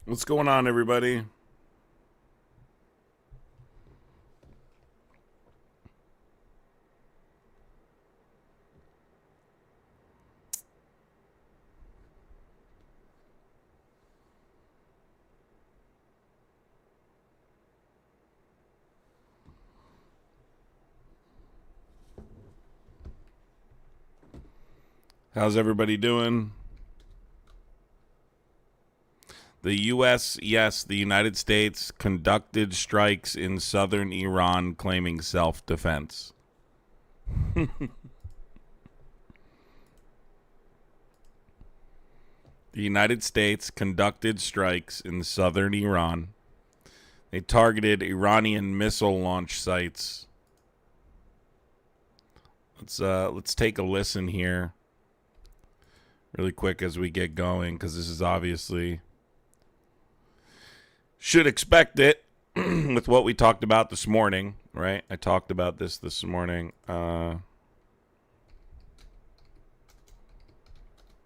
What's going on, everybody? How's everybody doing? The U.S., yes, the United States conducted strikes in southern Iran claiming self-defense. The United States conducted strikes in southern Iran. They targeted Iranian missile launch sites. Let's take a listen here really quick as we get going, because this is obviously... Should expect it with what we talked about this morning, right? I talked about this morning, that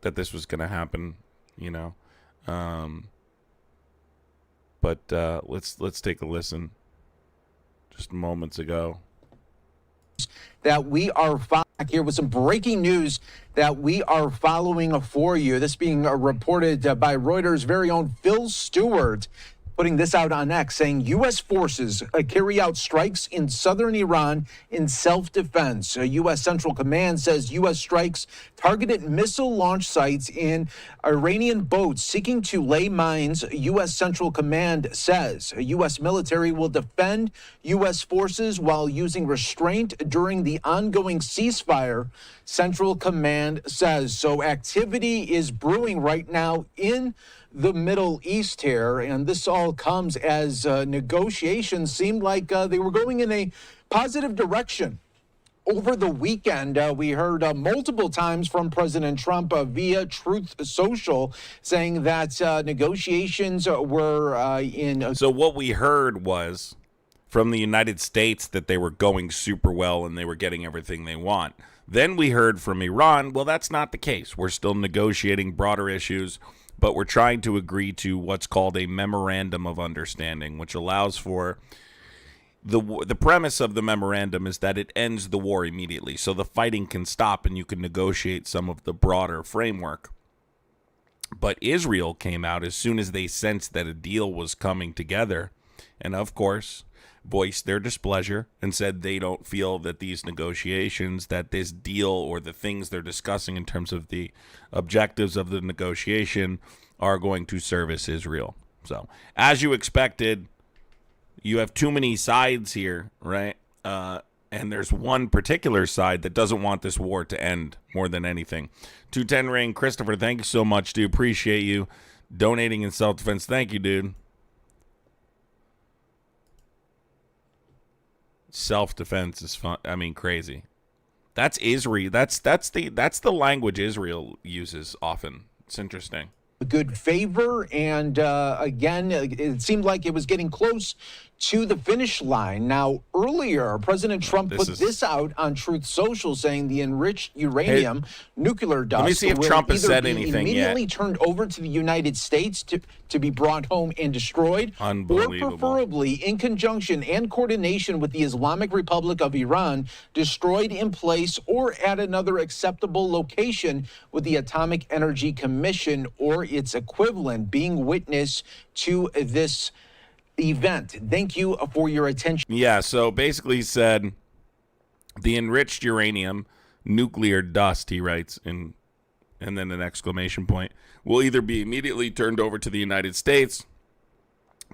this was going to happen, you know. But let's take a listen. Just moments ago. That we are here with some breaking news that we are following for you. This being reported by Reuters' very own Phil Stewart, putting this out on X, saying U.S. forces carry out strikes in southern Iran in self-defense. U.S. Central Command says U.S. strikes targeted missile launch sites in Iranian boats seeking to lay mines. U.S. Central Command says U.S. military will defend U.S. forces while using restraint during the ongoing ceasefire, Central Command says. So activity is brewing right now in the Middle East here, and this all comes as negotiations seemed like they were going in a positive direction. Over the weekend, we heard multiple times from President Trump via Truth Social saying that negotiations were in... So what we heard was from the United States that they were going super well and they were getting everything they want. Then we heard from Iran, well, that's not the case. We're still negotiating broader issues, but we're trying to agree to what's called a memorandum of understanding, which allows for the premise of the memorandum is that it ends the war immediately. So the fighting can stop and you can negotiate some of the broader framework. But Israel came out as soon as they sensed that a deal was coming together, and of course voiced their displeasure and said they don't feel that these negotiations, that this deal or the things they're discussing in terms of the objectives of the negotiation are going to service Israel. So, as you expected, you have too many sides here, right? And there's one particular side that doesn't want this war to end more than anything. 210 Ring, Christopher, thank you so much, dude. Appreciate you donating in self-defense. Thank you, dude. Self-defense is fun. I mean, crazy. That's Israel. That's the language Israel uses often. It's interesting. Good favor, and again, it seemed like it was getting close to the finish line. Now, earlier, President Trump put this out on Truth Social, saying the enriched uranium nuclear dust let me see if will Trump has either said be anything immediately yet. turned over to the United States to be brought home and destroyed, or Unbelievable. preferably in conjunction and coordination with the Islamic Republic of Iran, destroyed in place or at another acceptable location with the Atomic Energy Commission or its equivalent being witness to this event. Thank you for your attention. Yeah, so basically he said the enriched uranium nuclear dust, he writes, and then an exclamation point, will either be immediately turned over to the United States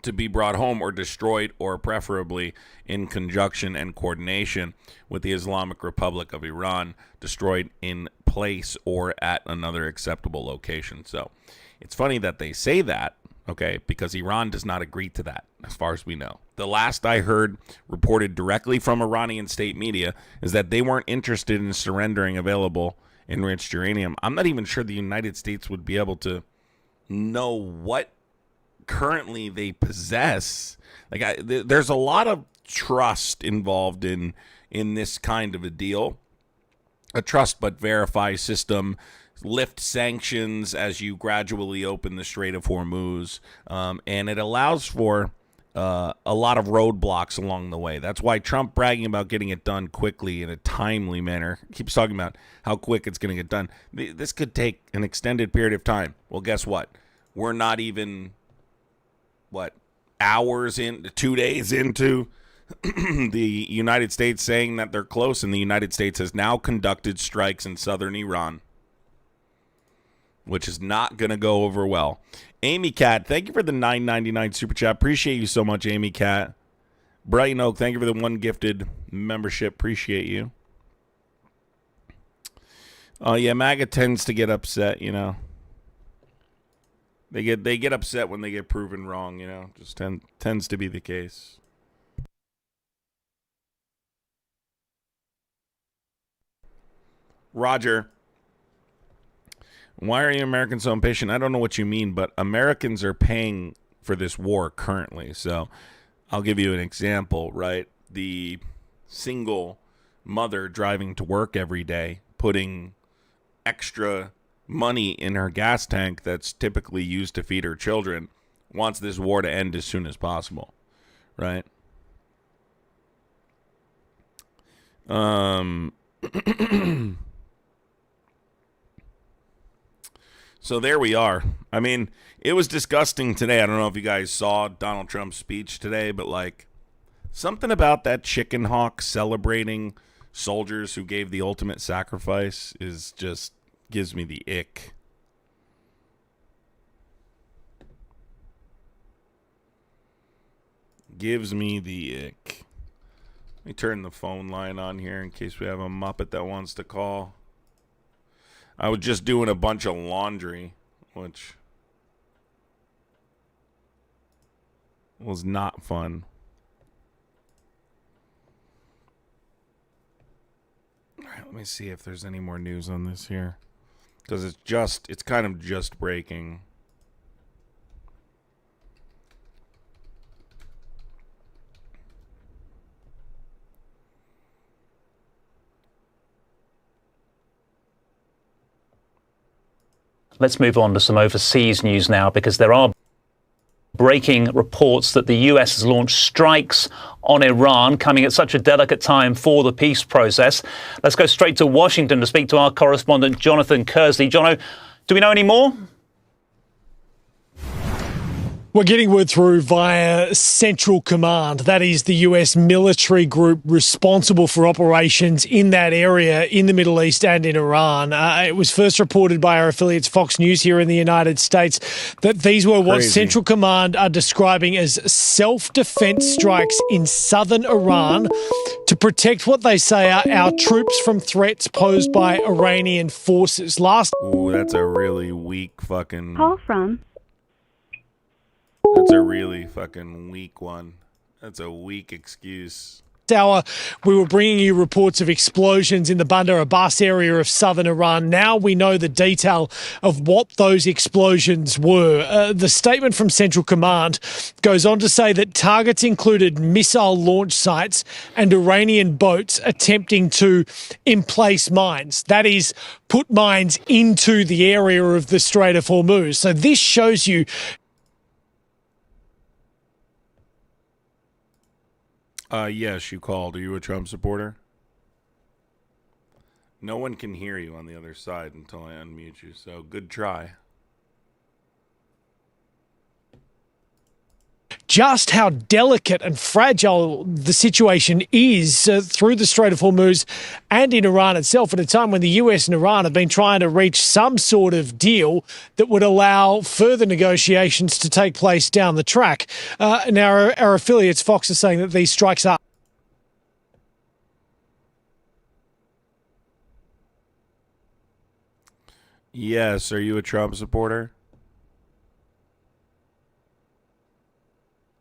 to be brought home or destroyed, or preferably in conjunction and coordination with the Islamic Republic of Iran, destroyed in place or at another acceptable location. So it's funny that they say that, okay, because Iran does not agree to that, as far as we know. The last I heard, reported directly from Iranian state media, is that they weren't interested in surrendering available enriched uranium. I'm not even sure the United States would be able to know what currently they possess. Like, there's a lot of trust involved in this kind of a deal. A trust but verify system lift sanctions as you gradually open the Strait of Hormuz, and it allows for a lot of roadblocks along the way. That's why Trump bragging about getting it done quickly in a timely manner, keeps talking about how quick it's going to get done. This could take an extended period of time. Well, guess what? We're not even, hours in, 2 days into the United States saying that they're close, and the United States has now conducted strikes in southern Iran, which is not going to go over well. Amy Cat, thank you for the $9.99 super chat. Appreciate you so much, Amy Cat. Brighton Oak, thank you for the one gifted membership. Appreciate you. Oh yeah, MAGA tends to get upset, you know. They get upset when they get proven wrong, you know. Just tends to be the case. Roger, why are you Americans so impatient? I don't know what you mean, but Americans are paying for this war currently. So I'll give you an example, right? The single mother driving to work every day, putting extra money in her gas tank that's typically used to feed her children, wants this war to end as soon as possible, right? So there we are. I mean, it was disgusting today. I don't know if you guys saw Donald Trump's speech today, but like something about that chicken hawk celebrating soldiers who gave the ultimate sacrifice is just gives me the ick. Gives me the ick. Let me turn the phone line on here in case we have a Muppet that wants to call. I was just doing a bunch of laundry, which was not fun. All right, let me see if there's any more news on this here. Because it's kind of just breaking. Let's move on to some overseas news now, because there are breaking reports that the US has launched strikes on Iran, coming at such a delicate time for the peace process. Let's go straight to Washington to speak to our correspondent, Jonathan Kersley. Jono, do we know any more? We're getting word through via Central Command. That is the US military group responsible for operations in that area in the Middle East and in Iran. It was first reported by our affiliates Fox News here in the United States that these were what Central Command are describing as self-defense strikes in southern Iran to protect what they say are our troops from threats posed by Iranian forces. Ooh, that's a really weak fucking... Call from... That's a really fucking weak one. That's a weak excuse. Hour, we were bringing you reports of explosions in the Bandar Abbas area of southern Iran. Now we know the detail of what those explosions were. The statement from Central Command goes on to say that targets included missile launch sites and Iranian boats attempting to emplace mines. That is, put mines into the area of the Strait of Hormuz. So this shows you... Yes, you called. Are you a Trump supporter? No one can hear you on the other side until I unmute you, so good try. Just how delicate and fragile the situation is through the Strait of Hormuz and in Iran itself at a time when the US and Iran have been trying to reach some sort of deal that would allow further negotiations to take place down the track. Now, our affiliates, Fox, are saying that these strikes are... Yes, are you a Trump supporter?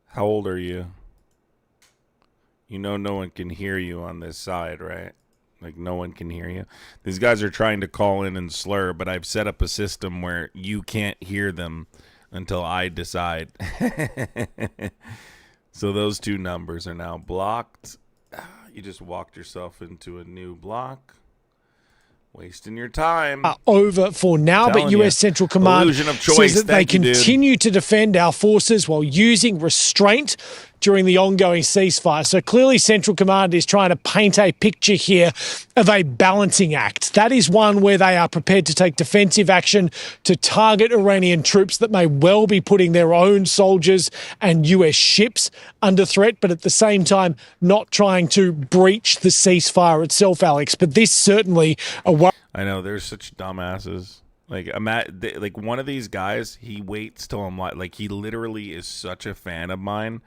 How old are you? You know no one can hear you on this side, right? Like no one can hear you. These guys are trying to call in and slur, but I've set up a system where you can't hear them until I decide. So those two numbers are now blocked. You just walked yourself into a new block. Wasting your time. Over for now, but Telling US you. Central Command Illusion of choice. says that they Thank you, dude. continue to defend our forces while using restraint during the ongoing ceasefire. So clearly Central Command is trying to paint a picture here of a balancing act. That is one where they are prepared to take defensive action to target Iranian troops that may well be putting their own soldiers and US ships under threat, but at the same time not trying to breach the ceasefire itself, Alex. But this certainly I know, they're such dumbasses. Like, like one of these guys, he waits till I'm like he literally is such a fan of mine.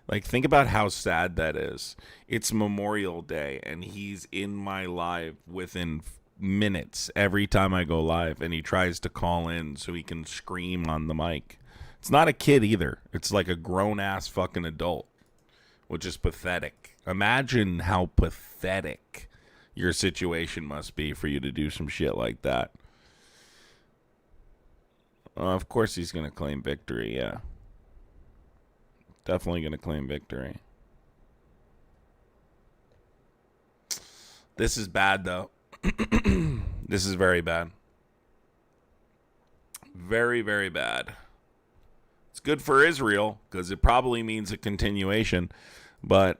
Like, think about how sad that is. It's Memorial Day, and he's in my live within minutes every time I go live, and he tries to call in so he can scream on the mic. It's not a kid either. It's like a grown-ass fucking adult, which is pathetic. Imagine how pathetic your situation must be for you to do some shit like that. Of course he's going to claim victory, yeah. Definitely going to claim victory. This is bad, though. This is very bad. Very, very bad. It's good for Israel because it probably means a continuation. But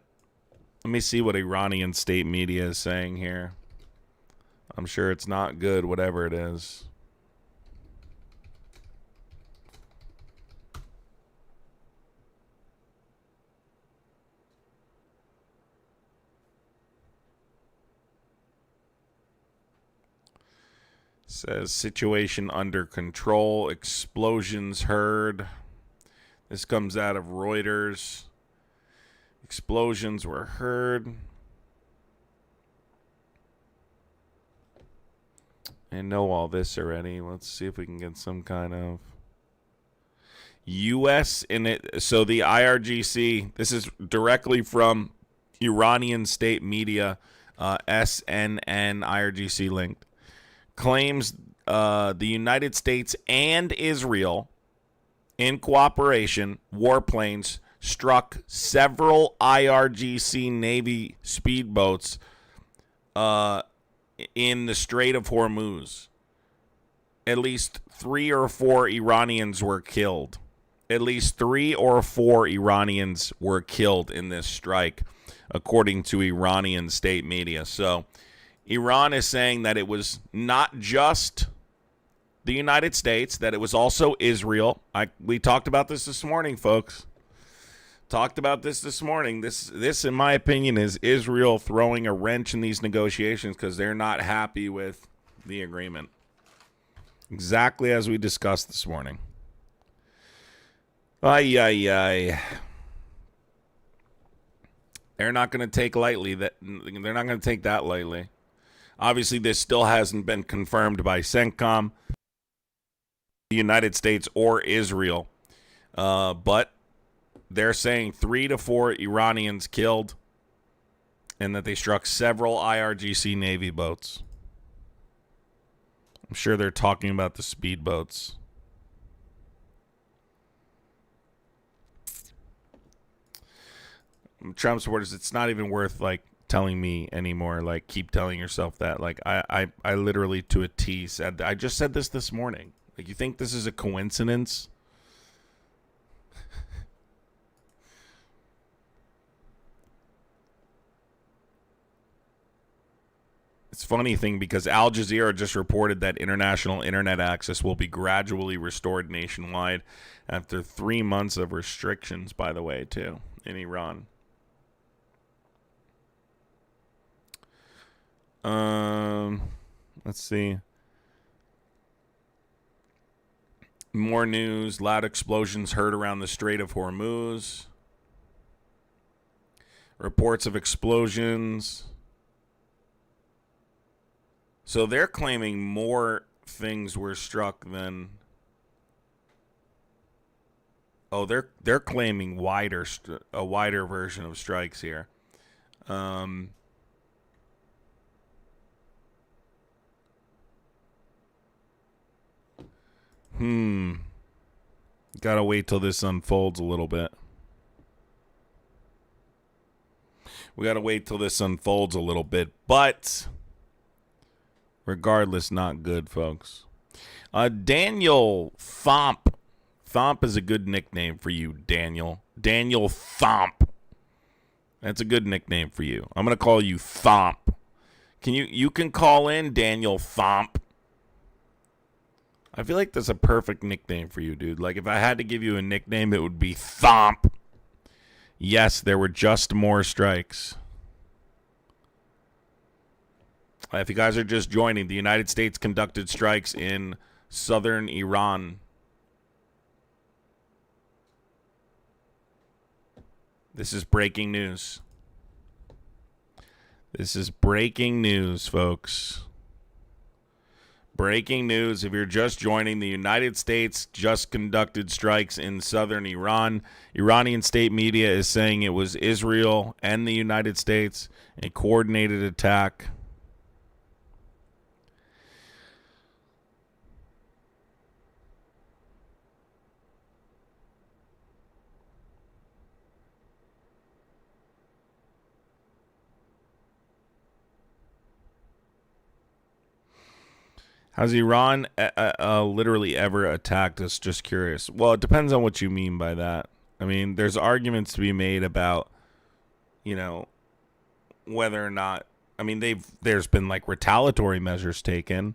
let me see what Iranian state media is saying here. I'm sure it's not good, whatever it is. Says situation under control, explosions heard. This comes out of Reuters. Explosions were heard. I know all this already. Let's see if we can get some kind of U.S. in it. So the IRGC, this is directly from Iranian state media, SNN IRGC linked. Claims the United States and Israel, in cooperation, warplanes struck several IRGC Navy speedboats in the Strait of Hormuz. At least 3 or 4 Iranians were killed. At least 3 or 4 Iranians were killed in this strike, according to Iranian state media. So Iran is saying that it was not just the United States, that it was also Israel. We talked about this morning, folks. Talked about this morning. This, in my opinion, is Israel throwing a wrench in these negotiations because they're not happy with the agreement. Exactly as we discussed this morning. Ay, ay, ay. They're not going to take lightly that. They're not going to take that lightly. Obviously, this still hasn't been confirmed by CENTCOM, the United States, or Israel. But they're saying 3 to 4 Iranians killed and that they struck several IRGC Navy boats. I'm sure they're talking about the speedboats. Trump supporters, it's not even worth, telling me anymore. Keep telling yourself that. I literally to a T said, I just said this morning. You think this is a coincidence? It's a funny thing because Al Jazeera just reported that international internet access will be gradually restored nationwide after 3 months of restrictions, by the way, too, in Iran. Let's see. More news. Loud explosions heard around the Strait of Hormuz. Reports of explosions. So they're claiming more things were struck than. Oh, they're claiming a wider version of strikes here. Gotta wait till this unfolds a little bit. We gotta wait till this unfolds a little bit, but Regardless, not good, folks. Daniel Thomp. Thomp is a good nickname for you, Daniel. Daniel Thomp. That's a good nickname for you. I'm going to call you Thomp. You can call in, Daniel Thomp. I feel like that's a perfect nickname for you, dude. Like, if I had to give you a nickname, it would be Thomp. Yes, there were just more strikes. If you guys are just joining, the United States conducted strikes in southern Iran. This is breaking news. This is breaking news, folks. Breaking news. If you're just joining, the United States just conducted strikes in southern Iran. Iranian state media is saying it was Israel and the United States, a coordinated attack. Has Iran literally ever attacked us? Just curious. Well, it depends on what you mean by that. I mean, there's arguments to be made about, whether or not. I mean, there's been like retaliatory measures taken.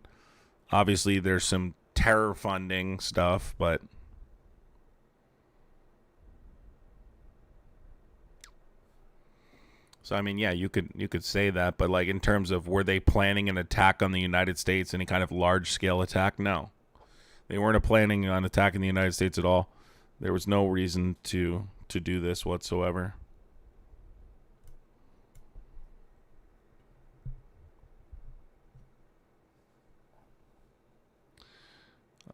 Obviously, there's some terror funding stuff, but so, I mean, yeah, you could say that, but like in terms of were they planning an attack on the United States, any kind of large-scale attack? No. They weren't planning on attacking the United States at all. There was no reason to do this whatsoever.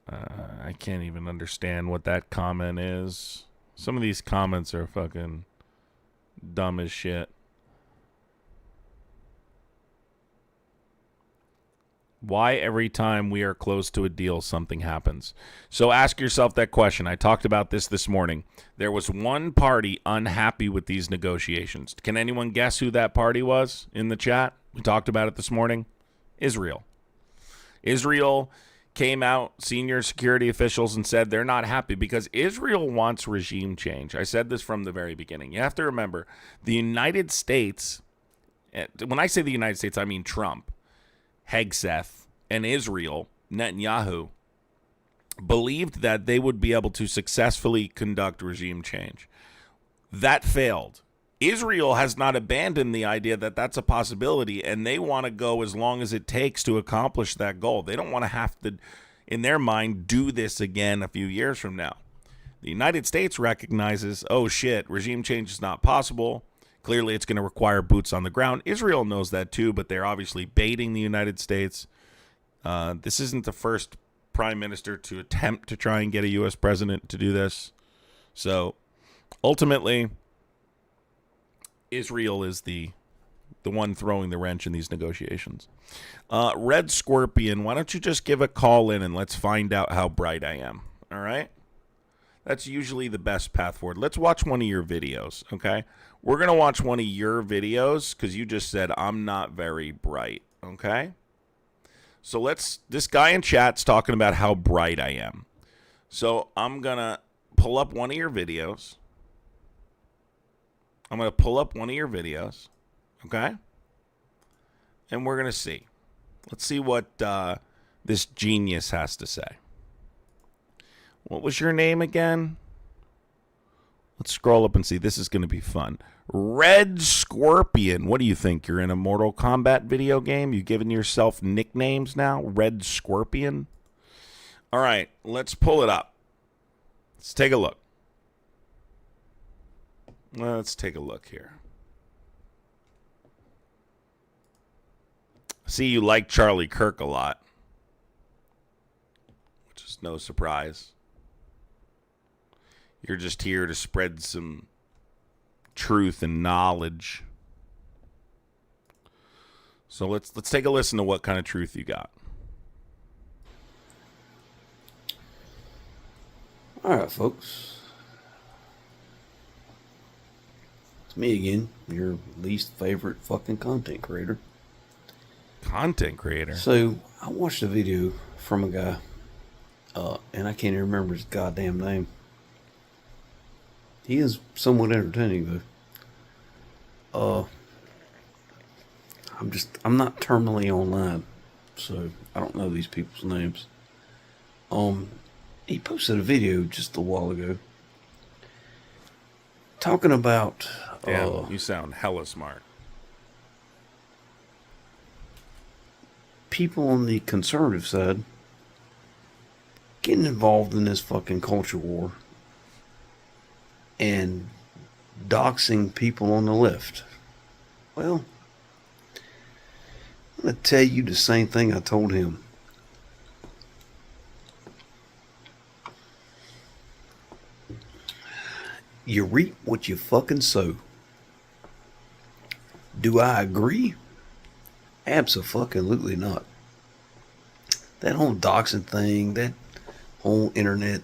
I can't even understand what that comment is. Some of these comments are fucking dumb as shit. Why every time we are close to a deal, something happens? So ask yourself that question. I talked about this morning. There was one party unhappy with these negotiations. Can anyone guess who that party was in the chat? We talked about it this morning. Israel. Israel came out, senior security officials, and said they're not happy because Israel wants regime change. I said this from the very beginning. You have to remember, the United States, when I say the United States, I mean Trump, Hegseth, and Israel, Netanyahu, believed that they would be able to successfully conduct regime change. That failed. Israel has not abandoned the idea that that's a possibility, and they want to go as long as it takes to accomplish that goal. They don't want to have to, in their mind, do this again a few years from now. The United States recognizes, oh shit, regime change is not possible. Clearly, it's going to require boots on the ground. Israel knows that too, but they're obviously baiting the United States. This isn't the first prime minister to attempt to try and get a U.S. president to do this. So, ultimately, Israel is the one throwing the wrench in these negotiations. Red Scorpion, why don't you just give a call in and let's find out how bright I am, all right? That's usually the best path forward. Let's watch one of your videos, okay? We're going to watch one of your videos because you just said I'm not very bright, okay? So this guy in chat's talking about how bright I am. So I'm going to pull up one of your videos. Okay? And we're going to see. Let's see what this genius has to say. What was your name again? Let's scroll up and see. This is going to be fun. Red Scorpion. What do you think? You're in a Mortal Kombat video game? You giving yourself nicknames now? Red Scorpion? All right, let's pull it up. Let's take a look. Let's take a look here. See, you like Charlie Kirk a lot, which is no surprise. You're just here to spread some truth and knowledge. So let's take a listen to what kind of truth you got. All right, folks. It's me again, your least favorite fucking content creator. Content creator. So I watched a video from a guy, and I can't even remember his goddamn name. He is somewhat entertaining though. I'm not terminally online, so I don't know these people's names. He posted a video just a while ago talking about. Damn, you sound hella smart. People on the conservative side getting involved in this fucking culture war and doxing people on the left. Well, I'm going to tell you the same thing I told him. You reap what you fucking sow. Do I agree? Absolutely not. That whole doxing thing, that whole internet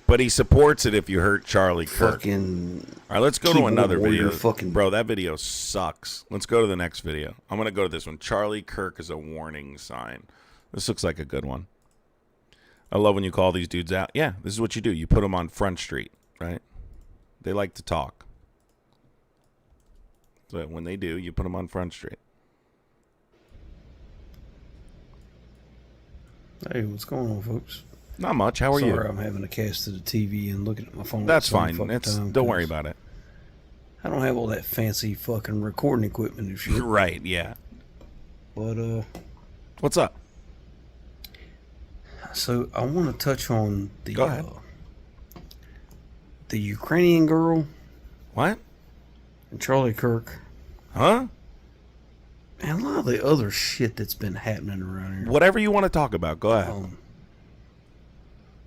But he supports it if you hurt Charlie Kirk. fucking. All right, let's go to keyboard another warrior video. fucking- Bro, that video sucks. Let's go to the next video. I'm going to go to this one. Charlie Kirk is a warning sign. This looks like a good one. I love when you call these dudes out. Yeah, this is what you do. You put them on Front Street, right? They like to talk. So when they do, you put them on Front Street. Hey, what's going on, folks? Not much. How are Sorry, you? I'm having to cast to the TV and looking at my phone. That's at the same fine. fucking It's, time, don't worry 'cause about it. I don't have all that fancy fucking recording equipment and shit. Right, yeah. But What's up? so I want to touch on the Go ahead. The Ukrainian girl What? and Charlie Kirk Huh? and a lot of the other shit that's been happening around here. Whatever you want to talk about, go ahead.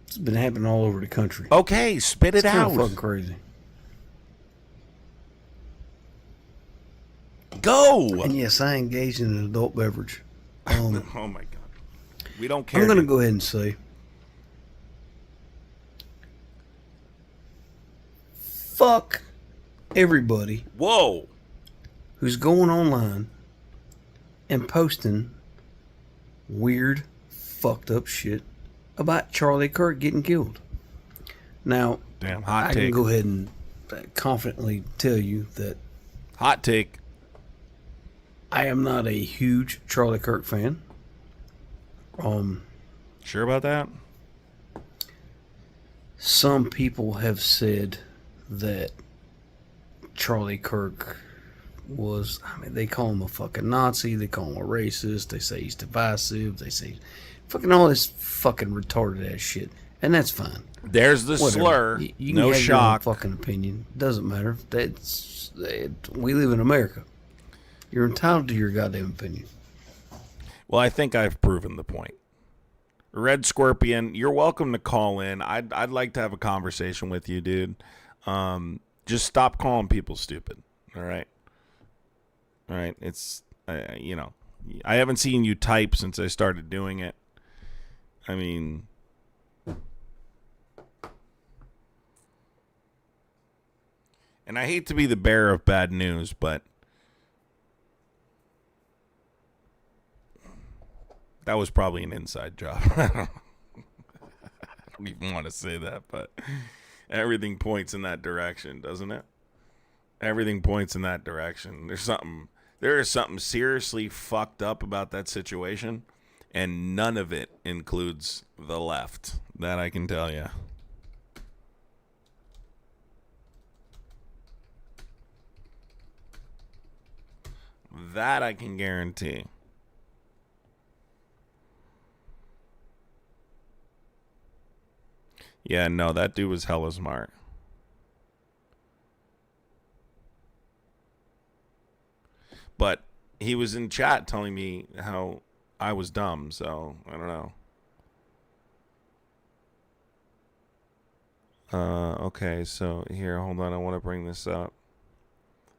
It's been happening all over the country. Okay, spit it It's kind out. of fucking crazy. Go. And yes, I engaged in an adult beverage. Oh my god. We don't care. I'm going to dude. go ahead and say, fuck everybody Whoa. who's going online and posting weird, fucked up shit about Charlie Kirk getting killed. Now, Damn, hot I can take. go ahead and confidently tell you that Hot take. I am not a huge Charlie Kirk fan. Sure about that? Some people have said that Charlie Kirk was, I mean, they call him a fucking Nazi, they call him a racist, they say he's divisive, they say fucking all this fucking retarded ass shit. And that's fine. There's the Whatever. slur. You can No have your own shock. fucking opinion. Doesn't matter. We live in America. You're entitled to your goddamn opinion. Well, I think I've proven the point. Red Scorpion, you're welcome to call in. I'd like to have a conversation with you, dude. Just stop calling people stupid. All right. All right. It's you know, I haven't seen you type since I started doing it. I mean, and I hate to be the bearer of bad news, but that was probably an inside job. I don't even want to say that, but everything points in that direction, doesn't it? Everything points in that direction. There is something seriously fucked up about that situation, and none of it includes the left. That I can tell you. That I can guarantee. Yeah, no, that dude was hella smart. But he was in chat telling me how I was dumb, so I don't know. Okay, so here, hold on, I want to bring this up.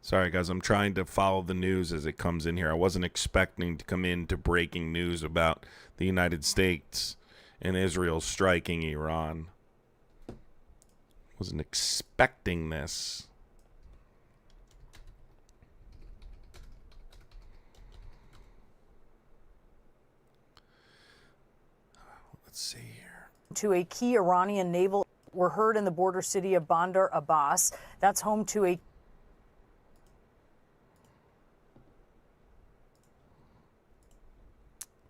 Sorry, guys, I'm trying to follow the news as it comes in here. I wasn't expecting to come into breaking news about the United States and Israel striking Iran. Wasn't expecting this. Let's see here. To a key Iranian naval were heard in the border city of Bandar Abbas. That's home to a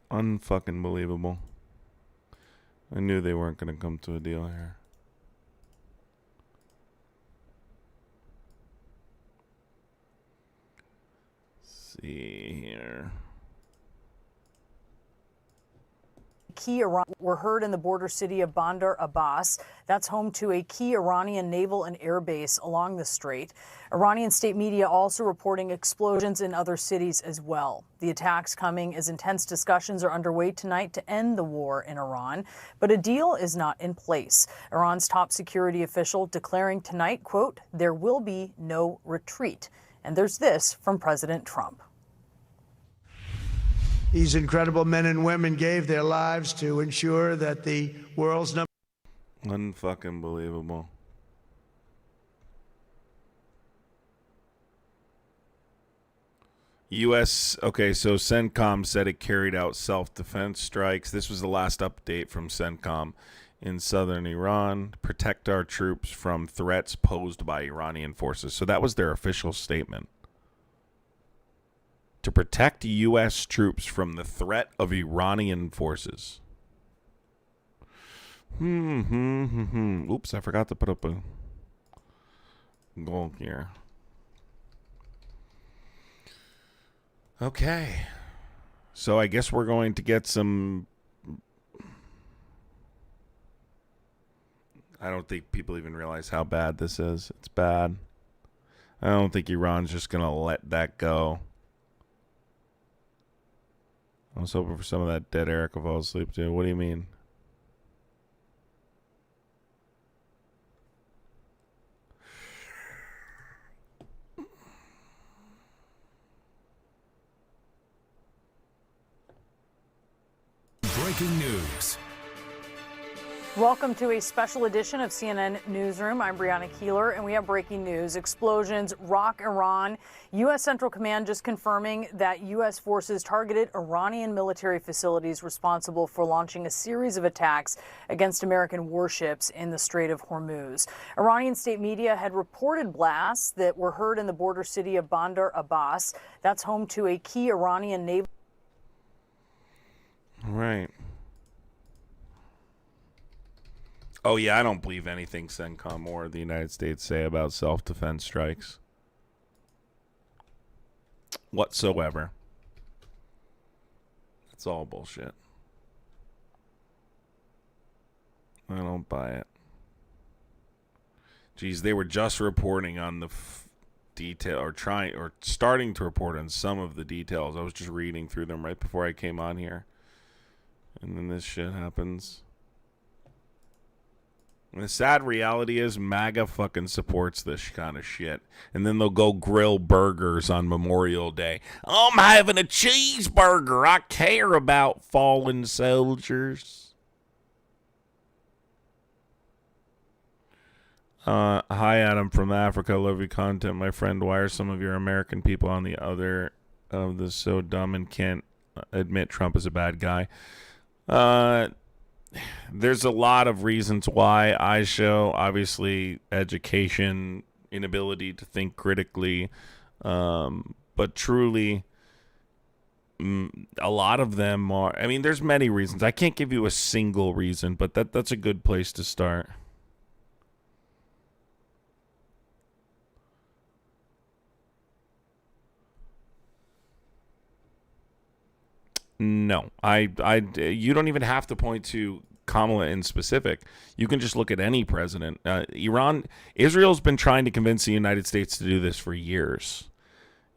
unfucking believable. I knew they weren't going to come to a deal here. Let's see here. key Iran were heard in the border city of Bandar Abbas. That's home to a key Iranian naval and air base along the strait. Iranian state media also reporting explosions in other cities as well. The attacks coming as intense discussions are underway tonight to end the war in Iran, but a deal is not in place. Iran's top security official declaring tonight, quote, "There will be no retreat." And there's this from President Trump. These incredible men and women gave their lives to ensure that the world's number. Unfucking believable. U.S. Okay, so CENTCOM said it carried out self-defense strikes. This was the last update from CENTCOM in southern Iran. Protect our troops from threats posed by Iranian forces. So that was their official statement. To protect U.S. troops from the threat of Iranian forces. Oops, I forgot to put up a goal here. Okay. So I guess we're going to get some... I don't think people even realize how bad this is. It's bad. I don't think Iran's just going to let that go. I was hoping for some of that dead Eric to fall asleep too. What do you mean? Breaking news. Welcome to a special edition of CNN Newsroom. I'm Brianna Keeler, and we have breaking news. Explosions rock Iran. U.S. Central Command just confirming that U.S. forces targeted Iranian military facilities responsible for launching a series of attacks against American warships in the Strait of Hormuz. Iranian state media had reported blasts that were heard in the border city of Bandar Abbas. That's home to a key Iranian naval. Right. Oh, yeah, I don't believe anything CENTCOM or the United States say about self-defense strikes. Whatsoever. It's all bullshit. I don't buy it. Geez, they were just reporting on the detail, or starting to report on some of the details. I was just reading through them right before I came on here. And then this shit happens. And the sad reality is MAGA fucking supports this kind of shit. And then they'll go grill burgers on Memorial Day. I'm having a cheeseburger. I care about fallen soldiers. Hi, Adam from Africa. Love your content, my friend. Why are some of your American people on the other of this so dumb and can't admit Trump is a bad guy? There's a lot of reasons why. I show, obviously, education, inability to think critically, but truly, a lot of them are, I mean, there's many reasons. I can't give you a single reason, but that's a good place to start. No, you don't even have to point to Kamala in specific. You can just look at any president. Israel's been trying to convince the United States to do this for years.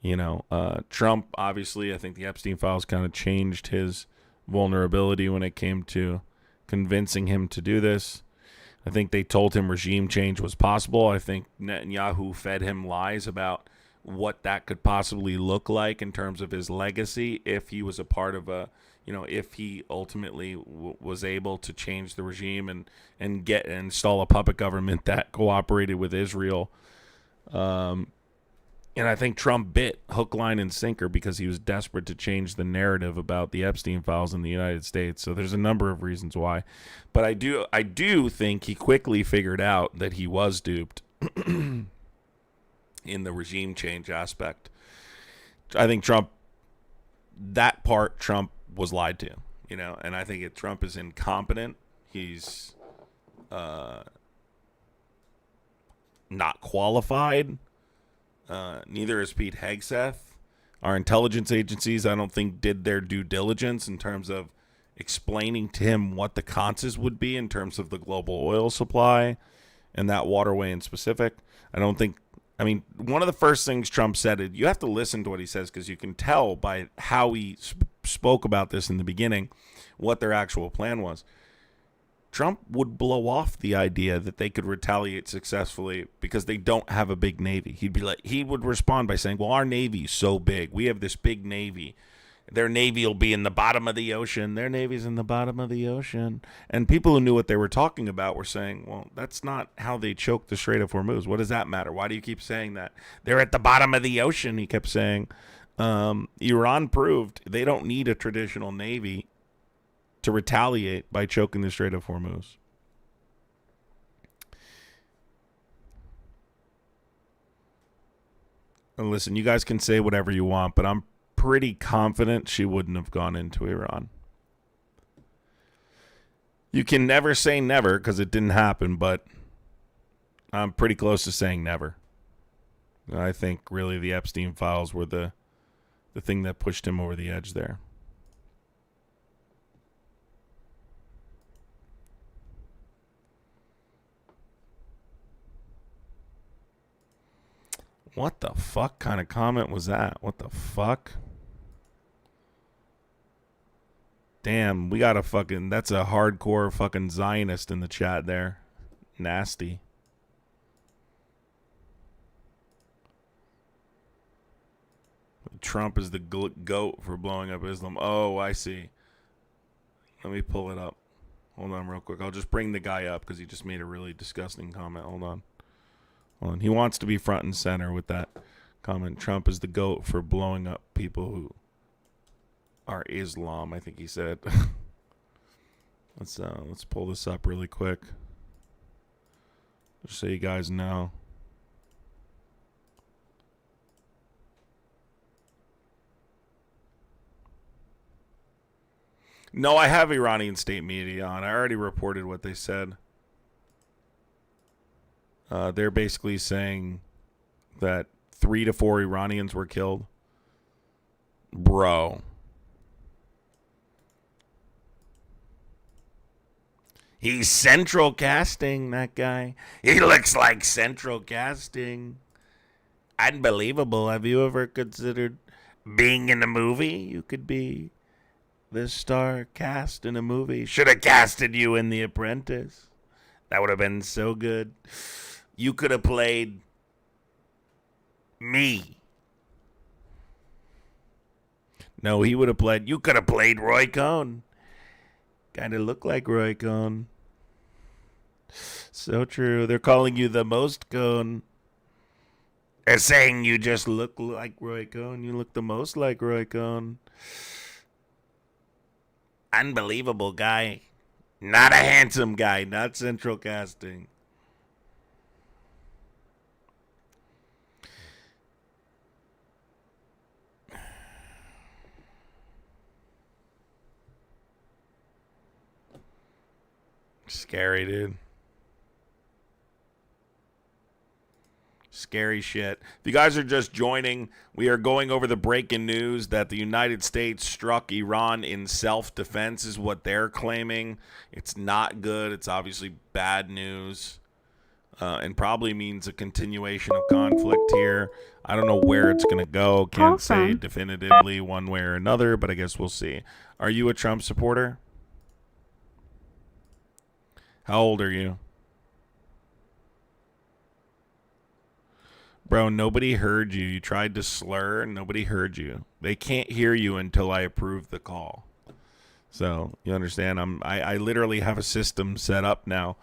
You know, Trump, obviously, I think the Epstein files kind of changed his vulnerability when it came to convincing him to do this. I think they told him regime change was possible. I think Netanyahu fed him lies about what that could possibly look like in terms of his legacy if he was a part of if he ultimately was able to change the regime and install a puppet government that cooperated with Israel. And I think Trump bit hook, line, and sinker because he was desperate to change the narrative about the Epstein files in the United States. So there's a number of reasons why. But I do think he quickly figured out that he was duped in the regime change aspect. I think Trump was lied to, and I think Trump is incompetent. He's not qualified. Neither is Pete Hegseth. Our intelligence agencies, I don't think, did their due diligence in terms of explaining to him what the consequences would be in terms of the global oil supply and that waterway in specific. One of the first things Trump said, you have to listen to what he says because you can tell by how he spoke about this in the beginning what their actual plan was. Trump would blow off the idea that they could retaliate successfully because they don't have a big Navy. He would respond by saying, well, our Navy's so big. We have this big Navy. Their Navy will be in the bottom of the ocean. Their Navy's in the bottom of the ocean. And people who knew what they were talking about were saying, well, that's not how they choked the Strait of Hormuz. What does that matter? Why do you keep saying that? They're at the bottom of the ocean, he kept saying. Iran proved they don't need a traditional Navy to retaliate by choking the Strait of Hormuz. And listen, you guys can say whatever you want, but I'm pretty confident she wouldn't have gone into Iran. You can never say never because it didn't happen, but I'm pretty close to saying never. I think really the Epstein files were the thing that pushed him over the edge there. What the fuck kind of comment was that? What the fuck? Damn, we got that's a hardcore fucking Zionist in the chat there. Nasty. Trump is the goat for blowing up Islam. Oh, I see. Let me pull it up. Hold on real quick. I'll just bring the guy up because he just made a really disgusting comment. Hold on. He wants to be front and center with that comment. Trump is the GOAT for blowing up people who are Islam, I think he said. Let's pull this up really quick. Just so you guys know. No, I have Iranian state media on. I already reported what they said. They're basically saying that 3 to 4 Iranians were killed. Bro. He's central casting, that guy. He looks like central casting. Unbelievable. Have you ever considered being in a movie? You could be the star cast in a movie. Should have casted you in The Apprentice. That would have been so good. You could have played me. No, he would have played. You could have played Roy Cohn. Kind of look like Roy Cohn. So true. They're calling you the most Cohn. They're saying you just look like Roy Cohn. You look the most like Roy Cohn. Unbelievable guy. Not a handsome guy. Not central casting. Scary, dude. Scary shit. If you guys are just joining, we are going over the breaking news that the United States struck Iran in self-defense is what they're claiming. It's not good. It's obviously bad news. And probably means a continuation of conflict here. I don't know where it's going to go. Can't say definitively one way or another, but I guess we'll see. Are you a Trump supporter? How old are you? Bro, nobody heard you. You tried to slur and nobody heard you. They can't hear you until I approve the call. So, you understand? I literally have a system set up now.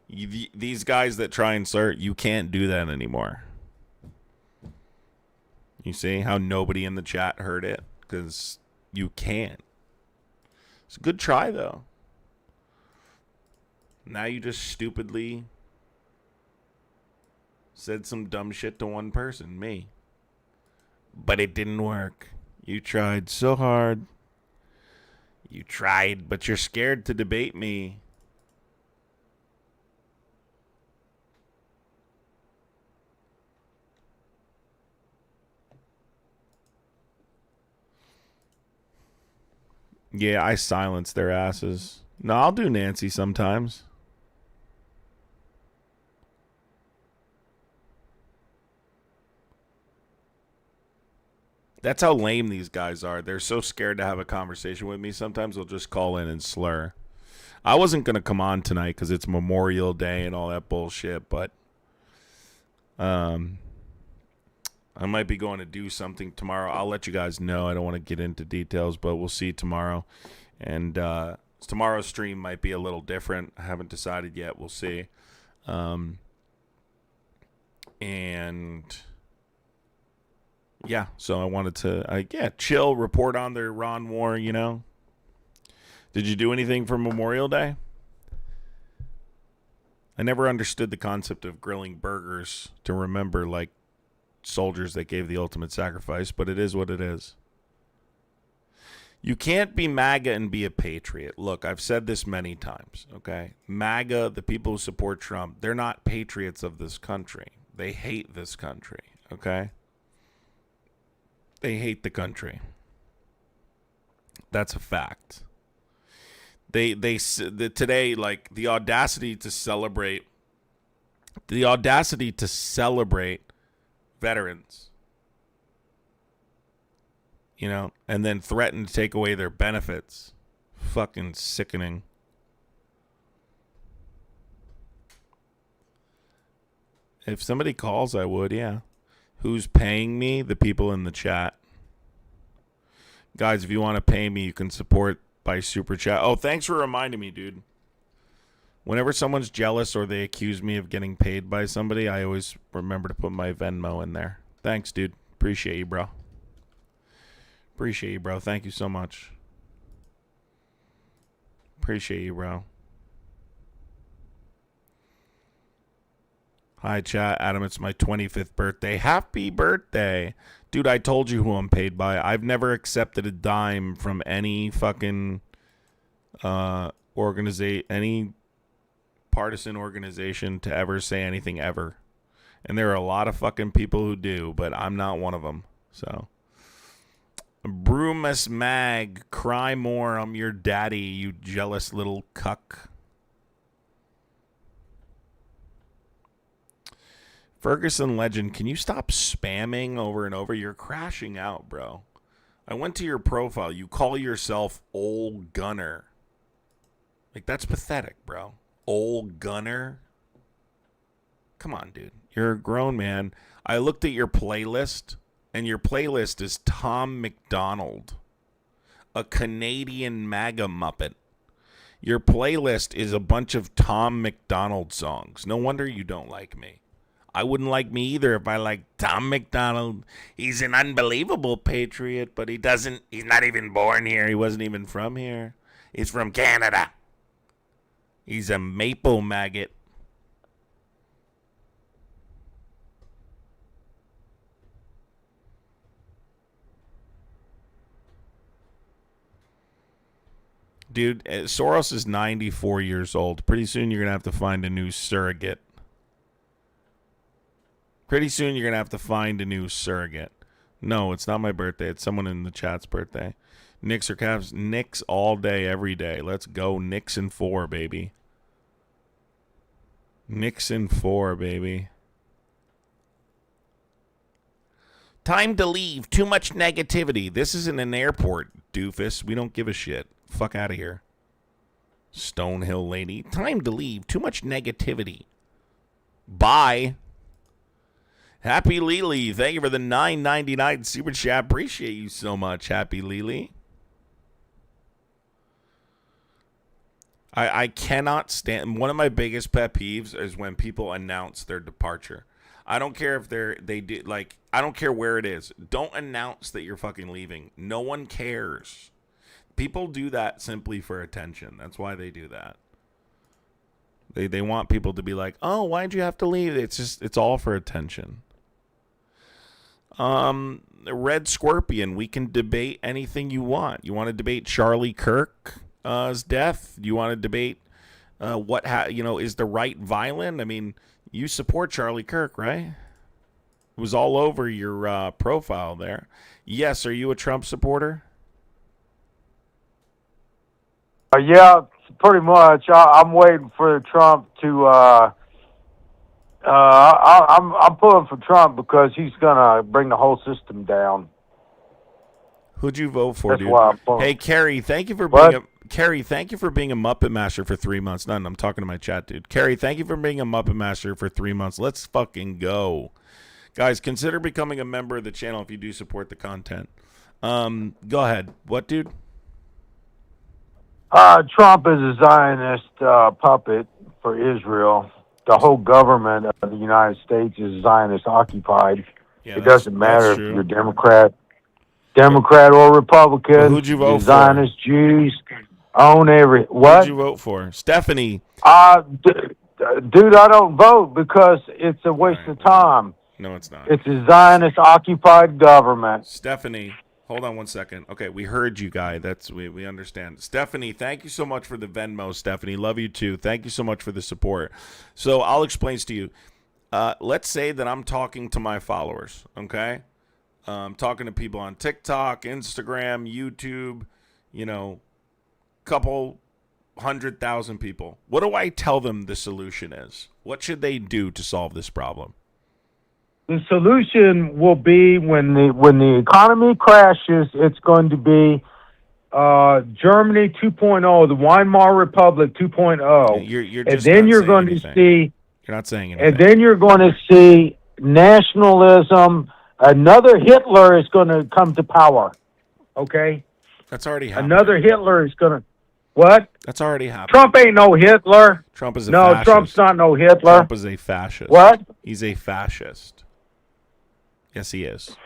These guys that try and slur, you can't do that anymore. You see how nobody in the chat heard it? Because you can't. It's a good try, though. Now you just stupidly said some dumb shit to one person, me. But it didn't work. You tried so hard. You tried, but you're scared to debate me. Yeah, I silence their asses. No, I'll do Nancy sometimes. That's how lame these guys are. They're so scared to have a conversation with me. Sometimes they'll just call in and slur. I wasn't going to come on tonight because it's Memorial Day and all that bullshit, but I might be going to do something tomorrow. I'll let you guys know. I don't want to get into details, but we'll see tomorrow. And tomorrow's stream might be a little different. I haven't decided yet. We'll see. And yeah, so I wanted to, chill, report on the Iran war, you know. Did you do anything for Memorial Day? I never understood the concept of grilling burgers to remember, like, soldiers that gave the ultimate sacrifice, but it is what it is. You can't be MAGA and be a patriot. Look, I've said this many times, okay? MAGA, the people who support Trump, they're not patriots of this country. They hate this country, okay? They hate the country. That's a fact. They today, like, the audacity to celebrate veterans, you know, and then threaten to take away their benefits. Fucking sickening. If somebody calls, I would, yeah. Who's paying me? The people in the chat. Guys, if you want to pay me, you can support by super chat. Oh, thanks for reminding me, dude. Whenever someone's jealous or they accuse me of getting paid by somebody, I always remember to put my Venmo in there. Thanks, dude. Appreciate you, bro. Appreciate you, bro. Thank you so much. Appreciate you, bro. Hi, chat. Adam, it's my 25th birthday. Happy birthday. Dude, I told you who I'm paid by. I've never accepted a dime from any fucking any partisan organization to ever say anything ever. And there are a lot of fucking people who do, but I'm not one of them. So, Brumus Mag, cry more. I'm your daddy, you jealous little cuck. Ferguson Legend, can you stop spamming over and over? You're crashing out, bro. I went to your profile. You call yourself Old Gunner. Like, that's pathetic, bro. Old Gunner? Come on, dude. You're a grown man. I looked at your playlist, and your playlist is Tom McDonald, a Canadian MAGA Muppet. Your playlist is a bunch of Tom McDonald songs. No wonder you don't like me. I wouldn't like me either if I liked Tom McDonald. He's an unbelievable patriot, but he's not even born here. He wasn't even from here. He's from Canada. He's a maple maggot. Dude, Soros is 94 years old. Pretty soon you're going to have to find a new surrogate. Pretty soon you're going to have to find a new surrogate. No, it's not my birthday. It's someone in the chat's birthday. Knicks or Cavs? Knicks all day, every day. Let's go. Knicks in 4, baby. Knicks in 4, baby. Time to leave. Too much negativity. This isn't an airport, doofus. We don't give a shit. Fuck out of here. Stonehill lady. Time to leave. Too much negativity. Bye. Happy Lily, thank you for the $9.99 super chat. Appreciate you so much, Happy Lily. I cannot stand. One of my biggest pet peeves is when people announce their departure. I don't care if they do, like, I don't care where it is. Don't announce that you're fucking leaving. No one cares. People do that simply for attention. That's why they do that. They want people to be like, "Oh, why'd you have to leave?" It's all for attention. Red Scorpion, we can debate anything you want. You want to debate Charlie Kirk's death? You want to debate is the right violent? I mean, you support Charlie Kirk, right? It was all over your profile there. Yes, are you a Trump supporter? Yeah, pretty much. I'm waiting for Trump to. I'm pulling for Trump because he's gonna bring the whole system down. Who'd you vote for, That's dude? why I'm pulling. Hey, Carrie, thank you for What? being Carrie, thank you for being a Muppet Master for 3 months. None, I'm talking to my chat, dude. Carrie, thank you for being a Muppet Master for 3 months. Let's fucking go. Guys, consider becoming a member of the channel if you do support the content. Go ahead. What, dude? Trump is a Zionist puppet for Israel. The whole government of the United States is Zionist occupied. Yeah, It doesn't matter that's if true. you're Democrat or Republican. Well, who'd you vote for? Zionist Jews own every what? Who'd you vote for? Stephanie. Dude, I don't vote because it's a waste of time. No, it's not. It's a Zionist occupied government. Stephanie, hold on one second. Okay, we heard you, guy. We understand. Stephanie, thank you so much for the Venmo, Stephanie. Love you too. Thank you so much for the support. So I'll explain this to you. Let's say that I'm talking to my followers, okay? Talking to people on TikTok, Instagram, YouTube, couple 100,000 people. What do I tell them the solution is? What should they do to solve this problem? The solution will be when the economy crashes, it's going to be Germany 2.0, the Weimar Republic 2.0. You're and just then not you're saying going anything. to see, You're not saying anything. and then you're going to see nationalism. Another Hitler is going to come to power. Okay, That's already happened. another Hitler is going to what? That's already happened. Trump ain't no Hitler. Trump is a No, fascist. Trump's not no Hitler. Trump is a fascist. What? He's a fascist. Yes, he is.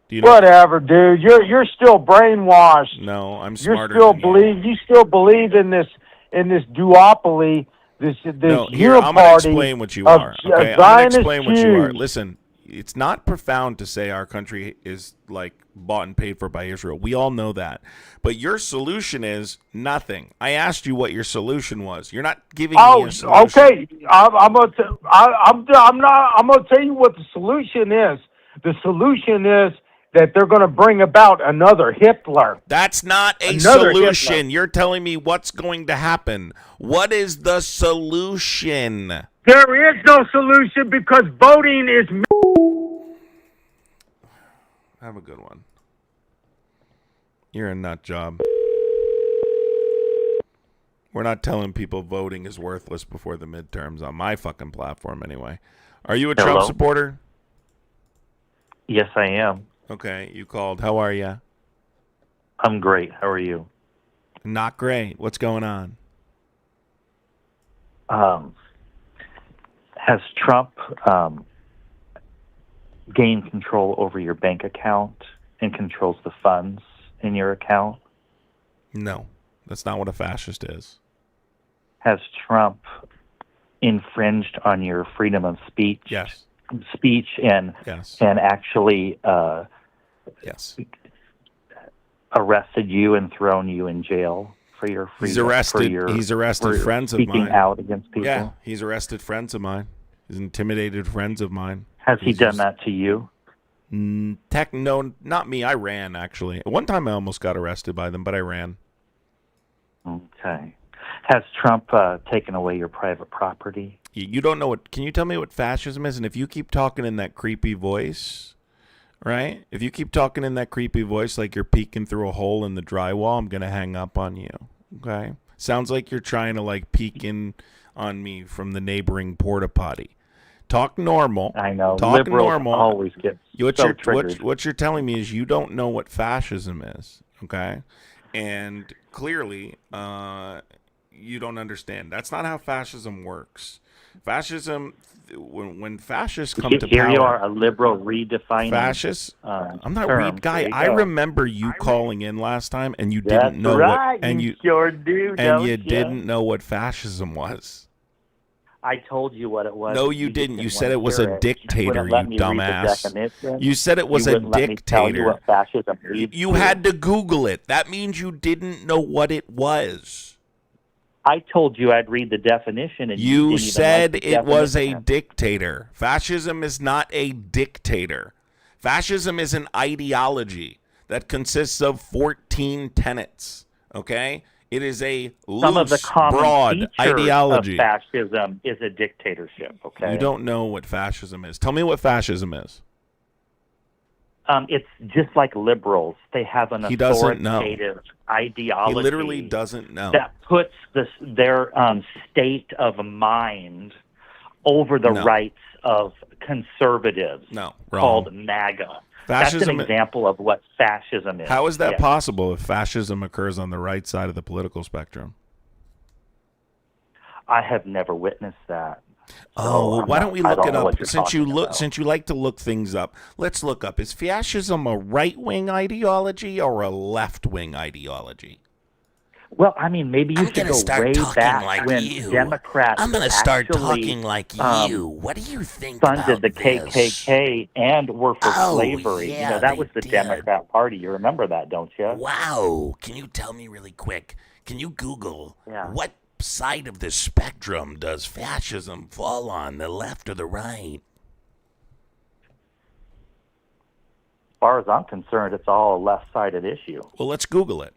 Do you know? Whatever, dude. You're still brainwashed. No, I'm You smarter still than believe. You still believe in this duopoly. This No, here, I'm going to uniparty explain what you of are. Okay, I'm going to Zionist explain what you are. Jews. Listen, it's not profound to say our country is like bought and paid for by Israel. We all know that. But your solution is nothing. I asked you what your solution was. You're not giving me a solution. Okay. I'm gonna tell you what the solution is. The solution is that they're going to bring about another Hitler. That's not a Another solution. Hitler. You're telling me what's going to happen. What is the solution? There is no solution because voting is. Have a good one. You're a nut job. We're not telling people voting is worthless before the midterms on my fucking platform anyway. Are you a Trump Hello? supporter? Yes, I am. Okay, you called. How are you? I'm great. How are you? Not great. What's going on? Has Trump gained control over your bank account and controls the funds in your account? No, that's not what a fascist is. Has Trump infringed on your freedom of speech? Yes. And Yes. and actually Yes. arrested you and thrown you in jail for your freedom. He's arrested. For your, He's arrested for friends of speaking mine. out against people. Yeah, he's arrested friends of mine. He's intimidated friends of mine. Has he He's done just- that to you? No, not me. I ran, actually. One time I almost got arrested by them, but I ran. Okay. Has Trump taken away your private property? You don't know what... Can you tell me what fascism is? And if you keep talking in that creepy voice, right? If you keep talking in that creepy voice like you're peeking through a hole in the drywall, I'm going to hang up on you, okay? Sounds like you're trying to, like, peek in on me from the neighboring porta potty. Talk normal. I know. Talk Liberals normal. always get so triggered. What you're telling me is you don't know what fascism is, okay? And clearly, you don't understand. That's not how fascism works. Fascism, when fascists come to Here power, you are, a liberal redefining. fascists. I'm not term. weed guy. There you I go. remember you calling in last time, and you That's didn't know right. what, and you sure do, and don't you ya? didn't know what fascism was. I told you what it was. No, you just didn't. You didn't said want it to was hear a it. dictator, wouldn't let you me read the dumbass. definition. You said it was a wouldn't let me tell you dictator. what fascism leads You to. had to Google it. That means you didn't know what it was. I told you I'd read the definition, and You didn't said even like the it was a definition. dictator. Fascism is not a dictator. Fascism is an ideology that consists of 14 tenets. Okay? It is a Some of the loose, common broad features ideology. of fascism is a dictatorship. Okay, You don't know what fascism is. Tell me what fascism is. It's just like liberals. They have an He doesn't know. authoritative ideology. He literally doesn't know. That puts their state of mind over the No. rights of conservatives. No, wrong. Called MAGA. Fascism- That's an example of what fascism is. How is that Yeah. possible if fascism occurs on the right side of the political spectrum? I have never witnessed that. Oh, well, I'm why not- don't we I look don't it know up? what you're talking about. Since you like to look things up, let's look up. Is fascism a right-wing ideology or a left-wing ideology? Well, I mean, maybe you I'm should gonna go start way talking back like when you. Democrats I'm gonna start actually, talking like you. What do you think funded about the this? KKK and were for Oh, slavery. yeah, that they was the did. Democrat Party. You remember that, don't you? Wow. Can you tell me really quick? Can you Google Yeah. what side of the spectrum does fascism fall on, the left or the right? As far as I'm concerned, it's all a left-sided issue. Well, let's Google it.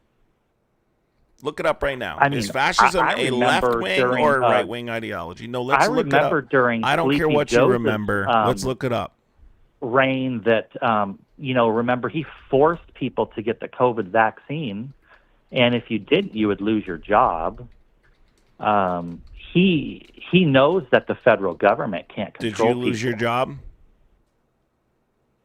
Look it up right now. I mean, Is fascism I a remember left-wing during, or a right-wing ideology? No, let's I look it remember up. during I don't care Sleepy what you Joseph's, remember. Let's look it up. reign that, remember he forced people to get the COVID vaccine, and if you didn't, you would lose your job. He knows that the federal government can't Did control you lose your people. job?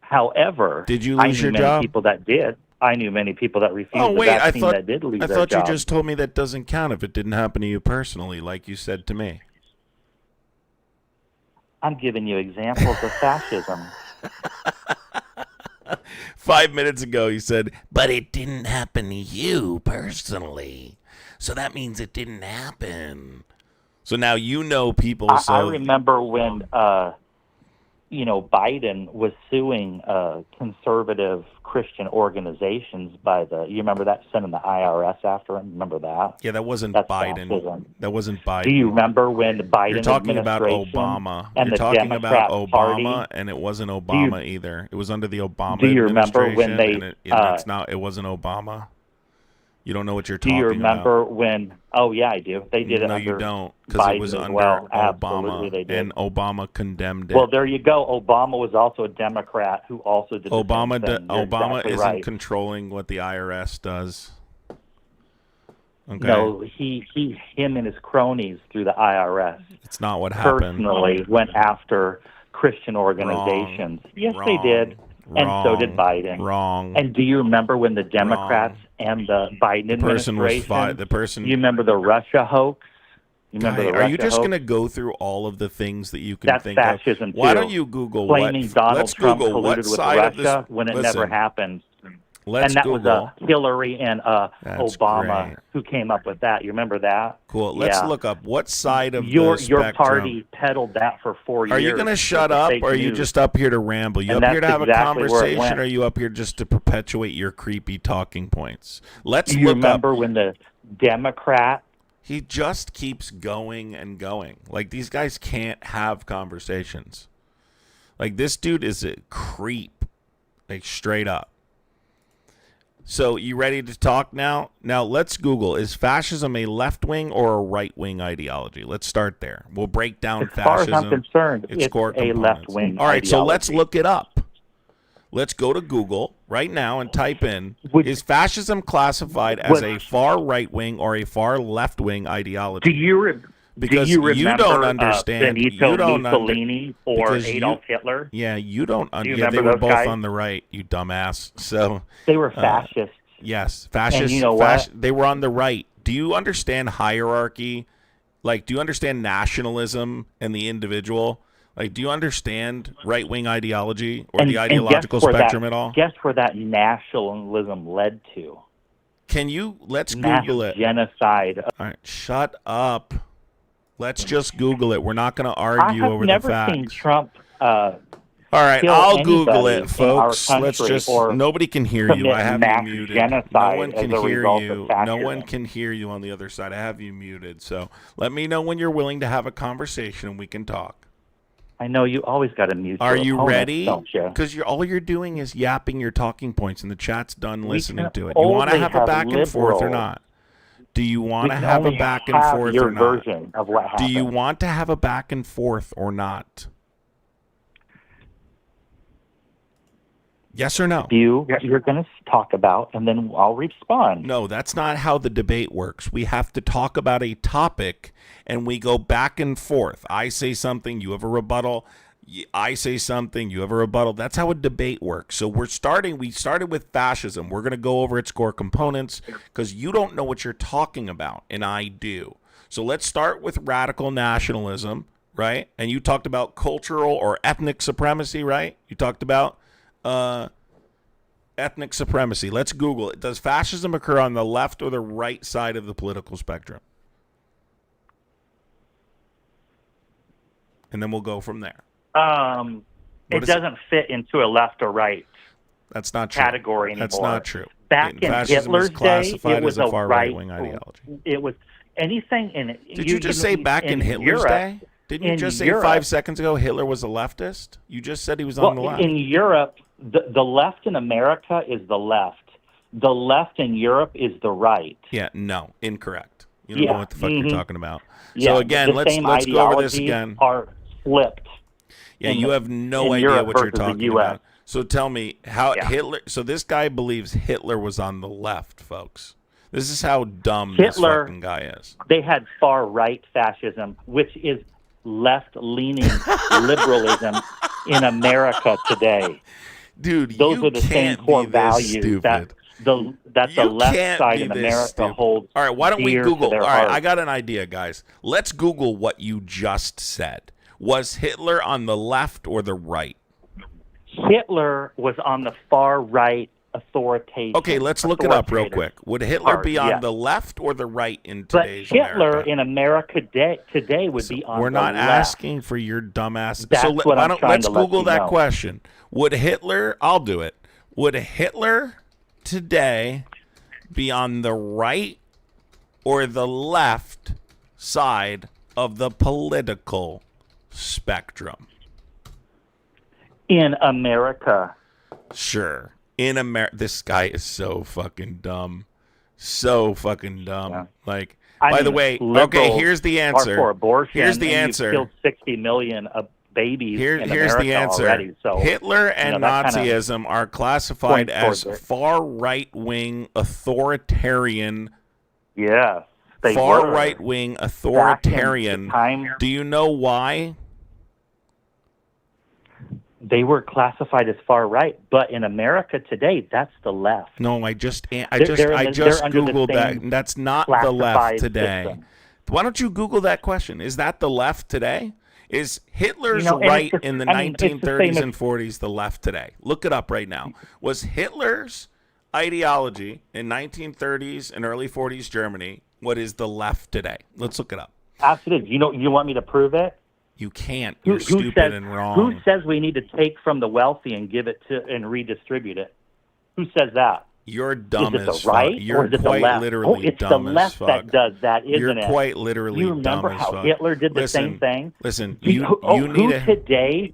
However, Did you I lose knew your many job? people that did. I knew many people that refused Oh, wait, the I vaccine thought that did lose I their thought you job. just told me that doesn't count if it didn't happen to you personally, like you said to me. I'm giving you examples of fascism. 5 minutes ago, you said, but it didn't happen to you personally. So that means it didn't happen. So now you know people. I remember when, Biden was suing conservative Christian organizations you remember that, sending the IRS after him? Remember that? Yeah, that wasn't That's Biden. fascism. That wasn't Biden. Do you remember when the Biden You're talking about administration Obama. and You're the talking Democrat about Obama, Party? and it wasn't Obama either. It was under the Obama Do you remember when administration, they, and it's not. It wasn't Obama. You don't know what you're Do talking you about. remember when? Oh yeah, I do. They did it No, under you don't, because Biden it was as under well. Obama, Absolutely, they did. and Obama condemned it. Well, there you go. Obama was also a Democrat who also did the Obama same thing. You're Obama exactly isn't right. controlling what the IRS does. Okay, No, him and his cronies through the IRS it's not what happened. personally went after Christian organizations. Yes, they did, and so did Biden. Wrong. And do you remember when the Democrats and the Biden The person was administration? the person. You remember the Russia hoax? You remember Guy, the are Russia you just hoax? going to go through all of the things that you can That's think fascism of? Why too. don't you Google Claiming what? Donald Let's Trump Google what colluded with side of Russia this. when it listen, never happened. Let's And that Google. was Hillary and That's Obama great. who came up with that. You remember that? Cool. Let's Yeah. look up what side of Your the spectrum. party peddled that for 4 years. Are you going to with shut the up, fake or are you news. just up here to ramble? You And up here to that's have a exactly where it conversation, went. or are you up here just to perpetuate your creepy talking points? Let's Do you look remember up. when the Democrat? He just keeps going and going. Like, these guys can't have conversations. Like, this dude is a creep. Like, straight up. So, you ready to talk now? Now, let's Google. Is fascism a left-wing or a right-wing ideology? Let's start there. We'll break down As far as fascism. I'm concerned, its it's core a components. left-wing All right, so let's ideology. look it up. Let's go to Google right now and type in, is fascism classified as a far right-wing or a far left-wing ideology? Do you Because do you you remember don't understand. Benito You don't Mussolini or because Adolf Hitler? Yeah, you don't. Do you yeah, they remember were those both guys? on the right. You dumbass. So They were fascists. yes, fascists. And you know what? They were on the right. Do you understand hierarchy? Like, do you understand nationalism and the individual? Like, do you understand right-wing ideology or And- the and ideological guess where spectrum that, at all? Guess where that nationalism led to? Can you, let's Mass Google it. genocide. All right, shut up. Let's just Google it. We're not going to I argue have over never the facts. seen Trump All right, kill I'll Google anybody it, in our folks. Let's country just. or Nobody can hear you. commit I have mass you muted. genocide No one can as a hear result of you. No fascism. one can hear you on the other side. I have you muted. So let me know when you're willing to have a conversation and we can talk. I know you always got to mute. Are your you opponents, ready? Don't you? Because all you're doing is yapping your talking points, and the chat's done We listening can to it. You want to only have a have back and forth or liberals. not? Do you We want to can have a only back and have forth your or not? version of what Do happened. you want to have a back and forth or not? Yes or no? what you're going to talk about, and then I'll respond. No, that's not how the debate works. We have to talk about a topic and we go back and forth. I say something, you have a rebuttal. I say something, you have a rebuttal. That's how a debate works. So we started with fascism. We're going to go over its core components because you don't know what you're talking about, and I do. So let's start with radical nationalism, right? And you talked about cultural or ethnic supremacy, right? You talked about ethnic supremacy. Let's Google it. Does fascism occur on the left or the right side of the political spectrum? And then we'll go from there. It doesn't fit into a left or right That's not true. category anymore. That's not true. Back in Fascism Hitler's is classified day, it was as a a far right-wing ideology. It was anything in. Did you just say back in Hitler's Europe, day? Didn't you in just say Europe- 5 seconds ago Hitler was a leftist? You just said he was on the Well, left. in Europe, the left in America is the left. The left in Europe is the right. Yeah, no, incorrect. You don't Yeah, know what the fuck you're mhm. talking about. Yeah, So again, the let's same go over this ideologies again. Are flipped. Yeah, in you the- have no in idea Europe what you're versus the talking US. about. So tell me how Yeah. Hitler. So this guy believes Hitler was on the left, folks. This is how dumb Hitler- this fucking guy is. They had far right fascism, which is left leaning liberalism in America today. Dude, Those you are the same can't core be this values stupid. that the You left can't side be in this America stupid. holds. All right, why don't we dear to Google? their All right, heart. I got an idea, guys. Let's Google what you just said. Was Hitler on the left or the right? Hitler was on the far right authoritative. Okay, let's look it up real authoritative quick. Would Hitler part, be on yes. the left or the right in But today's Hitler America? in America today would be on We're the not left. asking for your dumbass. That's so what why I'm don't trying let's to let Google you that know. question. Would Hitler? I'll do it. Would Hitler today be on the right or the left side of the political spectrum? In America. Sure. In America, this guy is so fucking dumb. So fucking dumb. Yeah. Like, I by the mean, way, okay, liberals here's the are answer. for abortion. Here's the and answer. You've killed 60 million babies in Here's America the answer. already. So Hitler and that kinda Nazism are classified points as towards it. far right-wing authoritarian. yes, they Far were. right-wing Back in authoritarian. the time Do you know why? they were classified as far right, but in America today, that's the left. No, I just they're under the Googled same that. That's not the left classified today. system. Why don't you Google that question? Is that the left today? Is Hitler's You know, and right it's the- in the I mean, it's the same 1930s as- and 40s the left today? Look it up right now. Was Hitler's ideology in 1930s and early 40s Germany what is the left today? Let's look it up. Absolutely. You want me to prove it? You can't. You're Who stupid says, and wrong. Who says we need to take from the wealthy and give it to and redistribute it? Who says that? You're dumb Is it as the right fuck. You're or is it the quite left? literally it's dumb the as left fuck. that does that, isn't You're it? quite literally You remember dumb as how fuck. Hitler did the Listen, same thing? Listen, who you need to. today?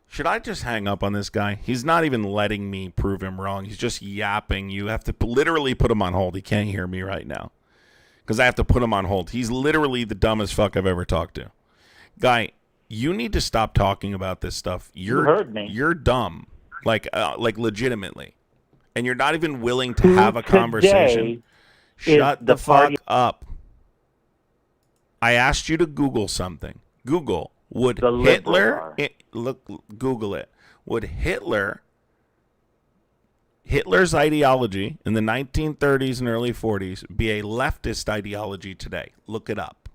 Should I just hang up on this guy? He's not even letting me prove him wrong. He's just yapping. You have to literally put him on hold. He can't hear me right now because I have to put him on hold. He's literally the dumbest fuck I've ever talked to. Guy, you need to stop talking about this stuff. You heard me. You're dumb, like legitimately, and you're not even willing to have a conversation. is Shut the the fuck party- up. I asked you to Google something. Google, would The Hitler liberal Google it. Would Hitler's ideology in the 1930s and early 40s be a leftist ideology today? Look it up.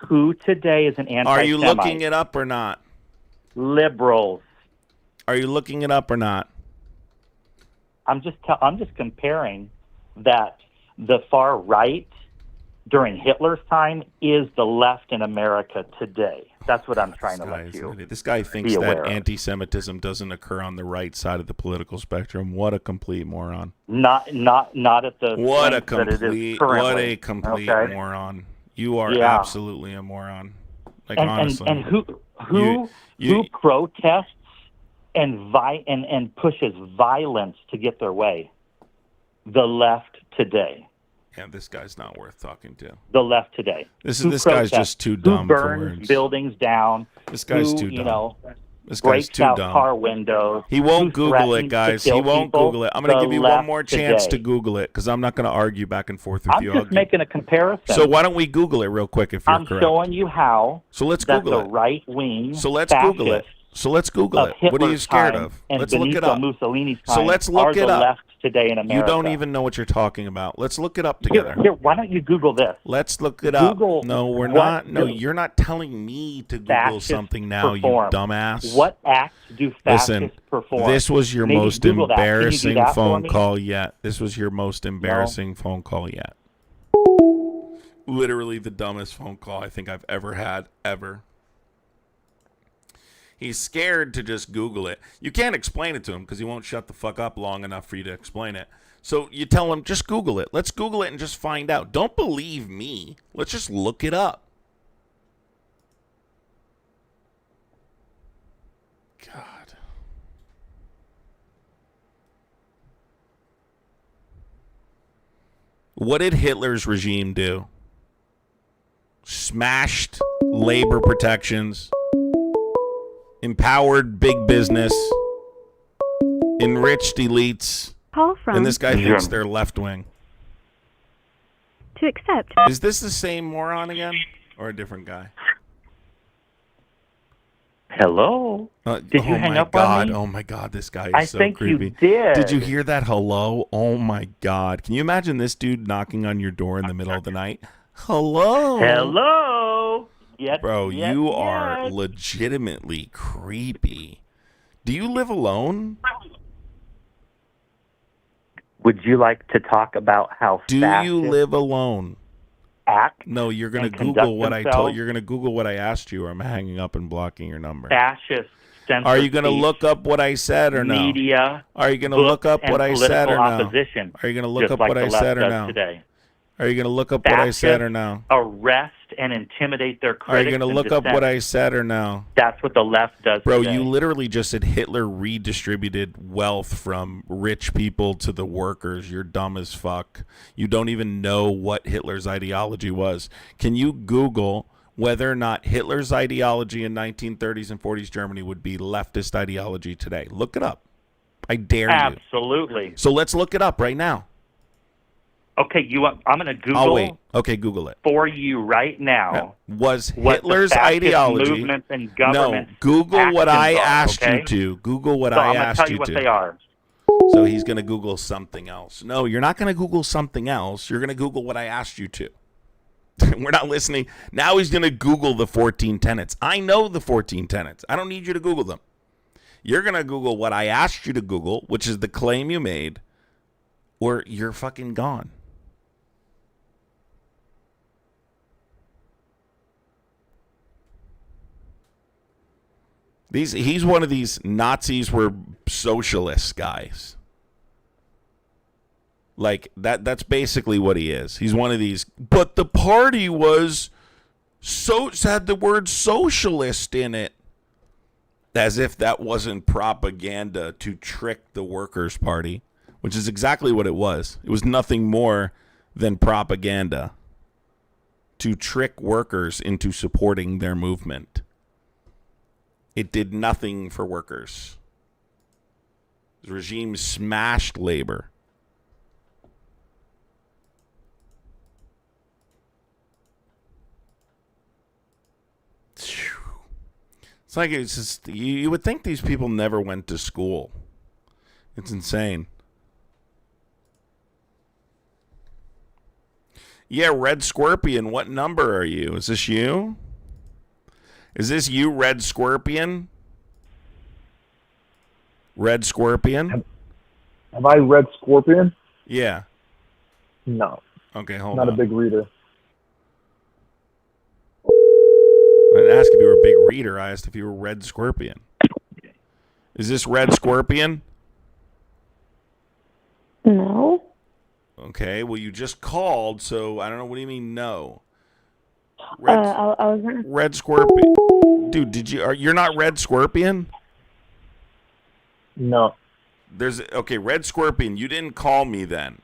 Who today is an anti-Semite? Are you looking it up or not? Liberals. Are you looking it up or not? I'm just comparing that the far right during Hitler's time is the left in America today. That's what I'm trying to let you. This guy thinks be that aware of. anti-Semitism doesn't occur on the right side of the political spectrum. What a complete moron! Not at the What a length that it is complete currently. Okay? moron! You are Yeah. absolutely a moron. Like And honestly, and who protests and pushes violence to get their way? The left today. yeah, this guy's not worth talking to. The left today. This Who guy's just protests? too dumb Who for burns words. buildings down? This guy's who, too you dumb. know, This guy's breaks too out dumb. car windows. He won't who Google it, threatens to guys. He kill won't people? Google it. I'm going to The give you one left more chance today. to Google it because I'm not going to argue back and forth with I'm you. just making a comparison. So why don't we Google it real quick if you're I'm correct? showing you how So let's that Google the it. right wing So let's Google it. So let's Google of it. Hitler's What are you scared time of? and Let's look Benito it up. Mussolini's So time let's are look it the up. left today in America. You don't even know what you're talking about. Let's look it up together. Here, why don't you Google this? Let's look it up. Google No, we're what not. No, do you're not telling me to Google fascists something now, perform? you dumbass. What acts do fascists Listen, perform? this was your Maybe most Google that. Can you do embarrassing that for phone me? call yet. This was your most embarrassing phone call yet. Literally the dumbest phone call I think I've ever had, ever. He's scared to just Google it. You can't explain it to him because he won't shut the fuck up long enough for you to explain it. So you tell him, just Google it. Let's Google it and just find out. Don't believe me. Let's just look it up. God. What did Hitler's regime do? Smashed labor protections, empowered big business, enriched elites, Call from and this guy thinks they're left wing. to accept. Is this the same moron again, or a different guy? Hello? Did you hang up on me? Oh my God, this guy is I so think creepy. you did. Did you hear that hello? Oh my God. Can you imagine this dude knocking on your door in the middle of the night? Hello. Hello? Yes, Bro, yes, you are yes. legitimately creepy. Do you live alone? Would you like to talk about how Do fascists you live alone? act? No, you're going to and Google what conduct I themselves? told. You're going to Google what I asked you, or I'm hanging up and blocking your number. Fascist censorship, Are you going to look up what I said or no? media, Are you going to books, look up and what I said or no? opposition, Are you going to look just up like what the I left said or does no? today. Are you going to look up what I said or no? Arrest and intimidate their critics. Are you going to and look up what dissent. I said or no? That's what the left does Bro, today. you literally just said Hitler redistributed wealth from rich people to the workers. You're dumb as fuck. You don't even know what Hitler's ideology was. Can you Google whether or not Hitler's ideology in 1930s and 40s Germany would be leftist ideology today? Look it up. I dare you. Absolutely. So let's look it up right now. Okay, I'm going to Google I'll wait. Okay, Google it. for you right now. Was what Hitler's the fascist ideology? movements and government No, Google what I actions are, asked okay? you to. Google what So I I'm going to asked tell you you what to. they are. So he's going to Google something else. No, you're not going to Google something else. You're going to Google what I asked you to. We're not listening. Now he's going to Google the 14 tenets. I know the 14 tenets. I don't need you to Google them. You're going to Google what I asked you to Google, which is the claim you made, or you're fucking gone. He's one of these Nazis were socialist guys. Like that's basically what he is. He's one of these, but the party was had the word socialist in it. As if that wasn't propaganda to trick the Workers' Party, which is exactly what it was. It was nothing more than propaganda to trick workers into supporting their movement. It did nothing for workers. The regime smashed labor. It's like it's just you would think these people never went to school. It's insane. Yeah, Red Scorpion. What number are you? Is this you? Is this you, Red Scorpion? Red Scorpion? Have I read Scorpion? Yeah. No. Okay, hold Not on. a big reader. I didn't ask if you were a big reader. I asked if you were Red Scorpion. Is this Red Scorpion? No. Okay, well, you just called, so I don't know. What do you mean, no? I was gonna. Red Scorpion. Dude, you're not Red Scorpion? No. Okay, Red Scorpion, you didn't call me then.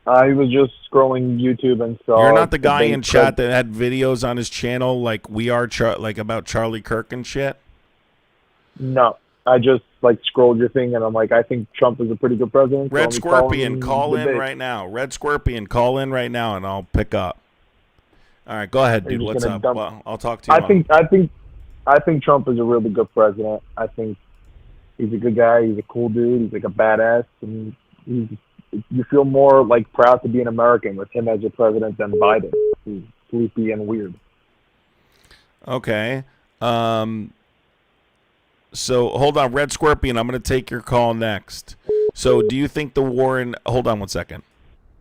I was just scrolling YouTube and saw. You're not the guy in chat that had videos on his channel like like about Charlie Kirk and shit? No. I just scrolled your thing and I'm like, I think Trump is a pretty good president. Red Scorpion, call in right now. Red Scorpion, call in right now and I'll pick up. All right, go ahead, dude. What's up? Well, I'll talk to you. I think Trump is a really good president. I think he's a good guy. He's a cool dude. He's like a badass, and you feel more proud to be an American with him as your president than Biden, who's sleepy and weird. Okay. So hold on, Red Scorpion. I'm going to take your call next. So do you think the war in? Hold on 1 second.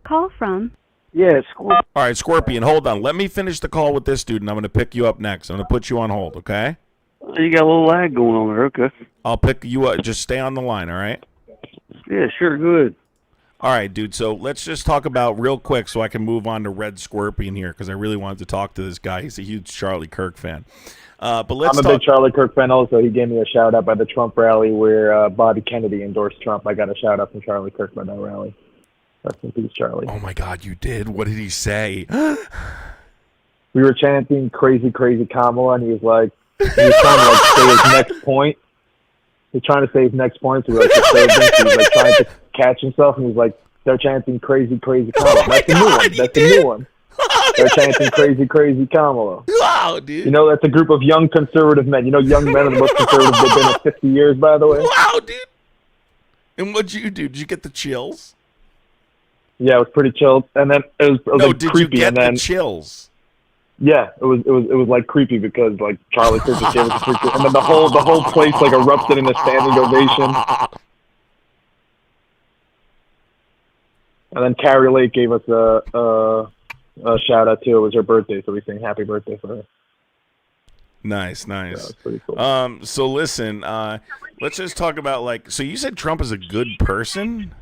Call from. Yeah, All right, Scorpion, hold on. Let me finish the call with this dude, and I'm going to pick you up next. I'm going to put you on hold, okay? You got a little lag going on there, okay. I'll pick you up. Just stay on the line, all right? Yeah, sure, good. All right, dude, so let's just talk about real quick so I can move on to Red Scorpion here because I really wanted to talk to this guy. He's a huge Charlie Kirk fan. But let's I'm a big Charlie Kirk fan also. He gave me a shout-out by the Trump rally where Bobby Kennedy endorsed Trump. I got a shout-out from Charlie Kirk by that rally. Rest in peace, Charlie. Oh, my God, you did? What did he say? We were chanting crazy, crazy Kamala, and he was like, he was trying to say his next point. He was trying to say his next point. So he was trying to catch himself, and he was like, they're chanting crazy, crazy Kamala. That's a new one. That's a new one. They're chanting crazy, crazy Kamala. Wow, dude. You know, that's a group of young conservative men. You know, young men are the most conservative they've been in 50 years, by the way. Wow, dude. And what'd you do? Did you get the chills? Yeah, it was pretty chilled. And then it was did creepy. You get and then the chills? Yeah, it was creepy because Charlie Kirk just gave us a freak, and then the whole place erupted in a standing ovation. And then Carrie Lake gave us a shout out too. It was her birthday, so we sang happy birthday for her. Nice. Yeah, that's pretty cool. So listen, let's just talk about so you said Trump is a good person?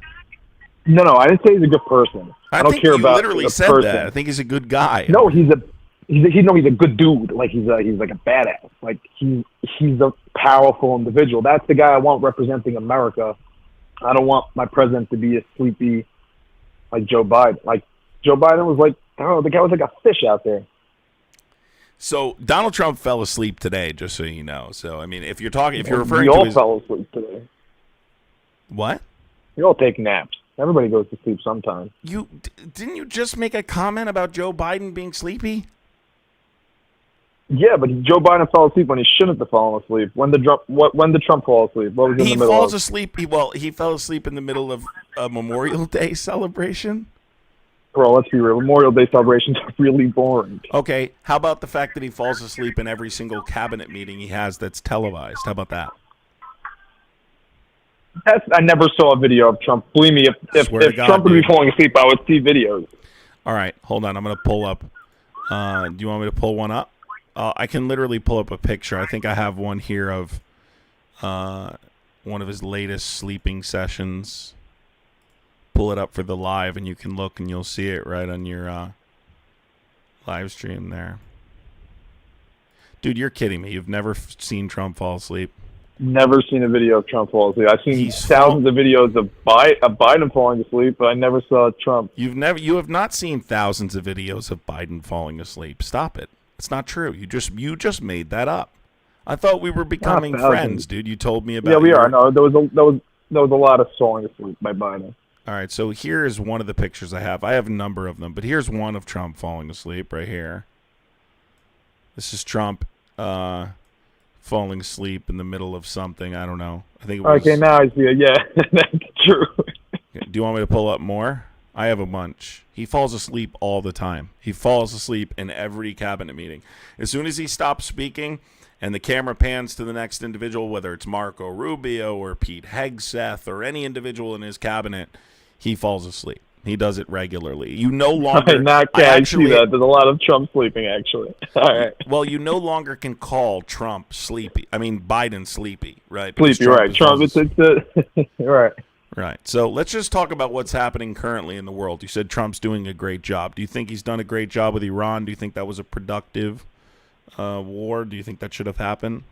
No, I didn't say he's a good person. I don't care about literally the said person. that. I think he's a good guy. No, he's a good dude. He's like a badass. He's a powerful individual. That's the guy I want representing America. I don't want my president to be a sleepy Joe Biden. Joe Biden was the guy was like a fish out there. So Donald Trump fell asleep today, just so you know. So I mean, if you're referring we to all his... fell asleep today. What? We all take naps. Everybody goes to sleep sometime. Didn't you just make a comment about Joe Biden being sleepy? Yeah, but Joe Biden fell asleep when he shouldn't have fallen asleep. When did Trump fall asleep? What was he in the middle falls of? asleep. He fell asleep in the middle of a Memorial Day celebration. Bro, let's be real. Memorial Day celebrations are really boring. Okay, how about the fact that he falls asleep in every single cabinet meeting he has that's televised? How about that? I never saw a video of Trump. Believe me, if Trump would be falling asleep, I would see videos. All right, hold on. I'm going to pull up. Do you want me to pull one up? I can literally pull up a picture. I think I have one here of one of his latest sleeping sessions. Pull it up for the live, and you can look, and you'll see it right on your live stream there. Dude, you're kidding me. You've never seen Trump fall asleep? Never seen a video of Trump fall asleep. I've seen thousands of videos of Biden falling asleep, but I never saw Trump. You have not seen thousands of videos of Biden falling asleep. Stop it. It's not true. You just made that up. I thought we were becoming friends, dude. You told me about. Yeah, we are. No, there was a lot of falling asleep by Biden. All right, so here is one of the pictures I have. I have a number of them, but here's one of Trump falling asleep right here. This is Trump falling asleep in the middle of something. I don't know. I think it was... Okay, now I see it. Yeah, that's true. Do you want me to pull up more? I have a bunch. He falls asleep all the time. He falls asleep in every cabinet meeting. As soon as he stops speaking and the camera pans to the next individual, whether it's Marco Rubio or Pete Hegseth or any individual in his cabinet, he falls asleep. He does it regularly. You no longer... I see that. There's a lot of Trump sleeping, actually. All right. Well, you no longer can call Trump sleepy. I mean, Biden sleepy, right? Sleepy, right. Trump, right. Right. So let's just talk about what's happening currently in the world. You said Trump's doing a great job. Do you think he's done a great job with Iran? Do you think that was a productive war? Do you think that should have happened?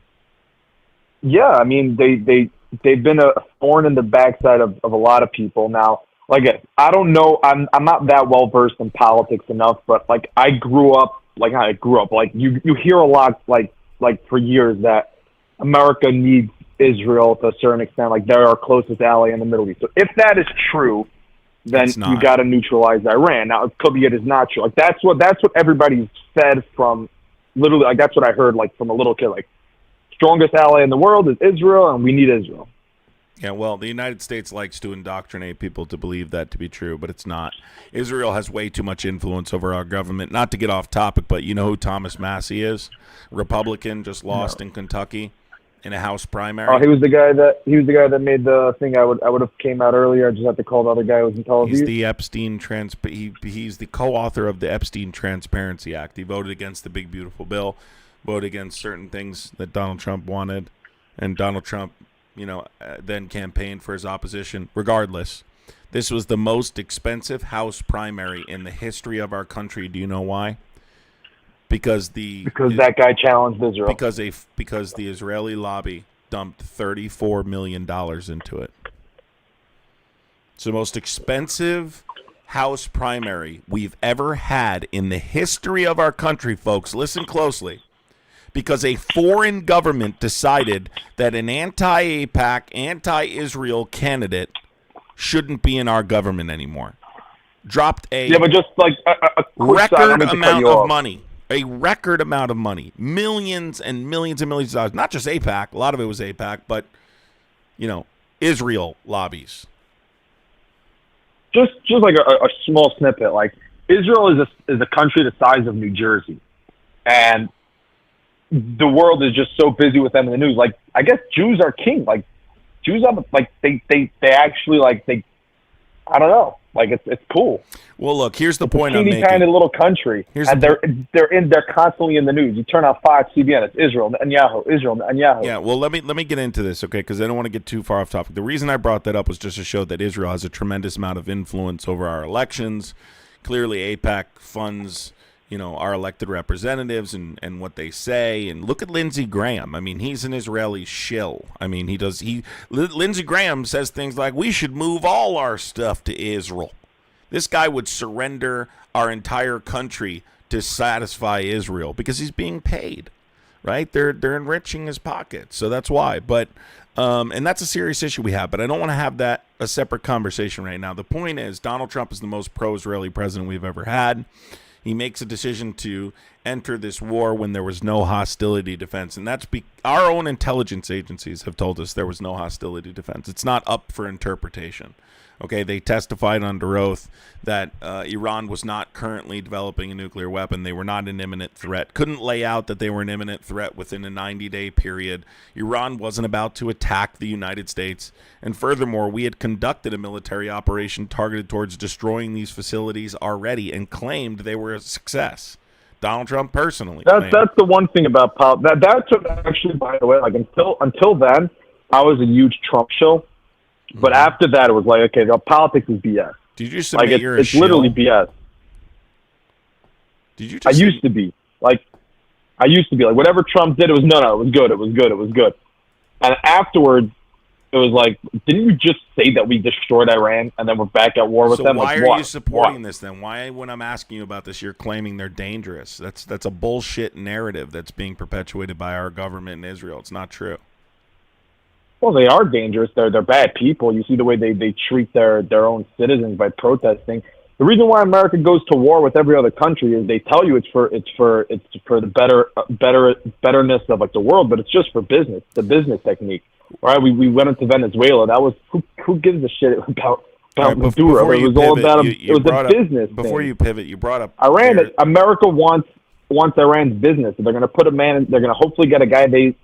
Yeah, I mean, they've been a thorn in the backside of a lot of people. Now, like, I don't know, I'm not that well versed in politics enough, but like I grew up, like you hear a lot, like for years that America needs Israel to a certain extent, like they're our closest ally in the Middle East. So if that is true, then you got to neutralize Iran. Now it could be it is not true. Like that's what everybody's said from literally, like that's what I heard like from a little kid, like strongest ally in the world is Israel, and we need Israel. Yeah, well, the United States likes to indoctrinate people to believe that to be true, but it's not. Israel has way too much influence over our government. Not to get off topic, but you know who Thomas Massie is? Republican, just lost in Kentucky in a House primary. Oh, he was the guy that made the thing. I would have came out earlier. I just have to call the other guy who was in television. He's the Epstein he's the co-author of the Epstein Transparency Act. He voted against the big beautiful bill, voted against certain things that Donald Trump wanted, and Donald Trump, then campaigned for his opposition. Regardless, this was the most expensive House primary in the history of our country. Do you know why? Because that guy challenged Israel. Because the Israeli lobby dumped $34 million into it. It's the most expensive House primary we've ever had in the history of our country, folks. Listen closely. Because a foreign government decided that an anti-AIPAC, anti-Israel candidate shouldn't be in our government anymore. Dropped a but just like a record amount of money. A record amount of money. Millions and millions and millions of dollars. Not just AIPAC. A lot of it was AIPAC, but, Israel lobbies. Just like a small snippet. Like, Israel is a country the size of New Jersey. And the world is just so busy with them in the news. Like, I guess Jews are king. Like, Jews are like they actually like they. I don't know. Like it's cool. Well, look, here's the point I'm making. Tiny little country, and they're constantly in the news. You turn on Fox, CBN, it's Israel, Netanyahu. Yeah. Well, let me get into this, okay? Because I don't want to get too far off topic. The reason I brought that up was just to show that Israel has a tremendous amount of influence over our elections. Clearly, AIPAC funds our elected representatives and what they say. And look at Lindsey Graham. I mean, he's an Israeli shill. I mean, Lindsey Graham says things like, we should move all our stuff to Israel. This guy would surrender our entire country to satisfy Israel because he's being paid, right? They're enriching his pockets. So that's why. But, and that's a serious issue we have, but I don't want to have that a separate conversation right now. The point is Donald Trump is the most pro-Israeli president we've ever had. He makes a decision to enter this war when there was no hostility defense. And that's our own intelligence agencies have told us there was no hostility defense. It's not up for interpretation. Okay, they testified under oath that Iran was not currently developing a nuclear weapon. They were not an imminent threat. Couldn't lay out that they were an imminent threat within a 90-day period. Iran wasn't about to attack the United States. And furthermore, we had conducted a military operation targeted towards destroying these facilities already and claimed they were a success. Donald Trump personally. That's the one thing about politics. That's actually, by the way, like until then, I was a huge Trump shill. But after that, it was like, okay, politics is BS. Did you submit like it's literally BS. Did you? I used to be like, whatever Trump did, it was no, it was good. And afterwards, it was like, didn't you just say that we destroyed Iran and then we're back at war with them? So why like, are you supporting this then? Why, when I'm asking you about this, you're claiming they're dangerous? That's a bullshit narrative that's being perpetuated by our government in Israel. It's not true. Well, they are dangerous. They're bad people. You see the way they treat their own citizens by protesting. The reason why America goes to war with every other country is they tell you it's for the betterness of like the world, but it's just for business, the business technique. Right? We went into Venezuela. That was who gives a shit about about right, Maduro. It was all about it was a business. Before thing. you pivot, you brought up America wants Iran's business. They're going to put a man. They're going to hopefully get a guy they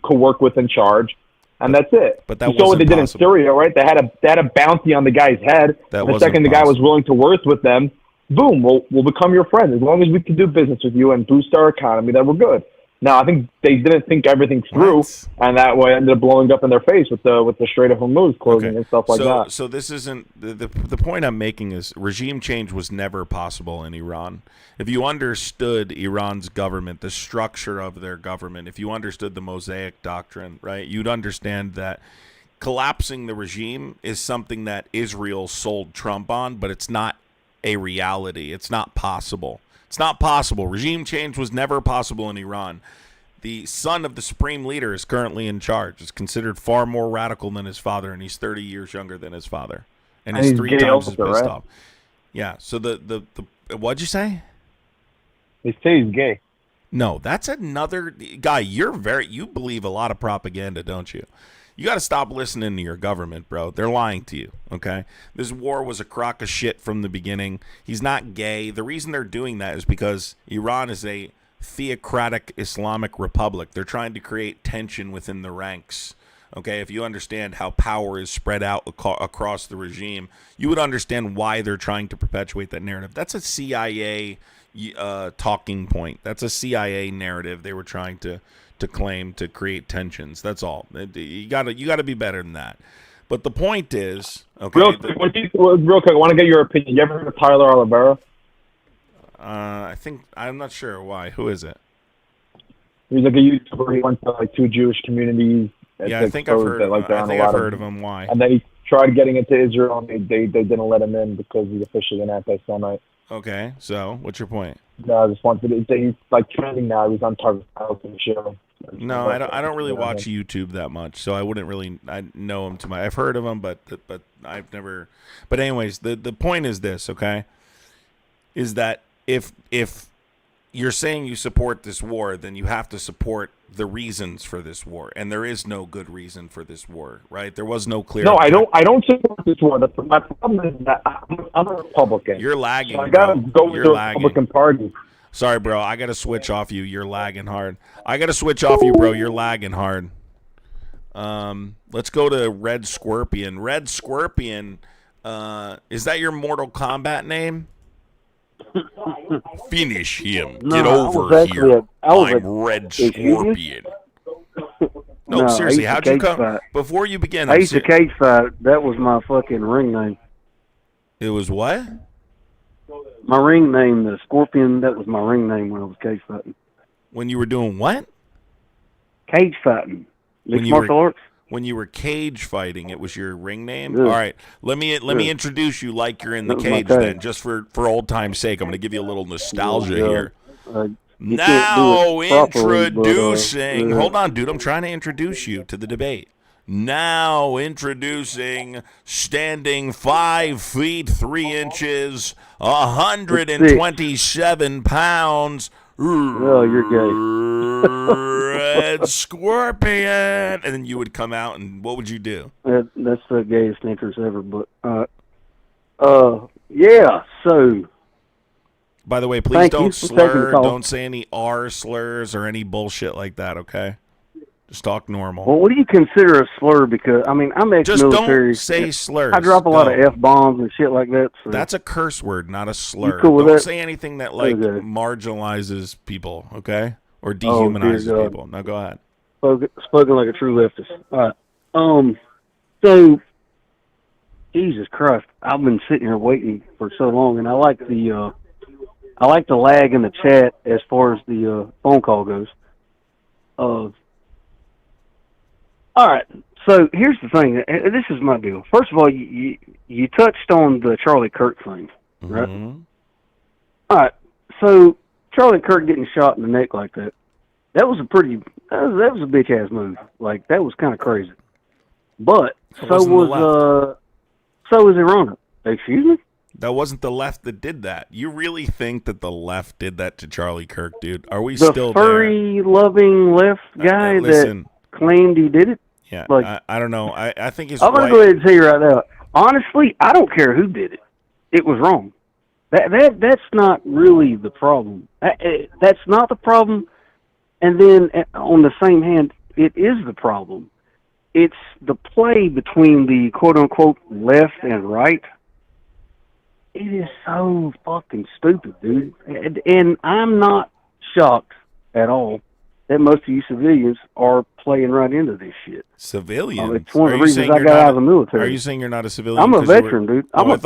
could work with in charge, and that's it. But that you saw what they did in Syria, right? They had a bounty on the guy's head. The second the guy was willing to work with them, boom, we'll become your friend. As long as we can do business with you and boost our economy, then we're good. Now, I think they didn't think everything through, and that way ended up blowing up in their face with the Strait of Hormuz closing and stuff like that. So this isn't the point I'm making is regime change was never possible in Iran. If you understood Iran's government, the structure of their government, if you understood the Mosaic Doctrine, right, you'd understand that collapsing the regime is something that Israel sold Trump on, but it's not a reality. It's not possible. It's not possible. Regime change was never possible in Iran. The son of the supreme leader is currently in charge. Is considered far more radical than his father, and he's 30 years younger than his father. And he's 3 times as pissed off. Yeah, so the what'd you say? They say he's gay. No, that's another guy. You believe a lot of propaganda, don't you? You got to stop listening to your government, bro. They're lying to you, okay? This war was a crock of shit from the beginning. He's not gay. The reason they're doing that is because Iran is a theocratic Islamic republic. They're trying to create tension within the ranks, okay? If you understand how power is spread out across the regime, you would understand why they're trying to perpetuate that narrative. That's a CIA talking point. That's a CIA narrative they were trying to claim to create tensions. That's all. You got to be better than that. But the point is, okay. Real quick, I want to get your opinion. You ever heard of Tyler Oliveira? I'm not sure why. Who is it? He's like a YouTuber. He went to like 2 Jewish communities. Yeah, I think I've heard of him. Why? And then he tried getting into Israel, and they didn't let him in because he's officially an anti-Semite. Okay, so what's your point? No, I just wanted to. He's like trending now. He's on Target and show. No, I don't really watch YouTube that much, so I wouldn't really know him I've heard of him, but I've never. But anyways, the point is this, okay? Is that if you're saying you support this war, then you have to support the reasons for this war, and there is no good reason for this war, right? There was no clear. No, I don't support this war. My problem is that I'm a Republican. You're lagging. So I gotta go with the Republican Party. Sorry, bro. I got to switch off you. You're lagging hard. I got to switch off you, bro. You're lagging hard. Let's go to Red Scorpion. Red Scorpion, is that your Mortal Kombat name? Finish him. No, Get over here. I'm Red Scorpion. No, seriously, how'd you come? Fight. Before you begin, I used to cage fight. That was my fucking ring name. It was what? My ring name, the Scorpion, that was my ring name when I was cage fighting. When you were doing what? Cage fighting. Mixed martial arts. When you were cage fighting, it was your ring name? Yeah. All right. Let me introduce you like you're in the cage then, just for old time's sake. I'm going to give you a little nostalgia here. Now introducing... Hold on, dude. I'm trying to introduce you to the debate. Now introducing, standing 5 feet 3 inches, 127 pounds. Oh, you're gay. Red Scorpion. And then you would come out, and what would you do? That's the gayest entrance ever. But yeah. So. By the way, please don't slur. Don't say any R slurs or any bullshit like that. Okay. Just talk normal. Well, what do you consider a slur? Because, I mean, I'm ex-military. Just don't say slurs. I drop a lot of F-bombs and shit like that. So. That's a curse word, not a slur. Cool with don't that? say anything that, like, marginalizes people, okay? Or dehumanizes people. Now, go ahead. Spoken like a true leftist. All right. So, Jesus Christ, I've been sitting here waiting for so long, and I like the lag in the chat as far as the phone call goes. All right, so here's the thing. This is my deal. First of all, you touched on the Charlie Kirk thing, right? Mm-hmm. All right, so Charlie Kirk getting shot in the neck like that, that was a bitch-ass move. Like, that was kind of crazy. But so was Iran. Excuse me? That wasn't the left that did that. You really think that the left did that to Charlie Kirk, dude? Are we still there? The furry-loving left guy that claimed he did it? Yeah, like, I don't know. I think his I'm going to go ahead and tell you right now. honestly, I don't care who did it. It was wrong. That's not really the problem. That's not the problem. And then on the same hand, it is the problem. It's the play between the quote-unquote left and right. It is so fucking stupid, dude. And I'm not shocked at all that most of you civilians are playing right into this shit. Civilians? It's one of the reasons I got out of the military. Are you saying you're not a civilian? I'm a veteran, dude. I'm a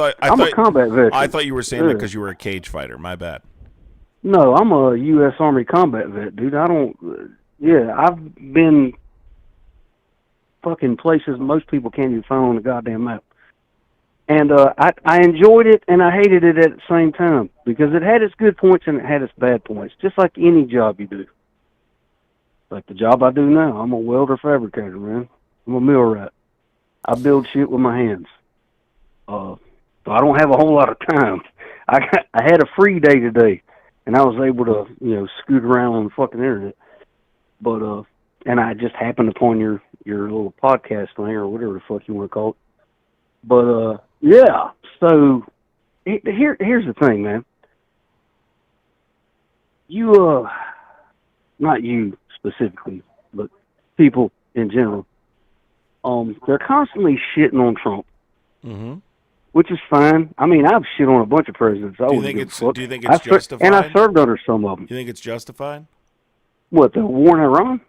combat veteran. I thought you were saying that because you were a cage fighter. My bad. No, I'm a U.S. Army combat vet, dude. I've been fucking places most people can't even find on the goddamn map. And I enjoyed it and I hated it at the same time because it had its good points and it had its bad points, just like any job you do. Like the job I do now, I'm a welder fabricator, man. I'm a millwright. I build shit with my hands. So I don't have a whole lot of time. I had a free day today, and I was able to, scoot around on the fucking internet. But and I just happened upon your little podcast thing or whatever the fuck you want to call it. But yeah. So here's the thing, man. You not you specifically, but people in general, they're constantly shitting on Trump, which is fine. I mean, I've shit on a bunch of presidents. Do you think it's justified? And I served under some of them. You think it's justified? What, the war in Iran?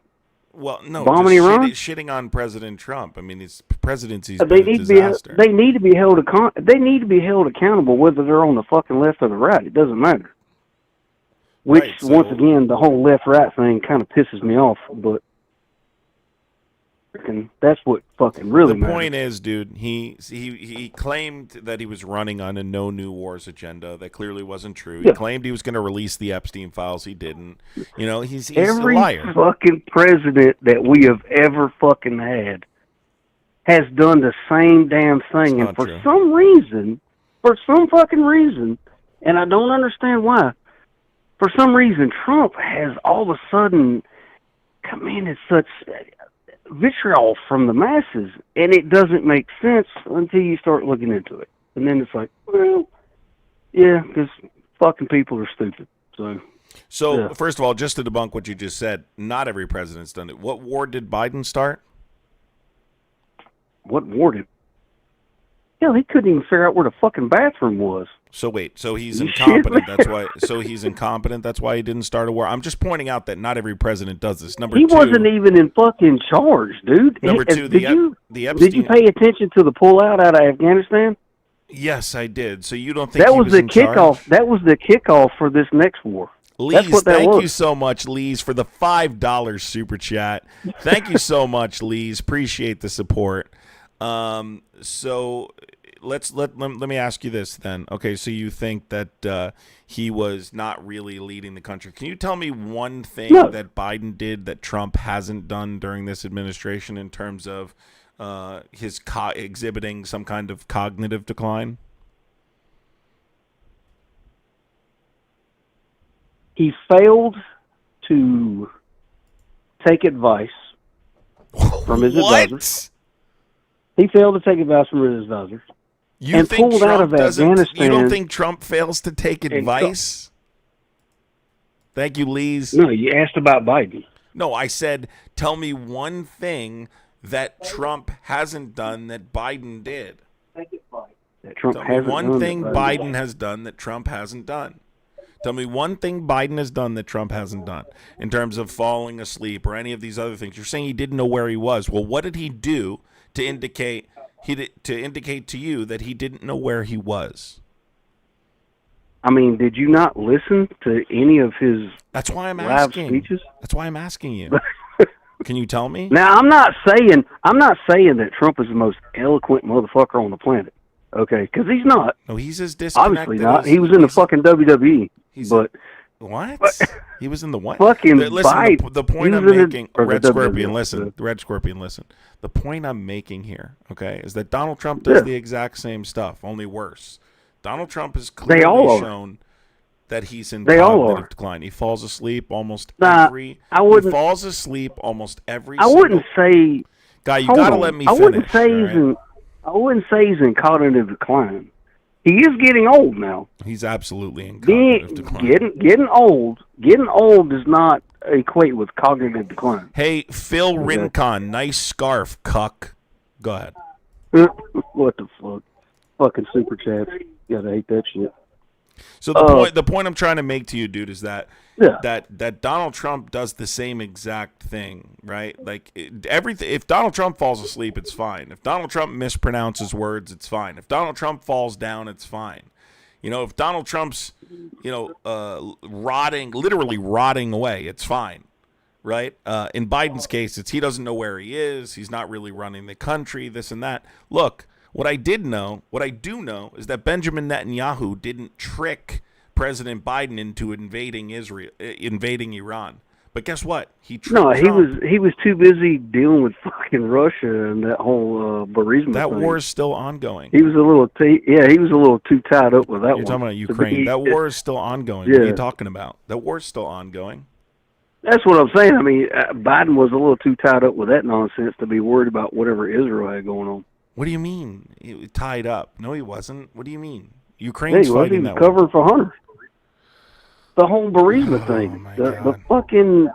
Well, no, bombing Iran? Shitting on President Trump. I mean, his presidency's they been a disaster. They need to be held accountable, whether they're on the fucking left or the right. It doesn't matter. Which, right, so, once again, the whole left-right thing kind of pisses me off, but that's what fucking really matters. The point is, dude, he claimed that he was running on a no new wars agenda. That clearly wasn't true. He claimed he was going to release the Epstein files. He didn't. He's every a liar. Fucking president that we have ever fucking had has done the same damn thing. And for some fucking reason, and I don't understand why, for some reason, Trump has all of a sudden commanded such vitriol from the masses, and it doesn't make sense until you start looking into it. And then it's like, well, yeah, because fucking people are stupid. So yeah. First of all, just to debunk what you just said, not every president's done it. What war did Biden start? What war did? Hell, he couldn't even figure out where the fucking bathroom was. So wait, so he's incompetent. That's why. So he's incompetent. That's why he didn't start a war. I'm just pointing out that not every president does this. He wasn't even in fucking charge, dude. Number two, did Epstein. you pay attention to the pullout out of Afghanistan? Yes, I did. So you don't think that he was the kickoff? Charge? That was the kickoff for this next war. Lees, thank you so much, Lees, for the $5 super chat. Thank you so much, Lees. Appreciate the support. So let me ask you this then. Okay, so you think that he was not really leading the country. Can you tell me one thing that Biden did that Trump hasn't done during this administration in terms of his exhibiting some kind of cognitive decline? He failed to take advice from his advisors. He failed to take advice from his advisors. You don't think Trump fails to take advice? Thank you, Lees. No, you asked about Biden. No, I said, tell me one thing that Trump hasn't done that Biden did. Tell me one thing Biden has done that Trump hasn't done. Tell me one thing Biden has done that Trump hasn't done in terms of falling asleep or any of these other things. You're saying he didn't know where he was. Well, what did he do to indicate to you that he didn't know where he was? I mean, did you not listen to any of his live speeches? That's why I'm asking you. Can you tell me? Now, I'm not saying that Trump is the most eloquent motherfucker on the planet. Okay, because he's not. No, he's as disconnected. Obviously not. He was in the fucking WWE. What? He was in the what? Fucking listen, the point I'm making, Red Scorpion, listen. Red Scorpion, listen. The point I'm making here, okay, is that Donald Trump does the exact same stuff, only worse. Donald Trump has clearly shown that he's in cognitive decline. He falls asleep almost every. He falls asleep almost every. I wouldn't say. Guy, you gotta let me finish. I wouldn't say he's in cognitive decline. He is getting old now. He's absolutely in cognitive decline. Getting old does not equate with cognitive decline. Hey, Phil Rincon, nice scarf, cuck. Go ahead. What the fuck? Fucking super chats. You gotta hate that shit. So the point I'm trying to make to you, dude, is that that Donald Trump does the same exact thing, right? Like everything. If Donald Trump falls asleep, it's fine. If Donald Trump mispronounces words, it's fine. If Donald Trump falls down, it's fine. You know, if Donald Trump's, literally rotting away, it's fine, right? In Biden's case, it's he doesn't know where he is. He's not really running the country, this and that. Look, what I do know is that Benjamin Netanyahu didn't trick President Biden into invading Iran. But guess what? He was too busy dealing with fucking Russia and that whole Burisma That thing. war is still ongoing. He was a little too tied up with that one. You're talking about Ukraine. That war is still ongoing. What are you talking about? That war's still ongoing. That's what I'm saying. I mean, Biden was a little too tied up with that nonsense to be worried about whatever Israel had going on. What do you mean? He was tied up? No, he wasn't. What do you mean? Ukraine's fighting that war. Covering for Hunter. The whole Burisma thing. The fucking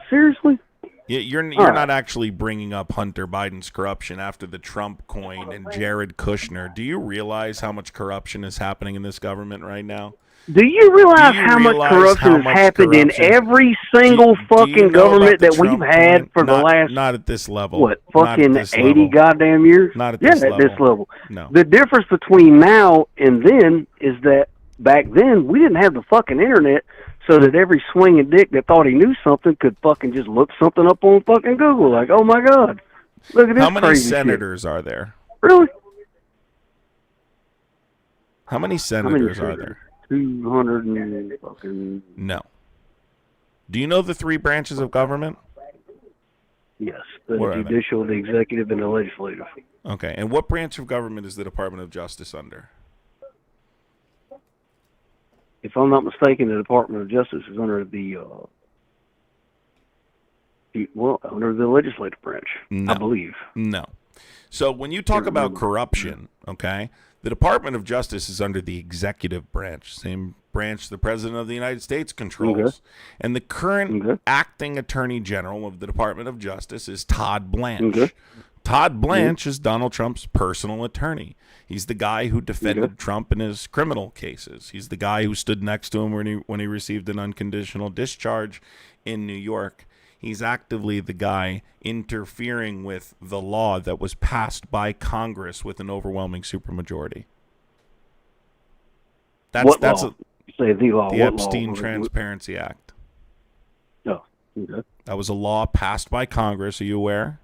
seriously. Yeah, you're not actually bringing up Hunter Biden's corruption after the Trump coin and Jared Kushner. Do you realize how much corruption is happening in this government right now? Do you realize how much corruption has happened in every single fucking government that we've had for the last... Not at this level. What, fucking 80 goddamn years? Not at this level. At this level. No. The difference between now and then is that back then we didn't have the fucking internet, so that every swinging dick that thought he knew something could fucking just look something up on fucking Google. Like, oh my God, look at this. How many crazy senators shit. are there? Really? How many senators are there? 200 and fucking... No. Do you know the three branches of government? Yes, the judicial, the executive, and the legislative. Okay, and what branch of government is the Department of Justice under? If I'm not mistaken, the Department of Justice is under under the legislative branch, no. I believe. No. So when you talk about corruption, okay, the Department of Justice is under the executive branch, same branch the President of the United States controls. Okay. And the current acting Attorney General of the Department of Justice is Todd Blanche. Okay. Todd Blanche is Donald Trump's personal attorney. He's the guy who defended Trump in his criminal cases. He's the guy who stood next to him when he received an unconditional discharge in New York. He's actively the guy interfering with the law that was passed by Congress with an overwhelming supermajority. That's the law. The Epstein Transparency Act. Oh, okay. That was a law passed by Congress. Are you aware?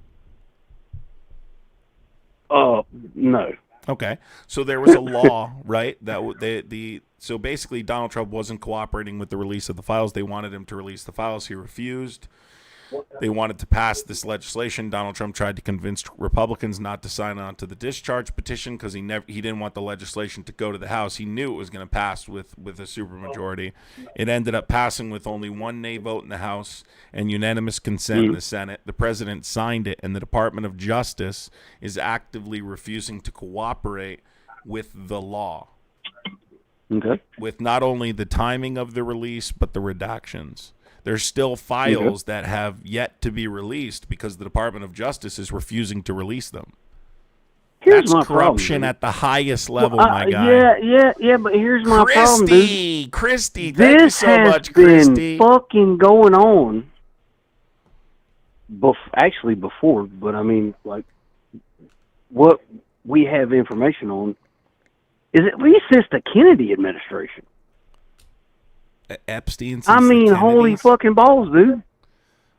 No. Okay, so there was a law, right? So basically, Donald Trump wasn't cooperating with the release of the files. They wanted him to release the files. He refused. They wanted to pass this legislation. Donald Trump tried to convince Republicans not to sign on to the discharge petition because he didn't want the legislation to go to the House. He knew it was going to pass with a supermajority. It ended up passing with only one nay vote in the House and unanimous consent in the Senate. The president signed it, and the Department of Justice is actively refusing to cooperate with the law. Okay. With not only the timing of the release, but the redactions. There's still files that have yet to be released because the Department of Justice is refusing to release them. That's corruption at the highest level, my guy. Yeah, but here's my problem, dude. Christy, thank you so much, Christy. This has been fucking going on actually before, but I mean, like, what we have information on is at least since the Kennedy administration. Epstein. I mean, holy fucking balls, dude.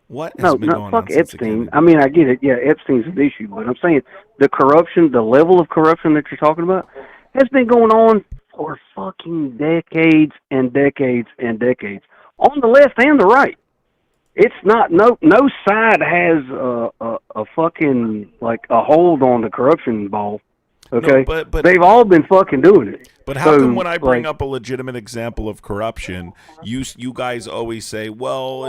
What has been going on? Fuck Epstein. I mean, I get it. Yeah, Epstein's an issue, but I'm saying the corruption, the level of corruption that you're talking about, has been going on for fucking decades and decades and decades on the left and the right. It's not no side has a fucking like a hold on the corruption ball. Okay, No, but they've all been fucking doing it. But how So, come when I bring like, up a legitimate example of corruption, you guys always say, "Well,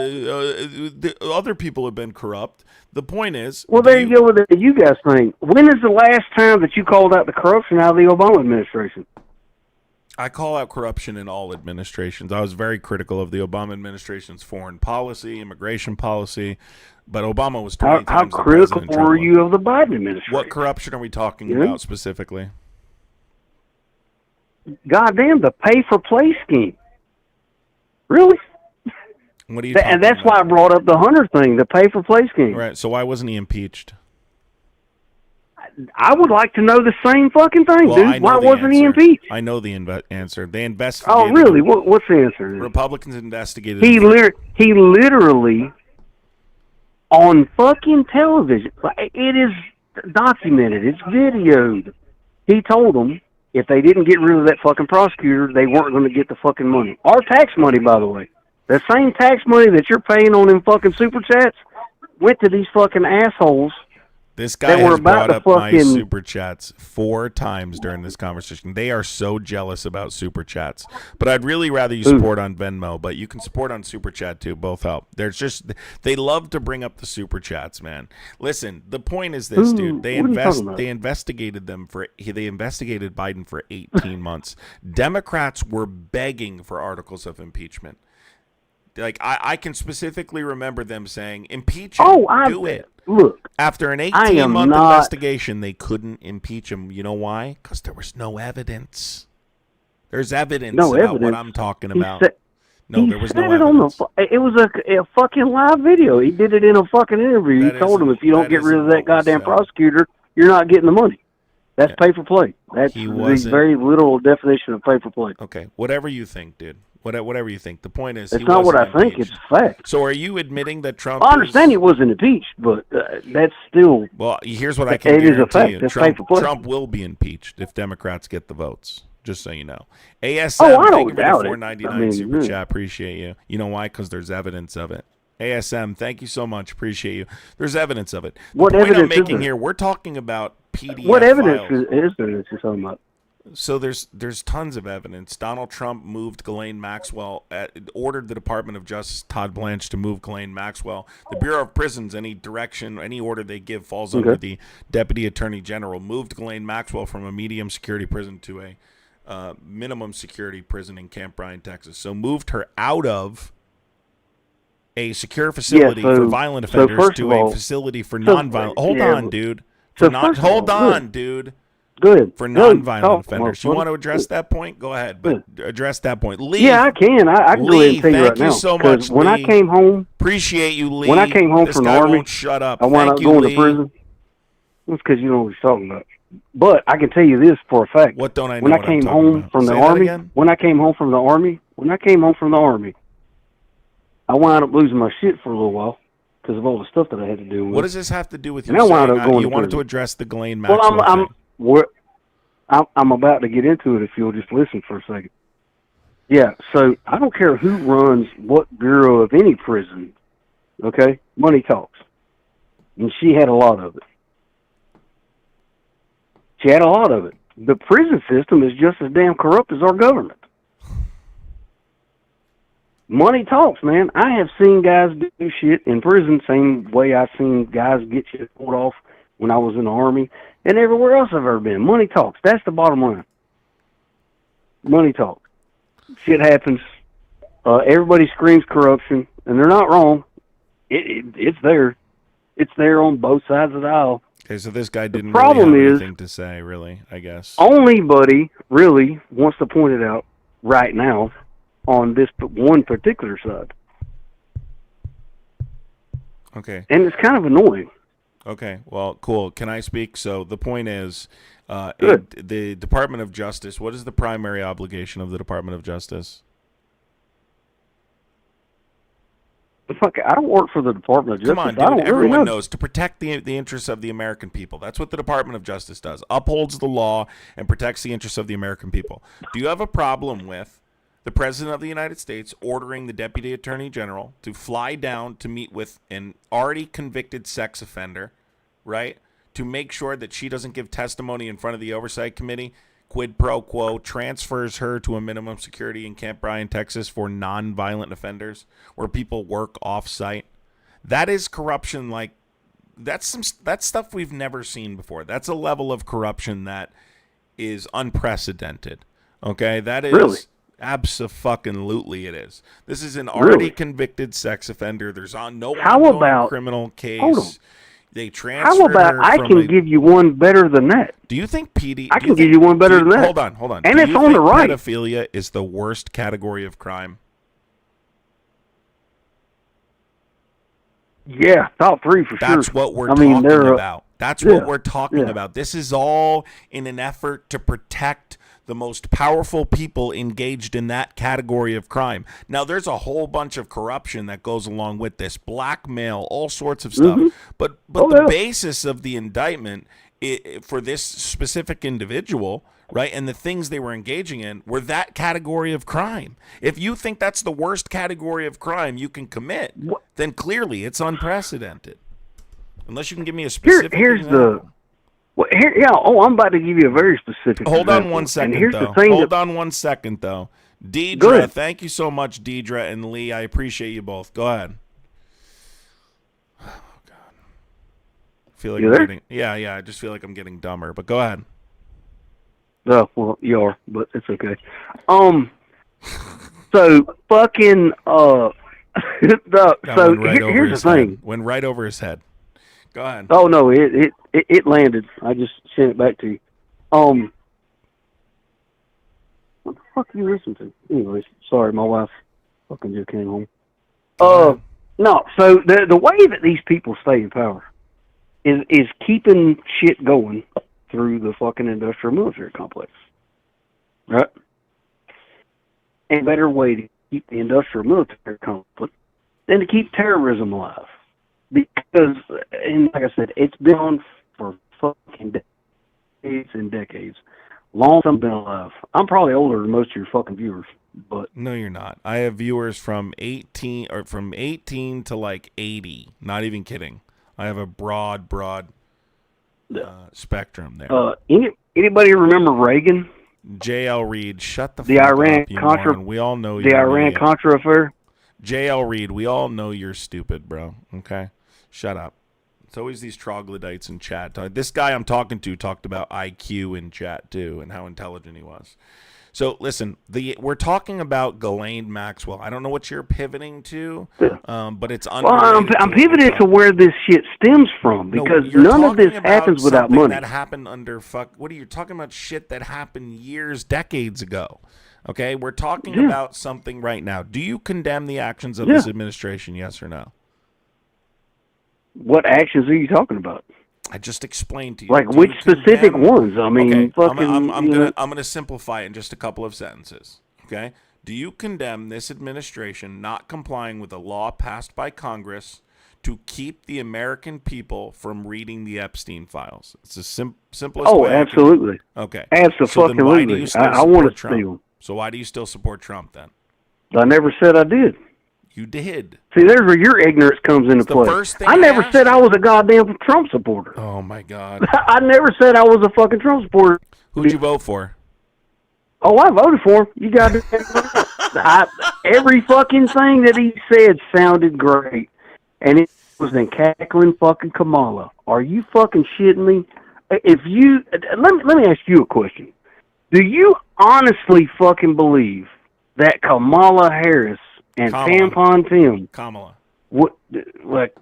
other people have been corrupt." The point is, well, there you go with the you guys thing. When is the last time that you called out the corruption out of the Obama administration? I call out corruption in all administrations. I was very critical of the Obama administration's foreign policy, immigration policy, but Obama was 20 How times the critical president. Trump were was. you of the Biden administration? What corruption are we talking Yeah. about specifically? Goddamn, the pay-for-play scheme. Really? What are you talking And that's about? why I brought up the Hunter thing, the pay-for-play scheme. Right. So why wasn't he impeached? I would like to know the same fucking thing, Well, I dude. know Why the wasn't he answer. impeached? I know the answer. They investigated. Oh, really? What's the answer? Republicans investigated. He him for- he literally on fucking television. It is documented. It's videoed. He told them if they didn't get rid of that fucking prosecutor, they weren't going to get the fucking money. Our tax money, by the way. The same tax money that you're paying on them fucking super chats went to these fucking assholes. This guy that were has about brought to up my fucking- super chats 4 times during this conversation. They are so jealous about super chats. But I'd really rather you support on Venmo, but you can support on super chat too. Both help. There's just they love to bring up the super chats, man. Listen, the point is this, dude. They what are you talking about? investigated they investigated Biden for 18 months. Democrats were begging for articles of impeachment. Like I can specifically remember them saying, "Impeach him, do it." Look, after an I am 18-month not- investigation, they couldn't impeach him. You know why? Because there was no evidence. There's evidence No about evidence. what I'm talking He about. said- No, he there was said no it on evidence. it was a fucking live video. He did it in a fucking interview. That He told him isn't- if you don't that get rid isn't of what that was goddamn said. prosecutor, you're not getting the money. That's pay for play. That's He the wasn't- very literal definition of pay for play. Okay, whatever you think, dude. Whatever you think. The point is, It's he not what I wasn't think. impeached. It's a fact. So, are you admitting that Trump? I understand he wasn't impeached, but that's still. Well, here's what I can It is a guarantee fact. you: That's Trump, pay for play. Trump will be impeached if Democrats get the votes. Just so you know. ASM, Oh, I thank don't you for doubt the it. $4.99 I mean, super yeah. chat. Appreciate you. You know why? Because there's evidence of it. ASM, thank you so much. Appreciate you. There's evidence of it. The What point I'm evidence is making there? here, we're talking about PDF What evidence files. is there that you're talking about? So there's tons of evidence. Donald Trump moved Ghislaine Maxwell, ordered the Department of Justice, Todd Blanche, to move Ghislaine Maxwell. The Bureau of Prisons, any direction, any order they give falls under the Deputy Attorney General. Moved Ghislaine Maxwell from a medium security prison to a minimum security prison in Camp Bryan, Texas. So moved her out of a secure facility for violent offenders first to of all- a facility for nonviolent. Hold yeah, on, dude. so For non- first of hold all, on, dude. Good. For Good. nonviolent Talk, offenders. You motherfucker. want to address that point? Go ahead, but address that point. Lee. Yeah, I can. I can go ahead Lee, and tell you thank right you now. so 'Cause much, when I Lee. came home, Appreciate you, Lee. when I came home this from the guy Army, won't shut up. I wound Thank up you, going Lee. to prison. That's because you know what you're talking about. But I can tell you this for a fact. What don't I know When I what I'm came talking home about? from the Say that Army, again? when I came home from the Army, I wound up losing my shit for a little while because of all the stuff that I had to do with. What does this have to do with And you I wound saying up going you to wanted to prison. address the Ghislaine Well, Maxwell thing? I'm about to get into it if you'll just listen for a second. Yeah, so I don't care who runs what bureau of any prison, okay? Money talks. And she had a lot of it. She had a lot of it. The prison system is just as damn corrupt as our government. Money talks, man. I have seen guys do shit in prison same way I've seen guys get shit pulled off when I was in the Army and everywhere else I've ever been. Money talks. That's the bottom line. Money talks. Shit happens. Everybody screams corruption, and they're not wrong. It's there. It's there on both sides of the aisle. Okay, so this guy didn't problem really have is- anything to say, really, I guess. Only buddy really wants to point it out right now on this one particular side. Okay. And it's kind of annoying. Okay, well, cool. Can I speak? So the point is, Good. the Department of Justice, what is the primary obligation of the Department of Justice? Fuck, I don't work for the Department of Justice. Come on, I dude. don't really Everyone know. knows to protect the interests of the American people. That's what the Department of Justice does. Upholds the law and protects the interests of the American people. Do you have a problem with the President of the United States ordering the Deputy Attorney General to fly down to meet with an already convicted sex offender, right? to make sure that she doesn't give testimony in front of the Oversight Committee, quid pro quo, transfers her to a minimum security in Camp Bryan, Texas for non-violent offenders where people work off-site. That is corruption. Like, that's stuff we've never seen before. That's a level of corruption that is unprecedented. Okay? That is Really? Abso-fucking-lutely it is. This is an already convicted sex offender. There's no ongoing criminal case. Hold on. They transferred How about her I from can give you one better than that? Do you think PD? I can give you one better than that. Hold on. And Do it's you on the think right. Pedophilia is the worst category of crime. Yeah, top 3 for sure. That's what we're talking about. That's yeah, what we're talking about. This is all in an effort to protect the most powerful people engaged in that category of crime. Now, there's a whole bunch of corruption that goes along with this, blackmail, all sorts of stuff. But the basis of the indictment for this specific individual, right, and the things they were engaging in were that category of crime. If you think that's the worst category of crime you can commit, then clearly it's unprecedented. Unless you can give me a specific example. I'm about to give you a very specific Hold on example. 1 second, and here's though. The thing Hold on 1 second, though. Deidre, thank you so much, Deidre and Lee. I appreciate you both. Go ahead. Oh, God. I feel like You I'm there? getting... Yeah, I just feel like I'm getting dumber, but go ahead. Oh, well, you are, but it's okay. So, fucking, That so went right over here's the his thing. head. Went right over his head. Go ahead. Oh, no, it landed. I just sent it back to you. What the fuck are you listening to? Anyways, sorry, my wife fucking just came home. No, so the way that these people stay in power is keeping shit going through the fucking industrial military complex. Right? And a better way to keep the industrial military complex than to keep terrorism alive. Because, and like I said, it's been on for fucking decades and decades. Long time been alive. I'm probably older than most of your fucking viewers, but No, you're not. I have viewers from 18 to like 80. Not even kidding. I have a broad spectrum there. Anybody remember Reagan? JL Reed, shut the The fuck Iran up, you Contra. moron. We all know the you're an Iran idiot. Contra affair. JL Reed, we all know you're stupid, bro. Okay? Shut up. It's always these troglodytes in chat. This guy I'm talking to talked about IQ in chat, too, and how intelligent he was. So, listen, we're talking about Ghislaine Maxwell. I don't know what you're pivoting to, but it's Well, I'm pivoting to where this shit stems from, because none of this happens without money. That happened under what are you talking about? Shit that happened decades ago. Okay, we're talking about something right now. Do you condemn the actions of this administration? Yes or no? What actions are you talking about? I just explained to you. Like Do which you specific condemn- ones? I mean, Okay, fucking. I'm gonna simplify it in just a couple of sentences. Okay, do you condemn this administration not complying with a law passed by Congress to keep the American people from reading the Epstein files? It's the simplest Oh, way. absolutely. Okay. Absolutely. So then why do you still I want support to Trump? see them. So why do you still support Trump then? I never said I did. You did. See, there's where your ignorance comes into the play. first thing I I never asked said I was a goddamn Trump supporter. Oh my God. I never said I was a fucking Trump supporter. Who'd you vote for? Oh, I voted for him. You got every fucking thing that he said sounded great, and it was in cackling fucking Kamala. Are you fucking shitting me? If you let me ask you a question. Do you honestly fucking believe that Kamala Harris and Tampon Tim, Kamala,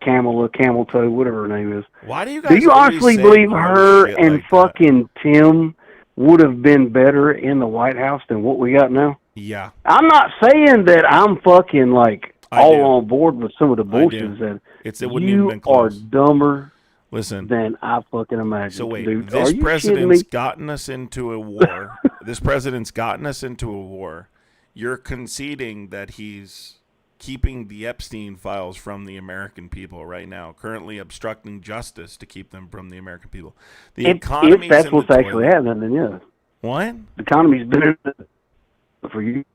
Camel Toe, whatever her name is? Why do you Do guys you always honestly say believe weird her shit and like that? fucking Tim would have been better in the White House than what we got now? Yeah. I'm not saying that I'm fucking like on board with some of the I bullshit do. that It wouldn't even you been are close. dumber Listen, than I fucking imagined. So wait, dude. this Are you president's shitting me? gotten us into a war. This president's gotten us into a war. You're conceding that he's keeping the Epstein files from the American people right now, currently obstructing justice to keep them from the American people. The economy. If that's what's actually happening, then yeah. What? The economy's been in for years.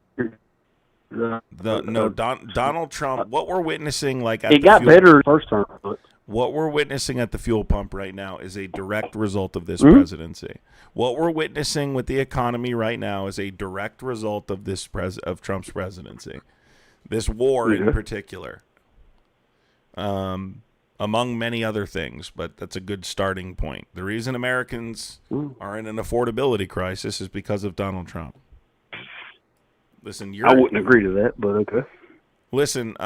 Donald Trump. What we're witnessing, like at It the got fuel- better the first term, but What we're witnessing at the fuel pump right now is a direct result of this presidency. What we're witnessing with the economy right now is a direct result of of Trump's presidency. This war in particular, among many other things, but that's a good starting point. The reason Americans are in an affordability crisis is because of Donald Trump. Listen, I wouldn't agree to that, but okay. Listen,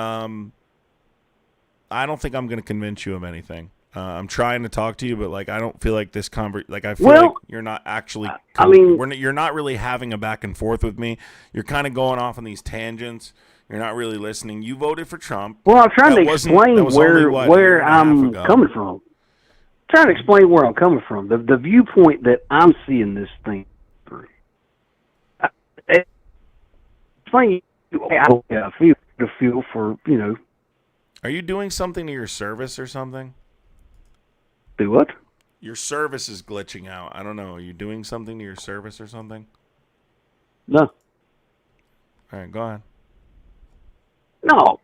I don't think I'm going to convince you of anything. I'm trying to talk to you, but like I don't feel like this I feel like you're not actually. You're not really having a back and forth with me. You're kind of going off on these tangents. You're not really listening. You voted for Trump. Well, I'm trying to explain where I'm coming from. I'm trying to explain where I'm coming from. The viewpoint that I'm seeing this thing through. Explain. I feel for Are you doing something to your service or something? Do what? Your service is glitching out. I don't know. Are you doing something to your service or something? No. All right, go ahead. No,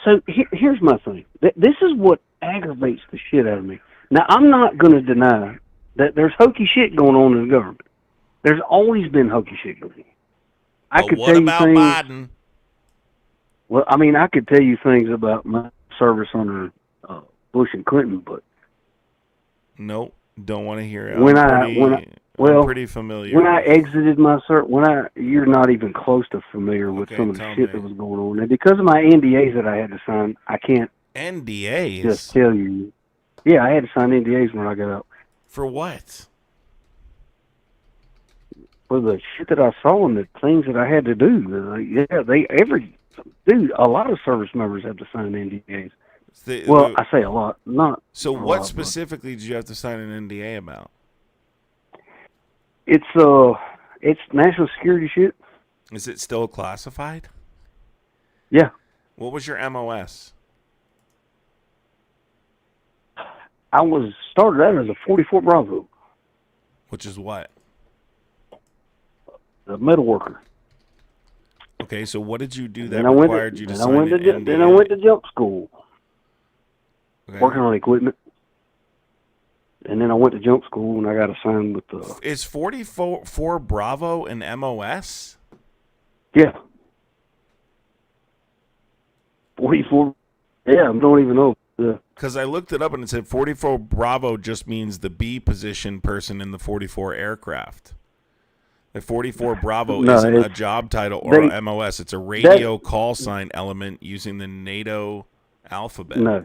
so here's my thing. This is what aggravates the shit out of me. Now, I'm not going to deny that there's hokey shit going on in the government. There's always been hokey shit going on. What about Biden? Well, I mean, I could tell you things about my service under Bush and Clinton, but nope, don't want to hear it. I'm pretty familiar. When I exited my you're not even close to familiar with some of the shit that was going on, and because of my NDAs that I had to sign, I can't NDAs just tell you. Yeah, I had to sign NDAs when I got out. For what? For the shit that I saw and the things that I had to do. A lot of service members have to sign NDAs. I say a lot, not. So, what specifically did you have to sign an NDA about? It's national security shit. Is it still classified? Yeah. What was your MOS? I was started out as a 44 Bravo. Which is what? A metal worker. Okay, so what did you do that required you to sign an NDA? Then I went to jump school. Okay. Working on equipment. And then I went to jump school and I got assigned with the... Is 44 Bravo an MOS? Yeah. 44... Yeah, I don't even know. Because I looked it up and it said 44 Bravo just means the B position person in the 44 aircraft. The 44 Bravo isn't a job title or a MOS. It's a radio call sign element using the NATO alphabet. No.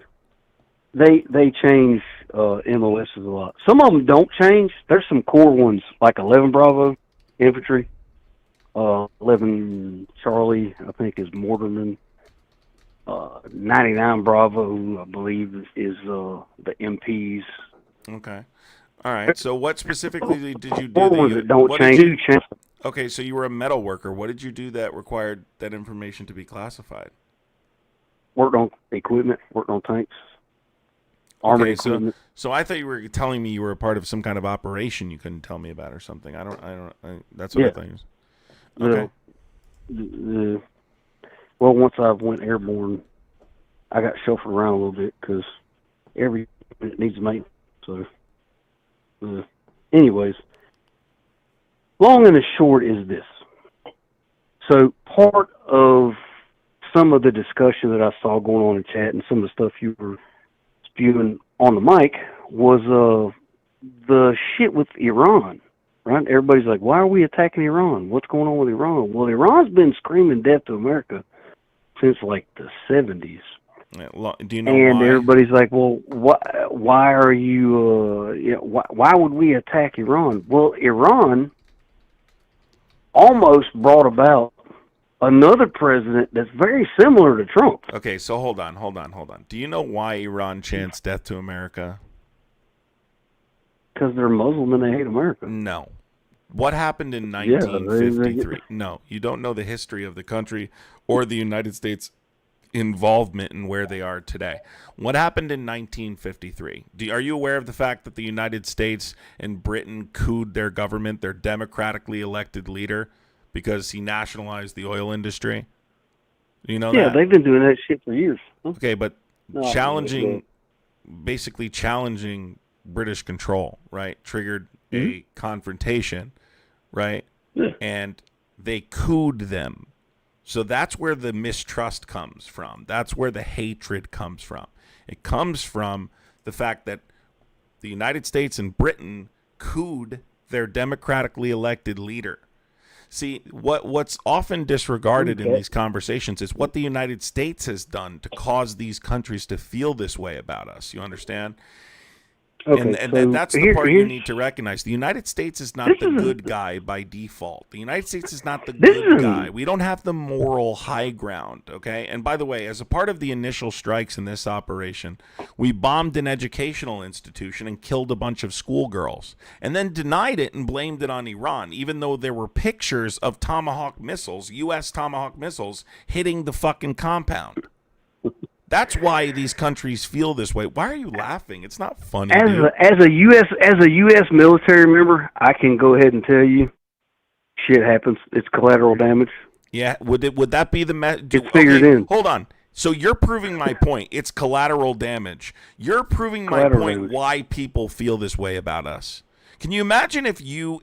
They change MOSs a lot. Some of them don't change. There's some core ones, like 11 Bravo infantry. 11 Charlie, I think, is Mortarman. 99 Bravo, I believe, is the MPs. Okay. All right. So what specifically did you do? That don't change. Okay, so you were a metal worker. What did you do that required that information to be classified? Worked on equipment. Worked on tanks. Armored equipment. So I thought you were telling me you were a part of some kind of operation you couldn't tell me about or something. That's what I thought you was. Okay. Well, once I went airborne, I got shuffled around a little bit because every unit needs maintenance. So, anyways, long and the short is this. So part of some of the discussion that I saw going on in chat and some of the stuff you were spewing on the mic was the shit with Iran, right? Everybody's like, why are we attacking Iran? What's going on with Iran? Well, Iran's been screaming death to America since like the 70s. Do you know and why? Everybody's like, well, why are you, why would we attack Iran? Well, Iran almost brought about another president that's very similar to Trump. Okay, so hold on. Do you know why Iran chants death to America? Because they're Muslim and they hate America. No. What happened in 1953? No, you don't know the history of the country or the United States involvement in where they are today. What happened in 1953? Are you aware of the fact that the United States and Britain couped their government, their democratically elected leader, because he nationalized the oil industry? Do you know that? Yeah, they've been doing that shit for years. Okay, but challenging basically challenging British control, right? Triggered a confrontation, right? Yeah. And they cooed them. So that's where the mistrust comes from. That's where the hatred comes from. It comes from the fact that the United States and Britain cooed their democratically elected leader. See, what's often disregarded in these conversations is what the United States has done to cause these countries to feel this way about us. You understand? Okay, And that's the part you need to recognize. The United States is not the good guy by default. The United States is not the good guy. We don't have the moral high ground, okay? And by the way, as a part of the initial strikes in this operation, we bombed an educational institution and killed a bunch of schoolgirls, and then denied it and blamed it on Iran, even though there were pictures of Tomahawk missiles, U.S. Tomahawk missiles, hitting the fucking compound. That's why these countries feel this way. Why are you laughing? It's not funny. As a U.S. military member, I can go ahead and tell you, shit happens. It's collateral damage. Yeah, would that be the It's figured in. Hold on. So you're proving my point. It's collateral damage. You're proving my point why people feel this way about us. Can you imagine if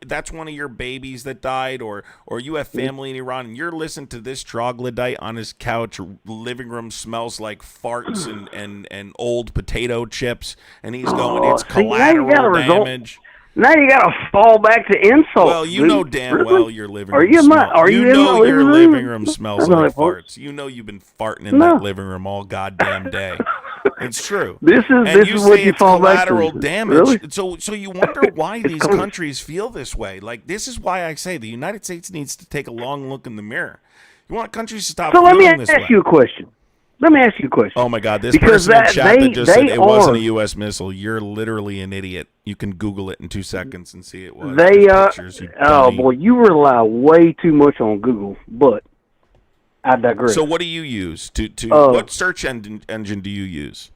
that's one of your babies that died, or you have family in Iran and you're listening to this troglodyte on his couch, living room smells like farts and old potato chips, and he's going, it's collateral damage. Now you got to fall back to insults. Well, you know damn well your living room your living room smells like farts. You know you've been farting in that living room all goddamn day. It's true. This is what you fall back to. Collateral damage. Really? So you wonder why these countries feel this way. Like, this is why I say the United States needs to take a long look in the mirror. You want countries to stop feeling this way. So let me ask you a question. Oh my God, this person in chat that just said it wasn't a U.S. missile. You're literally an idiot. You can Google it in 2 seconds and see it was. Boy, you rely way too much on Google, but I digress. So what do you use what search engine do you use?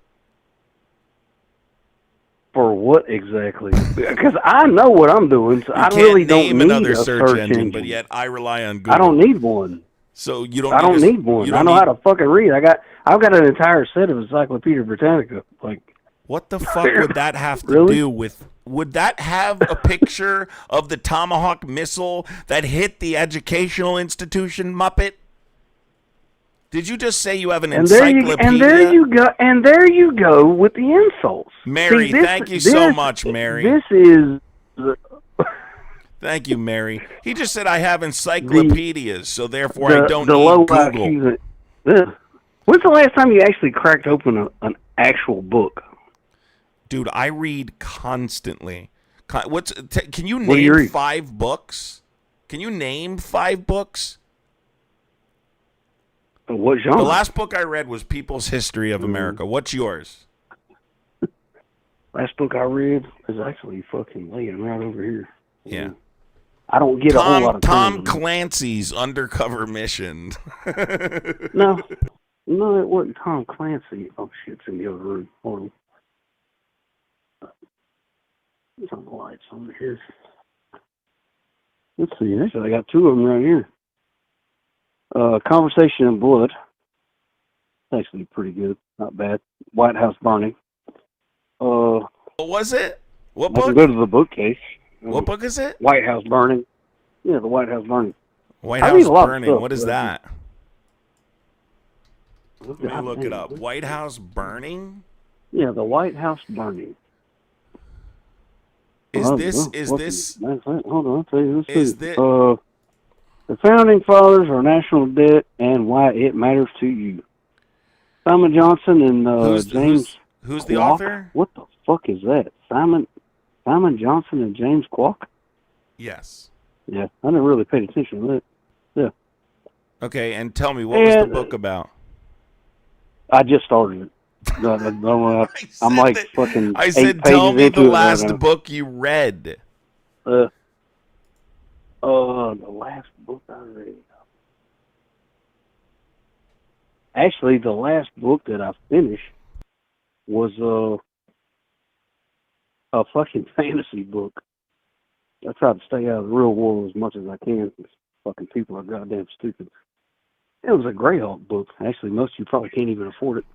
For what exactly? Because I know what I'm doing, so I really don't need another search engine. But yet I rely on Google. I don't need one. So you don't. I don't need one. I know how to fucking read. I've got an entire set of Encyclopedia Britannica. Like, what the fuck would that have to do with? Would that have a picture of the Tomahawk missile that hit the educational institution, Muppet? Did you just say you have an encyclopedia? And there you go with the insults. Mary, thank you so much, Mary. This is. Thank you, Mary. He just said I have encyclopedias, so therefore I don't need Google. When's the last time you actually cracked open an actual book? Dude, I read constantly. Can you name 5 books? Can you name 5 books? What genre? The last book I read was People's History of America. What's yours? Last book I read is actually fucking laying right over here. Yeah. I don't get a whole lot of Tom Clancy's Undercover Mission. No, it wasn't Tom Clancy. Oh, shit, it's in the other room. Hold on. There's some lights over here. Let's see. Actually, I got 2 of them right here. Conversation in Blood. It's actually pretty good. Not bad. White House Burning. What was it? What book? I can go to the bookcase. What book is it? White House Burning. Yeah, the White House Burning. White House Burning. What is that? Let me look it up. White House Burning? Yeah, the White House Burning. Is this? Hold on, I'll tell you. The Founding Fathers, Our National Debt, and Why It Matters to You. Simon Johnson and James. Who's the author? What the fuck is that? Simon Johnson and James Kwok? Yes. Yeah, I never really paid attention to that. Yeah. Okay, and tell me, what was the book about? I just started it. I'm like fucking. I said, tell me the last book you read. The last book I read. Actually, the last book that I finished was a fucking fantasy book. I try to stay out of the real world as much as I can because fucking people are goddamn stupid. It was a Greyhawk book. Actually, most of you probably can't even afford it.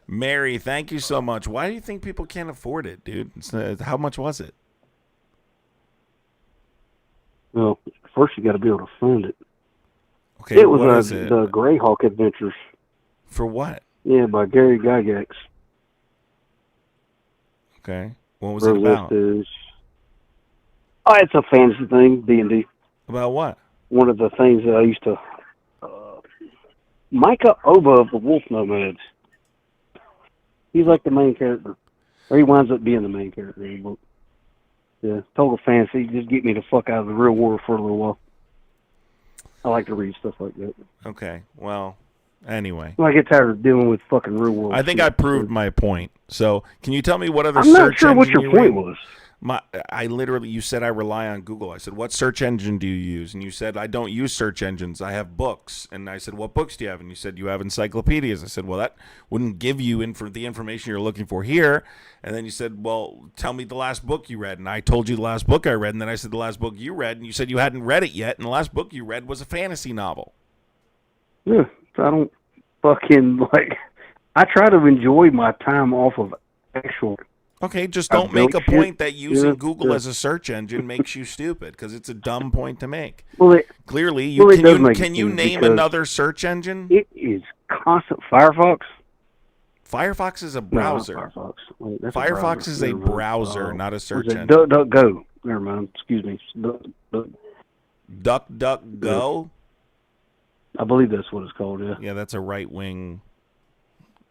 Mary, thank you so much. Why do you think people can't afford it, dude? How much was it? Well, first you got to be able to fund it. Okay, it was what is it? The Greyhawk Adventures. For what? Yeah, by Gary Gygax. Okay. What was it about? It's a fantasy thing, D&D. About what? One of the things that I used to... Micah Oba of the Wolf Nomads. He's like the main character. Or he winds up being the main character in the book. Yeah, total fantasy. Just get me the fuck out of the real world for a little while. I like to read stuff like that. Okay, well, anyway. I get tired of dealing with fucking real world I think shit. I proved my point. So, can you tell me what other I'm not search sure what engine your you point read? was. You said I rely on Google. I said, what search engine do you use? And you said, I don't use search engines. I have books. And I said, what books do you have? And you said, you have encyclopedias. I said, well, that wouldn't give you the information you're looking for here. And then you said, well, tell me the last book you read. And I told you the last book I read. And then I said, the last book you read. And you said you hadn't read it yet. And the last book you read was a fantasy novel. Yeah, so I don't fucking, I try to enjoy my time off of actual... Okay, just don't make a point that using Google as a search engine makes you stupid, because it's a dumb point to make. Clearly, can you name another search engine? It is constant. Firefox? Firefox is a browser. No, Firefox. Wait, that's Firefox is a browser, not a search engine. DuckDuckGo. Never mind. Excuse me. DuckDuckGo? I believe that's what it's called, yeah. Yeah, that's a right-wing...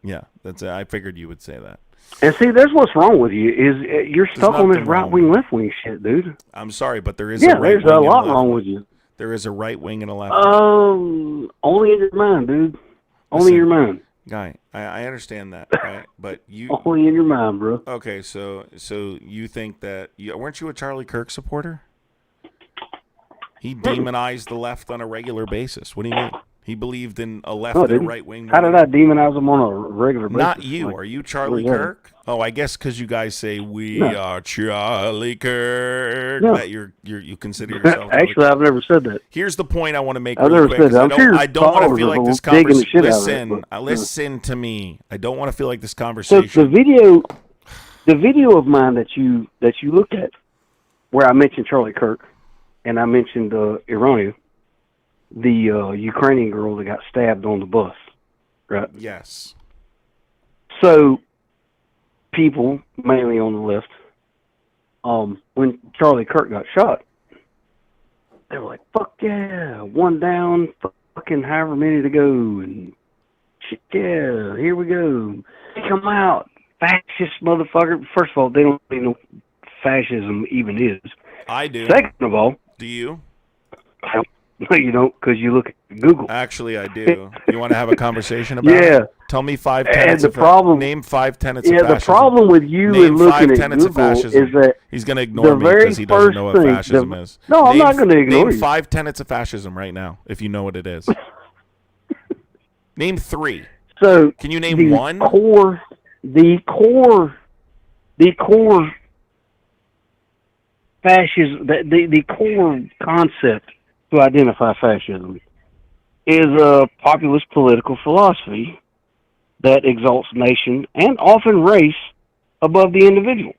Yeah, I figured you would say that. And see, that's what's wrong with you, is you're stuck on this right-wing, left-wing shit, dude. I'm sorry, but there is a right wing. Yeah, there's a lot wrong with you. There is a right wing and a left wing. Only in your mind, dude. Only in your mind. Guy, I understand that, right? But you... Only in your mind, bro. Okay, so you think that... weren't you a Charlie Kirk supporter? He demonized the left on a regular basis. What do you mean? He believed in a left and a right wing. How did I demonize him on a regular basis? Not you. Are you Charlie Kirk? Oh, I guess because you guys say we are Charlie Kirk. No. That you consider yourself. Actually, I've never said that. Here's the point I want to make. I've never said that. I don't want to feel like this conversation. Listen to me. I don't want to feel like this conversation. So the video of mine that you looked at, where I mentioned Charlie Kirk, and I mentioned Irania. The Ukrainian girl that got stabbed on the bus, right? Yes. So, people, mainly on the left, when Charlie Kirk got shot, they were like, fuck yeah, one down, fucking however many to go, and shit, yeah, here we go. Come out, fascist motherfucker. First of all, they don't even know what fascism even is. I do. Second of all... Do you? No, you don't, because you look at Google. Actually, I do. You want to have a conversation about it? Yeah. Tell me 5 tenets name 5 tenets of fascism. The problem with you and looking at Google is that he's going to ignore me because he doesn't know what fascism is. No, I'm not going to ignore you. Name 5 tenets of fascism right now, if you know what it is. Name 3. So can you name 1? The core fascism, the core concept to identify fascism is a populist political philosophy that exalts nation and often race above the individual.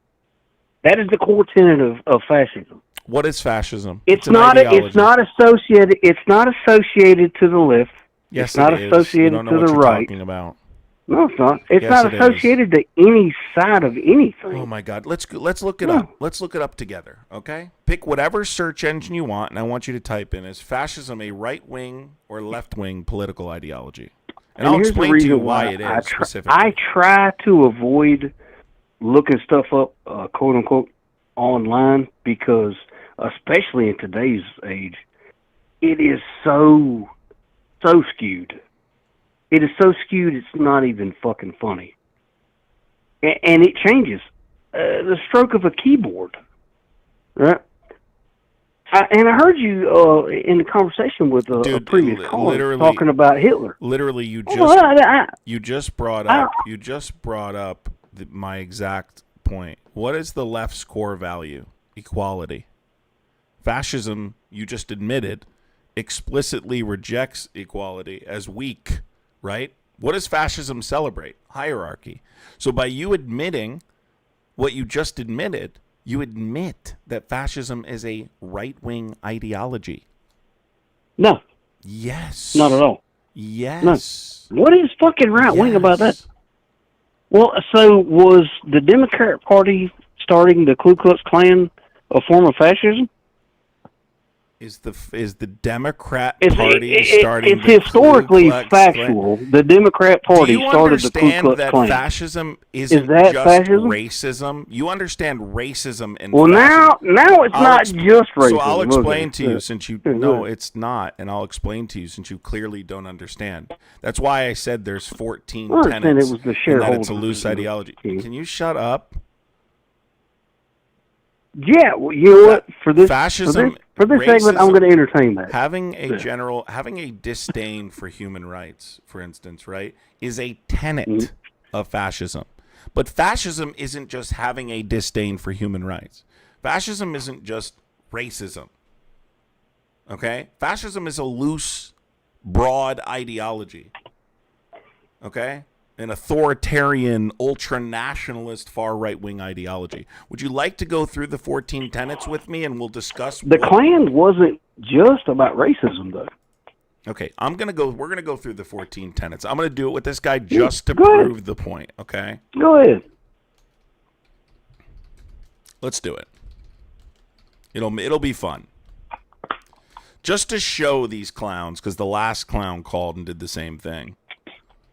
That is the core tenet of fascism. What is fascism? It's not associated to the left. Yes, it's not associated to the right. Talking about. No, it's not. It's not associated to any side of anything. Oh my God! Let's look it up. Let's look it up together. Okay. Pick whatever search engine you want, and I want you to type in: is fascism a right wing or left wing political ideology? And I'll explain to you why it is specifically. I try to avoid looking stuff up, quote unquote, online because, especially in today's age, it is so skewed. It is so skewed, it's not even fucking funny. And it changes. The stroke of a keyboard. Right? And I heard you in the conversation with a previous caller talking about Hitler. Literally, you just brought up my exact point. What is the left's core value? Equality. Fascism, you just admitted, explicitly rejects equality as weak, right? What does fascism celebrate? Hierarchy. So by you admitting what you just admitted, you admit that fascism is a right-wing ideology. No. Yes. Not at all. Yes. No. What is fucking right-wing about that? Well, so was the Democrat Party starting the Ku Klux Klan a form of fascism? Is the Democrat Party starting? It's historically factual. The Democrat Party started the Ku Klux Klan. Do you understand that fascism isn't that just fascism? Racism? You understand racism and well, fascism. now it's not just racism. So I'll explain to you Yeah. since you no, it's not, and I'll explain to you since you clearly don't understand. That's why I said there's 14 I understand tenets. it was the and that shareholders. it's a loose ideology. Can you shut up? Yeah, well, you know what? For this Fascism, for this segment, I'm racism, going to entertain that. Having a disdain for human rights, for instance, right, is a tenet of fascism. But fascism isn't just having a disdain for human rights. Fascism isn't just racism. Okay? Fascism is a loose, broad ideology. Okay? An authoritarian, ultra-nationalist, far right-wing ideology. Would you like to go through the 14 tenets with me, and we'll discuss? The Klan wasn't just about racism, though. Okay, we're gonna go through the 14 tenets. I'm gonna do it with this guy just to prove the point. Okay. Go ahead. Let's do it. It'll be fun. Just to show these clowns, because the last clown called and did the same thing.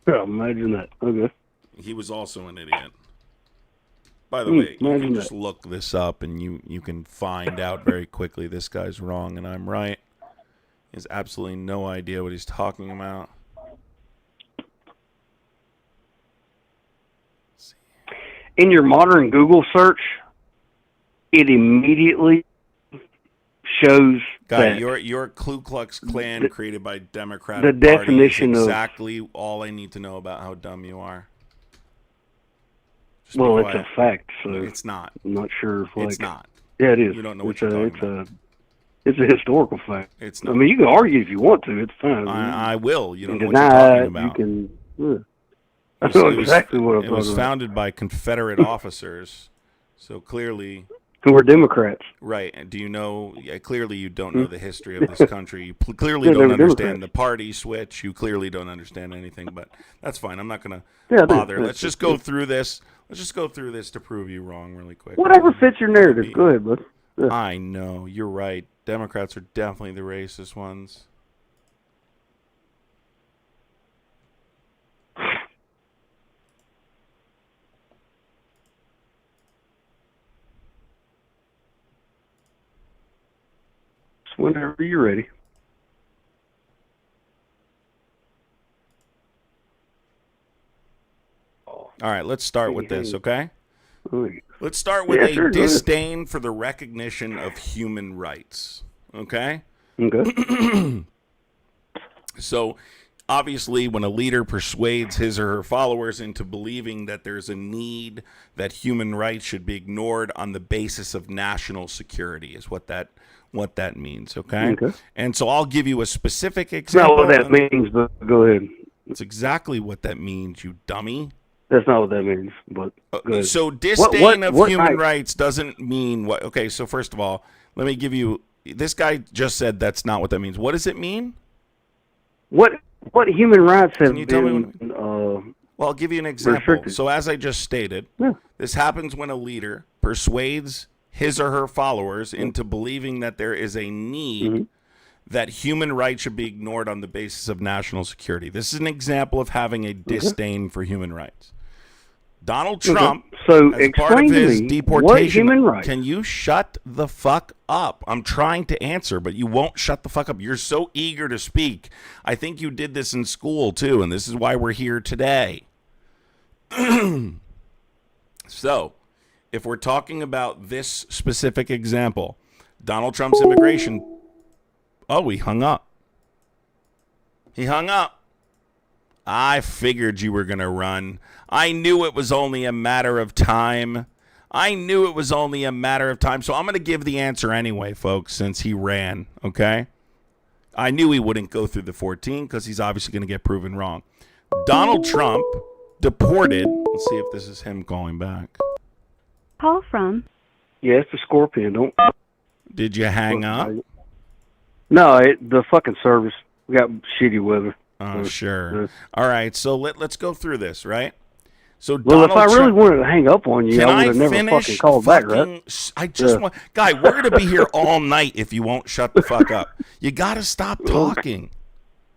Yeah, imagine that. Okay. He was also an idiot. By the way, you can just look this up and you can find out very quickly this guy's wrong and I'm right. He has absolutely no idea what he's talking about. In your modern Google search, it immediately shows Guy, that your Ku Klux Klan created by Democratic the definition Party is of- exactly all I need to know about how dumb you are. Just well, be it's quiet. a fact. So It's not. I'm not sure if It's not. Yeah, it is. You don't know what it's you're a, talking it's a It's a historical fact. It's I not. mean, you can argue if you want to. It's fine. I will. You don't know can what you're deny talking it, about. You can. Yeah. I It was- know it was- exactly what I'm It was talking about. founded by Confederate officers, so clearly. Who were Democrats. Right. And do you know? Yeah, clearly, you don't know the history of this country. You clearly Yeah, they don't were understand Democrats. the party switch. You clearly don't understand anything. But that's fine. I'm not going Yeah, I to do. bother. Yeah. Let's just go through this. Let's just go through this to prove you wrong really quick. Whatever fits your narrative. Go ahead, bud. Yeah. I know. You're right. Democrats are definitely the racist ones. Just whenever you're ready. All right, let's start with this, okay? Oh, Let's start with Yeah, a sure, go ahead. disdain for the recognition of human rights, okay? Okay. So, obviously, when a leader persuades his or her followers into believing that there's a need that human rights should be ignored on the basis of national security is what that means, okay? Okay. And so I'll give you a specific It's not example. what that means, but go ahead. It's exactly what that means, you dummy. That's not what that means, but go ahead. So disdain of what human right? rights doesn't mean what? Okay, so first of all, let me give you. This guy just said that's not what that means. What does it mean? What human rights have Can you tell me been Well, I'll give you an example. restricted? So as I just stated, Yeah. this happens when a leader persuades his or her followers into believing that there is a need Mm-hmm. that human rights should be ignored on the basis of national security. This is an example of having a disdain for human rights. Donald Trump, So as part of explain to his me deportation, what human rights? can you shut the fuck up? I'm trying to answer, but you won't shut the fuck up. You're so eager to speak. I think you did this in school too, and this is why we're here today. So, if we're talking about this specific example, Donald Trump's immigration. Oh, he hung up. He hung up. I figured you were going to run. I knew it was only a matter of time. So I'm going to give the answer anyway, folks, since he ran, okay? I knew he wouldn't go through the 14 because he's obviously going to get proven wrong. Donald Trump deported. Let's see if this is him calling back. Call from. Yeah, it's the Scorpion. Don't. Did you hang up? No, the fucking service. We got shitty weather. Oh, sure. All right, so let's go through this, right? So well, Donald if I really Trump, wanted to hang up on you, I would have never fucking called back, right? I just want, guy, we're gonna be here all night if you won't shut the fuck up. You gotta stop talking.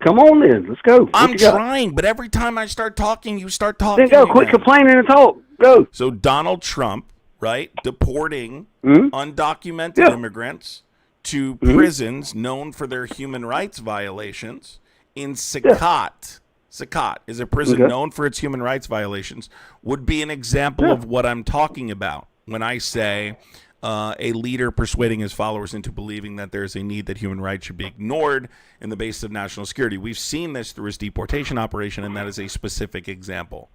Come on then, let's go. I'm trying, but every time I start talking, you start talking. Then go, quit complaining and talk. Go. So Donald Trump, right, deporting undocumented immigrants to prisons known for their human rights violations in Sakat. Sakat is a prison known for its human rights violations, would be an example of what I'm talking about when I say a leader persuading his followers into believing that there's a need that human rights should be ignored in the basis of national security. We've seen this through his deportation operation, and that is a specific example.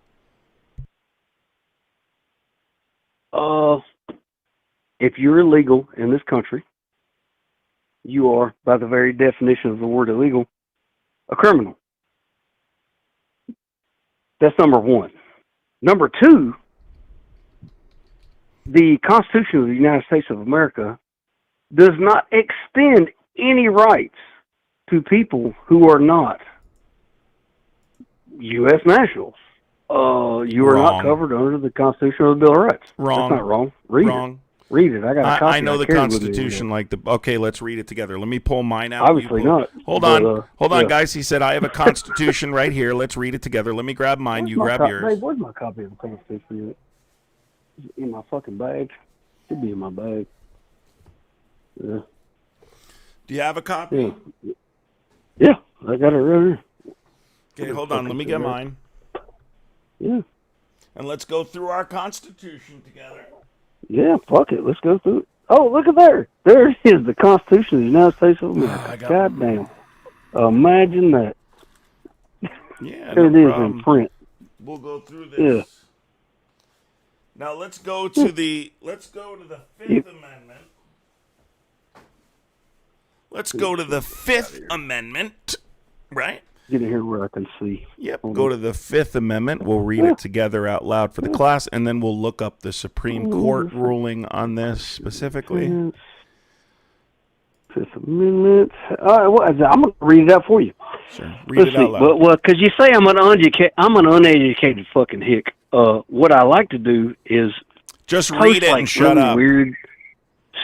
If you're illegal in this country, you are, by the very definition of the word illegal, a criminal. That's number one. Number two, the Constitution of the United States of America does not extend any rights to people who are not U.S. nationals. You are not covered under the Constitution of the Bill of Rights. Wrong. That's not wrong. Read it. Read it. I got a copy. I know the Constitution like the... Okay, let's read it together. Let me pull mine out. Obviously not. Hold on, guys. He said, I have a Constitution right here. Let's read it together. Let me grab mine. You grab yours. Hey, where's my copy of the Constitution? Is it in my fucking bag? Should be in my bag. Yeah. Do you have a copy? Yeah, I got it right here. Okay, hold on. Let me get mine. Yeah. And let's go through our Constitution together. Yeah, fuck it. Let's go through it. Oh, look at there. There it is, the Constitution of the United States of America. God damn. Imagine that. Yeah, there it is in print. We'll go through this. Yeah. Now let's go to the Fifth Amendment. Let's go to the Fifth Amendment, right? Get in here where I can see. Yep. Go to the Fifth Amendment. We'll read it together out loud for the class, and then we'll look up the Supreme Court ruling on this specifically. Fifth Amendment. All right, well, I'm going to read it out for you. Sure. Read it out loud. Well, because you say I'm an uneducated fucking hick. What I like to do is just read it and shut up. Weird,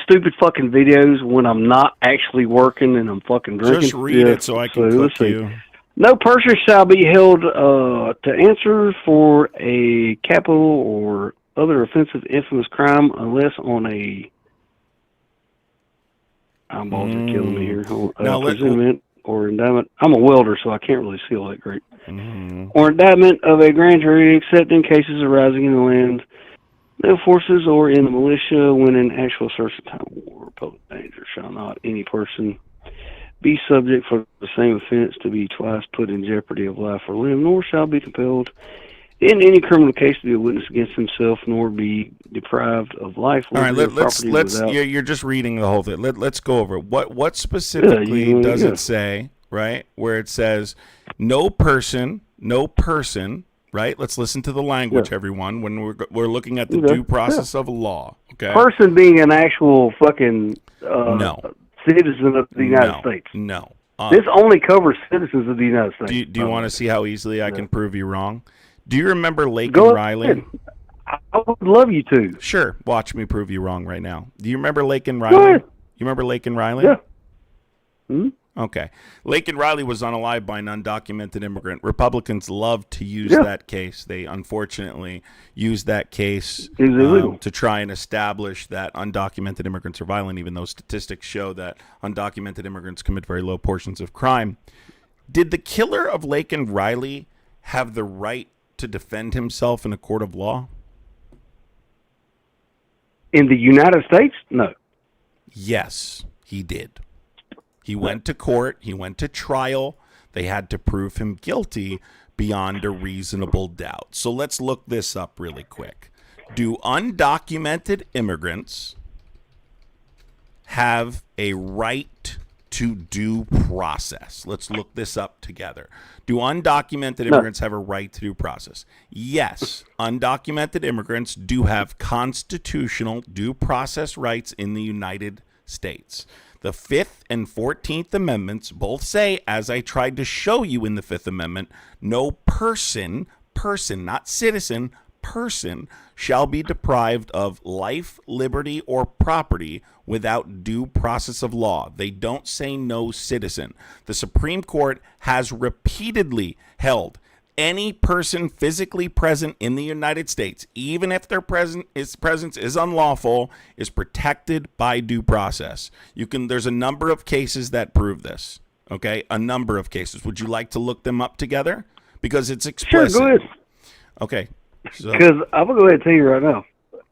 stupid fucking videos when I'm not actually working and I'm fucking drinking. Just read it so I can cook you. No person shall be held to answer for a capital or other offensive, infamous crime unless on a... Eyeballs are killing me here. Presentment or indictment. I'm a welder, so I can't really see all that great. Or indictment of a grand jury, except in cases arising in the land, no forces, or in the militia, when in actual search of time of war or public danger, shall not any person be subject for the same offense to be twice put in jeopardy of life or limb, nor shall be compelled in any criminal case to be a witness against himself, nor be deprived of life. All right, let's. You're just reading the whole thing. Let's go over it. What specifically does it say? Right, where it says, no person. Right. Let's listen to the language, everyone. When we're looking at the due process of law. Okay. Person being an actual fucking no. Citizen of the United States. No. This only covers citizens of the United States. Do you want to see how easily I can prove you wrong? Do you remember Laken Riley? I would love you to. Sure. Watch me prove you wrong right now. Do you remember Laken Riley? You remember Laken Riley? Yeah. Hmm? Okay. Laken Riley was unalived by an undocumented immigrant. Republicans love to use that case. They unfortunately use that case to try and establish that undocumented immigrants are violent, even though statistics show that undocumented immigrants commit very low portions of crime. Did the killer of Laken Riley have the right to defend himself in a court of law? In the United States? No. Yes, he did. He went to court. He went to trial. They had to prove him guilty beyond a reasonable doubt. So let's look this up really quick. Do undocumented immigrants have a right to due process. Let's look this up together. Do undocumented immigrants have a right to due process? Yes, undocumented immigrants do have constitutional due process rights in the United States. The 5th and 14th Amendments both say, as I tried to show you in the 5th Amendment, no person, not citizen, person shall be deprived of life, liberty, or property without due process of law. They don't say no citizen. The Supreme Court has repeatedly held any person physically present in the United States, even if their presence is unlawful, is protected by due process. There's a number of cases that prove this. Okay, a number of cases. Would you like to look them up together? Because it's explicit. Sure, go ahead. Okay. Because I'm gonna go ahead and tell you right now,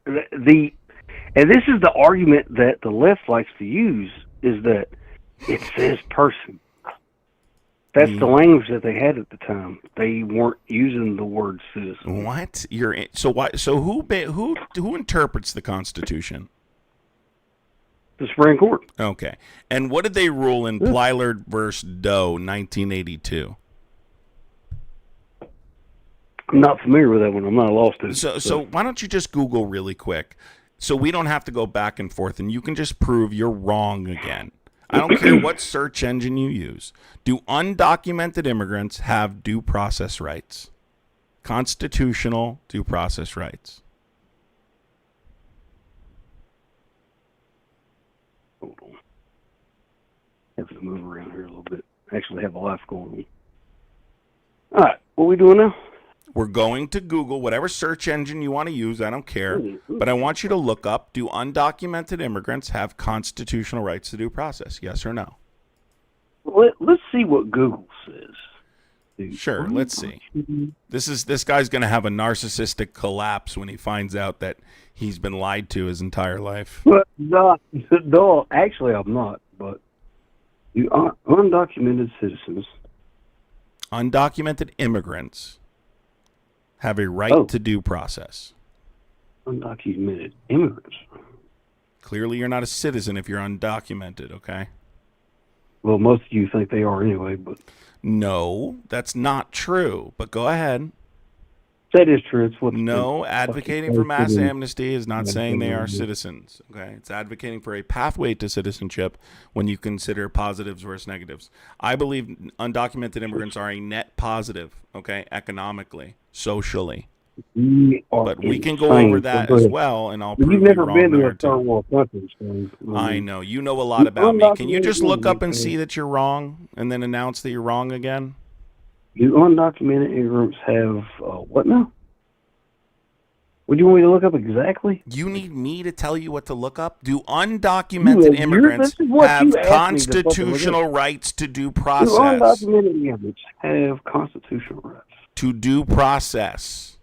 and this is the argument that the left likes to use, is that it says person. That's the language that they had at the time. They weren't using the word citizen. What? So who interprets the Constitution? The Supreme Court. Okay. And what did they rule in Plylard versus Doe, 1982? I'm not familiar with that one. I'm not a law student. So why don't you just Google really quick, so we don't have to go back and forth, and you can just prove you're wrong again. I don't care what search engine you use. Do undocumented immigrants have due process rights? Constitutional due process rights. Hold on. I have to move around here a little bit. I actually have a life going on. All right, what are we doing now? We're going to Google whatever search engine you want to use. I don't care. But I want you to look up, do undocumented immigrants have constitutional rights to due process? Yes or no? Let's see what Google says. Sure, let's see. This guy's going to have a narcissistic collapse when he finds out that he's been lied to his entire life. But no, actually I'm not. But you are undocumented citizens. Undocumented immigrants have a right to due process. Undocumented immigrants. Clearly, you're not a citizen if you're undocumented, okay? Well, most of you think they are anyway, but... No, that's not true, but go ahead. That is true. It's what advocating for mass amnesty is not saying they are citizens, okay? It's advocating for a pathway to citizenship when you consider positives versus negatives. I believe undocumented immigrants are a net positive, okay, economically, socially. But we can go over that as well, and I'll prove you've never you wrong been to there a third world country. So, I know. You know a lot about me. Can you just look up and see that you're wrong and then announce that you're wrong again? Do undocumented immigrants have what now? What do you want me to look up exactly? You need me to tell you what to look up? Do undocumented immigrants have constitutional rights to due process? Do undocumented immigrants have constitutional rights to due process?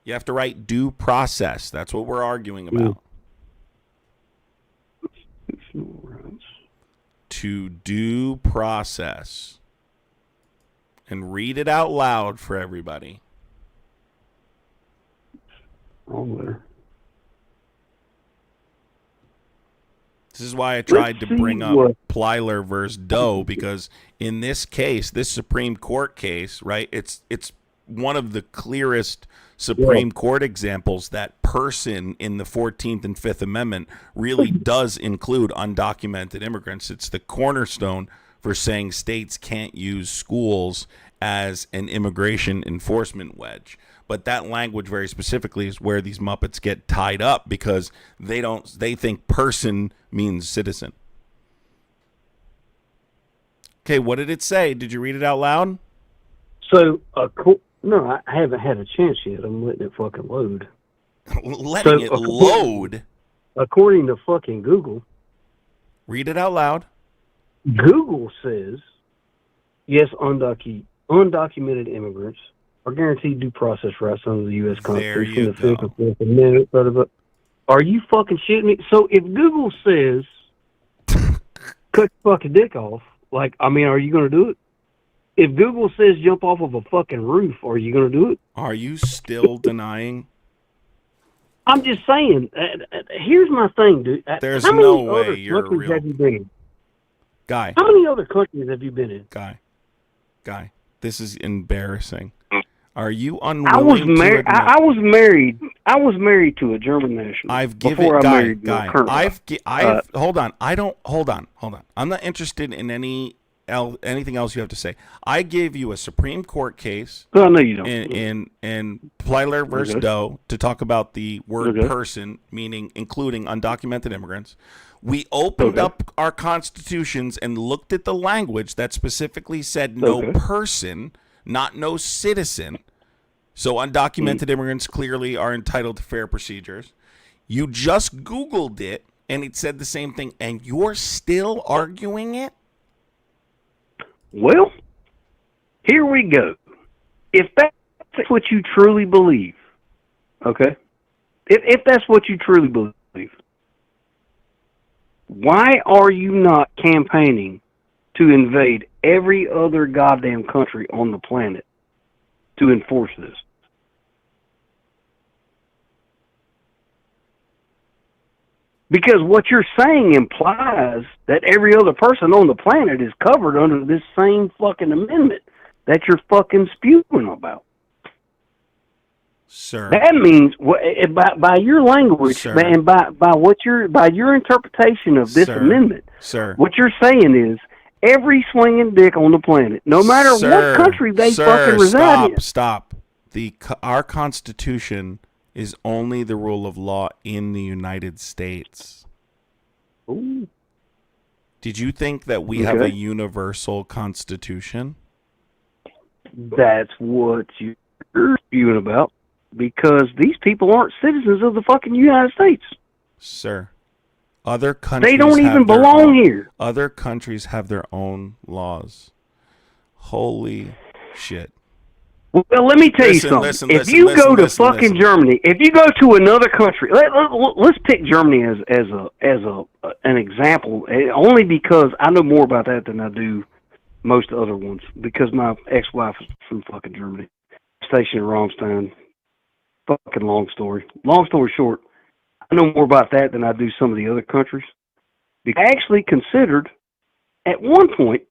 You have to write due process. That's what we're arguing about. Constitutional rights. To due process. And read it out loud for everybody. Wrong there. This is why I tried to bring up Plyler versus Doe, because in this case, this Supreme Court case, right, it's one of the clearest Supreme Court examples that person in the 14th and 5th Amendment really does include undocumented immigrants. It's the cornerstone for saying states can't use schools as an immigration enforcement wedge. But that language very specifically is where these Muppets get tied up, because they think person means citizen. Okay, what did it say? Did you read it out loud? So, no, I haven't had a chance yet. I'm letting it fucking load. Letting it load? According to fucking Google. Read it out loud. Google says, yes, undocumented immigrants are guaranteed due process rights under the U.S. Constitution, the 5th and 4th Amendment. But are you fucking shitting me? So if Google says, cut your fucking dick off, are you going to do it? If Google says jump off of a fucking roof, are you going to do it? Are you still denying? I'm just saying. Here's my thing, dude. There's no way you're real. Guy. How many other countries have you been in? Guy. This is embarrassing. Are you unwilling I was to married. admit? I was married. I was married to a German national. I've given before I Guy. married Guy. Colonel. I've hold on. I don't hold on. I'm not interested in anything else you have to say. I gave you a Supreme Court case. No, no, you don't. In Plyler versus Doe to talk about the word person, meaning including undocumented immigrants. We opened up our constitutions and looked at the language that specifically said no person, not no citizen. So undocumented immigrants clearly are entitled to fair procedures. You just Googled it and it said the same thing, and you're still arguing it? Well, here we go. If that's what you truly believe, okay? If that's what you truly believe, why are you not campaigning to invade every other goddamn country on the planet to enforce this? Because what you're saying implies that every other person on the planet is covered under this same fucking amendment that you're fucking spewing about. Sir. That means by your language, Sir. and by your interpretation of this amendment, what you're saying is every swinging dick on the planet, no matter what country they fucking reside in. Stop. Our Constitution is only the rule of law in the United States. Ooh. Did you think that we have a universal Constitution? That's what you're spewing about, because these people aren't citizens of the fucking United States. Sir, other countries they don't even belong here. Other countries have their own laws. Holy shit. Well, let me tell you something. If you go to fucking Germany, if you go to another country, let's pick Germany as an example, only because I know more about that than I do most other ones, because my ex-wife is from fucking Germany, stationed in Ramstein. Fucking long story. Long story short, I know more about that than I do some of the other countries. I actually considered, at one point,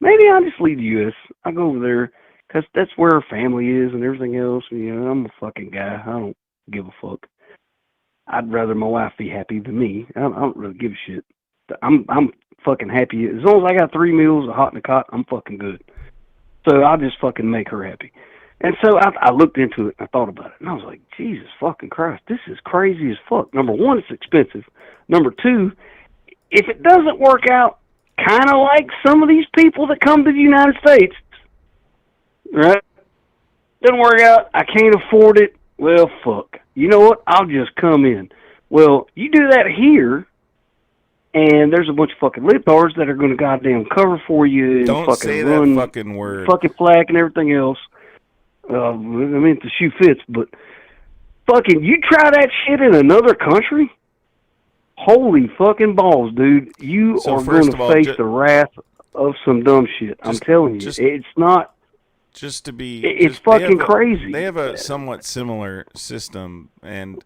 maybe I'll just leave the U.S. I'll go over there, because that's where her family is and everything else. You know, I'm a fucking guy. I don't give a fuck. I'd rather my wife be happy than me. I don't really give a shit. I'm fucking happy. As long as I got 3 meals, a hot and a cot, I'm fucking good. So I'll just fucking make her happy. And so I looked into it and I thought about it. And I was like, Jesus fucking Christ, this is crazy as fuck. Number one, it's expensive. Number two, if it doesn't work out, kind of like some of these people that come to the United States, right? Doesn't work out. I can't afford it. Well, fuck. You know what? I'll just come in. Well, you do that here, and there's a bunch of fucking libtards that are going to goddamn cover for you and Don't fucking say run that fucking word. fucking flag and everything else. I mean, the shoe fits, but fucking, you try that shit in another country? Holy fucking balls, dude. You are going to face the wrath of some dumb shit. I'm telling you. It's not. Just to be, it's fucking crazy. They have a somewhat similar system, and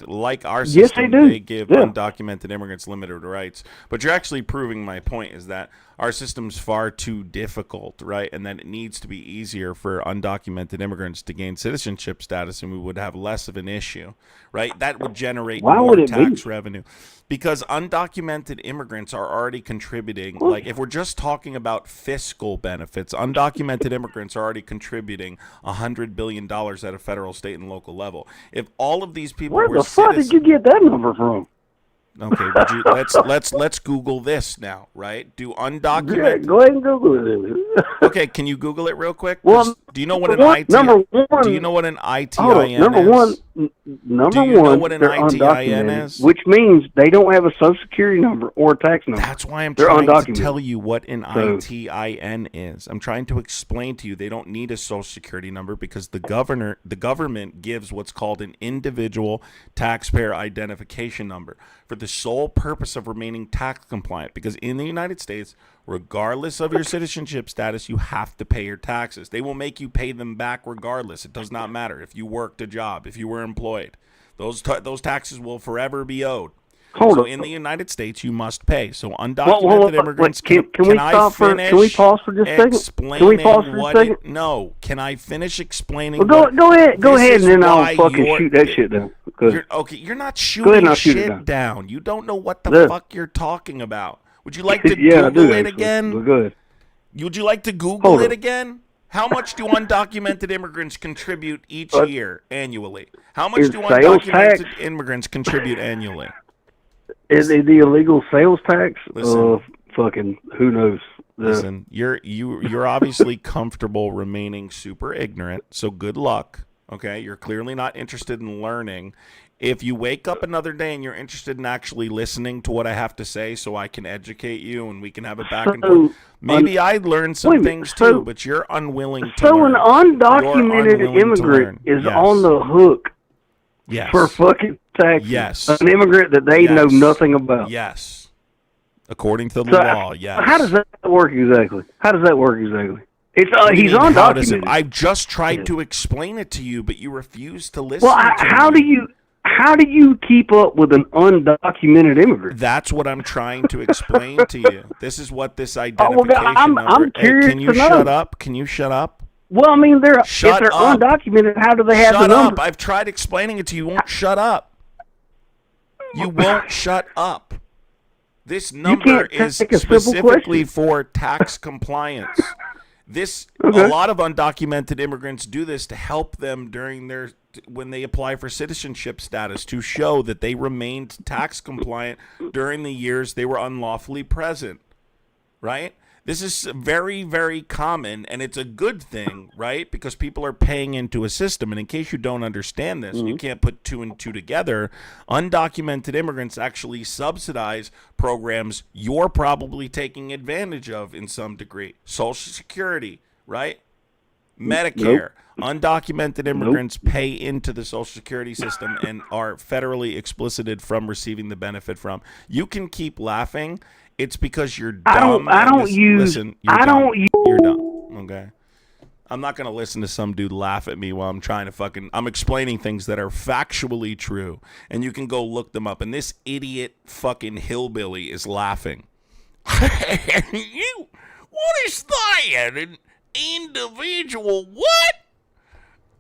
like our Yes, system, they do. they give undocumented immigrants limited rights. But you're actually proving my point is that our system's far too difficult, right? And that it needs to be easier for undocumented immigrants to gain citizenship status, and we would have less of an issue, right? That would generate more tax revenue. Because undocumented immigrants are already contributing, like if we're just talking about fiscal benefits, undocumented immigrants are already contributing $100 billion at a federal, state, and local level. If all of these people Where were the fuck did you get that number from? Okay, let's Google this now, right? Do undocumented? Yeah, go ahead and Google it. Okay, can you Google it real quick? Well, do you know what an Do you know what an ITIN is? Number one, an they're ITIN undocumented, is? which means they don't have a social security number or a tax number. That's why I'm They're trying undocumented. to tell you what an ITIN is. I'm trying to explain to you they don't need a social security number because the government gives what's called an individual taxpayer identification number for the sole purpose of remaining tax compliant, because in the United States, regardless of your citizenship status, you have to pay your taxes. They will make you pay them back regardless. It does not matter if you worked a job, if you were employed. Those taxes will forever be owed. Hold So up. in the United States, you must pay. So undocumented immigrants. Can we stop for? Can we pause for just a second? Can we pause for just a second? No. Can I finish explaining? Well, go ahead. Go this ahead, is and then I'll why fucking you're- shoot that shit down. Good. You're not Go ahead and shooting I'll shoot it shit down. down. You don't know what the Yeah. fuck you're talking about. Would you like to Yeah, I Google do, it actually. again? But go ahead. Would you like to Google Hold it on. again? How much do undocumented immigrants contribute each year annually? How much Is do sales undocumented tax- immigrants contribute annually? Is it the illegal sales tax? Listen. Fucking who knows? Listen, you're obviously comfortable remaining super ignorant, so good luck. Okay, you're clearly not interested in learning. If you wake up another day and you're interested in actually listening to what I have to say so I can educate you and we can have it back and forth, maybe I'd learn some wait a minute, things so- too, but you're unwilling to So learn. an You're undocumented unwilling to immigrant learn. is Yes. on the hook Yes. for fucking taxes. Yes. An immigrant that they know Yes. nothing about. Yes. According to the So, law, yes. How does that work exactly? It's What do you he's mean, how does it- undocumented. I've just tried to explain it to you, but you refuse to listen Well, to how me. do you keep up with an undocumented immigrant? That's what I'm trying to explain to you. This is what this well, identification I'm number. curious Can you to know. shut up? Can you shut up? Well, I mean, if Shut they're up. undocumented, how do they have Shut the up. number? I've tried explaining it to you. You won't shut up. You won't shut up. This number can't is take a simple specifically question. for tax compliance. A lot of undocumented immigrants do this to help them when they apply for citizenship status, to show that they remained tax compliant during the years they were unlawfully present, right? This is very, very common, and it's a good thing, right? Because people are paying into a system. And in case you don't understand this, you can't put two and two together, undocumented immigrants actually subsidize programs you're probably taking advantage of in some degree. Social Security, right? Medicare. Undocumented immigrants pay into the Social Security system and are federally explicited from receiving the benefit from. You can keep laughing. It's because you're dumb. Listen, you're dumb. Okay. I'm not going to listen to some dude laugh at me while I'm trying to I'm explaining things that are factually true. And you can go look them up. And this idiot fucking hillbilly is laughing. What is that? An individual what?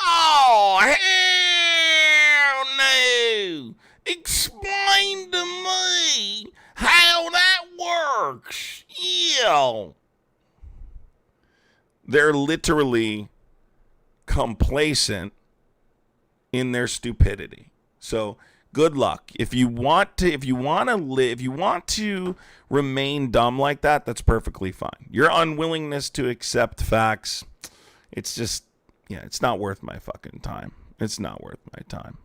Oh, hell no. Explain to me how that works. Yeah. They're literally complacent in their stupidity. So good luck. If you want to remain dumb like that, that's perfectly fine. Your unwillingness to accept facts, it's just, it's not worth my fucking time. It's not worth my time.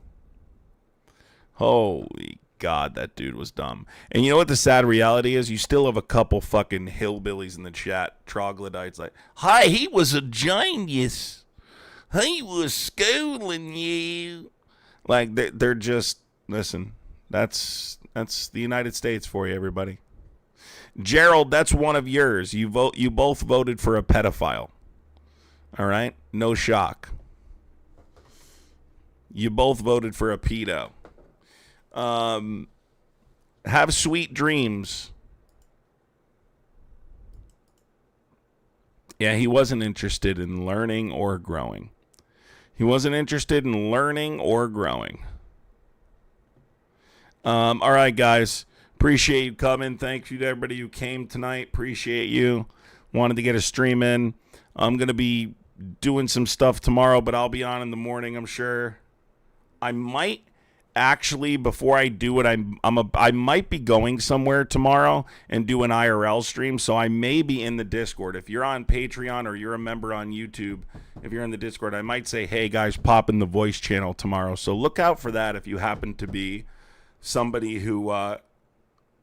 Holy God, that dude was dumb. And you know what the sad reality is? You still have a couple fucking hillbillies in the chat, troglodytes, like, hi, he was a genius. He was schooling you. Like, they're just, listen, that's the United States for you, everybody. Gerald, that's one of yours. You both voted for a pedophile. All right? No shock. You both voted for a pedo. Have sweet dreams. Yeah, he wasn't interested in learning or growing. All right, guys. Appreciate you coming. Thank you to everybody who came tonight. Appreciate you. Wanted to get a stream in. I'm going to be doing some stuff tomorrow, but I'll be on in the morning, I'm sure. I might actually, before I do it, I might be going somewhere tomorrow and do an IRL stream, so I may be in the Discord. If you're on Patreon or you're a member on YouTube, if you're in the Discord, I might say, hey guys, pop in the voice channel tomorrow. So look out for that if you happen to be somebody who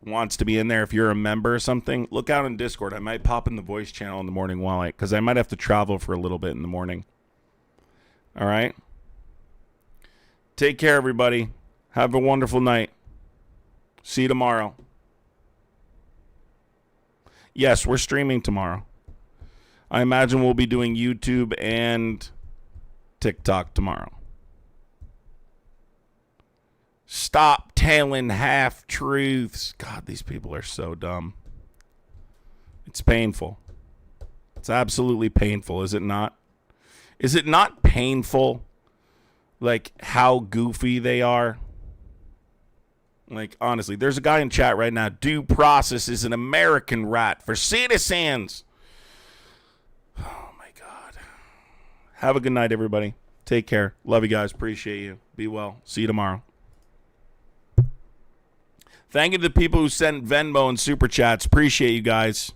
wants to be in there. If you're a member or something, look out in Discord. I might pop in the voice channel in the morning because I might have to travel for a little bit in the morning. All right? Take care, everybody. Have a wonderful night. See you tomorrow. Yes, we're streaming tomorrow. I imagine we'll be doing YouTube and TikTok tomorrow. Stop telling half-truths. God, these people are so dumb. It's painful. It's absolutely painful, is it not? Is it not painful, like, how goofy they are? Like, honestly, there's a guy in chat right now. Due process is an American right for citizens. Oh, my God. Have a good night, everybody. Take care. Love you guys. Appreciate you. Be well. See you tomorrow. Thank you to the people who sent Venmo and Super Chats. Appreciate you guys.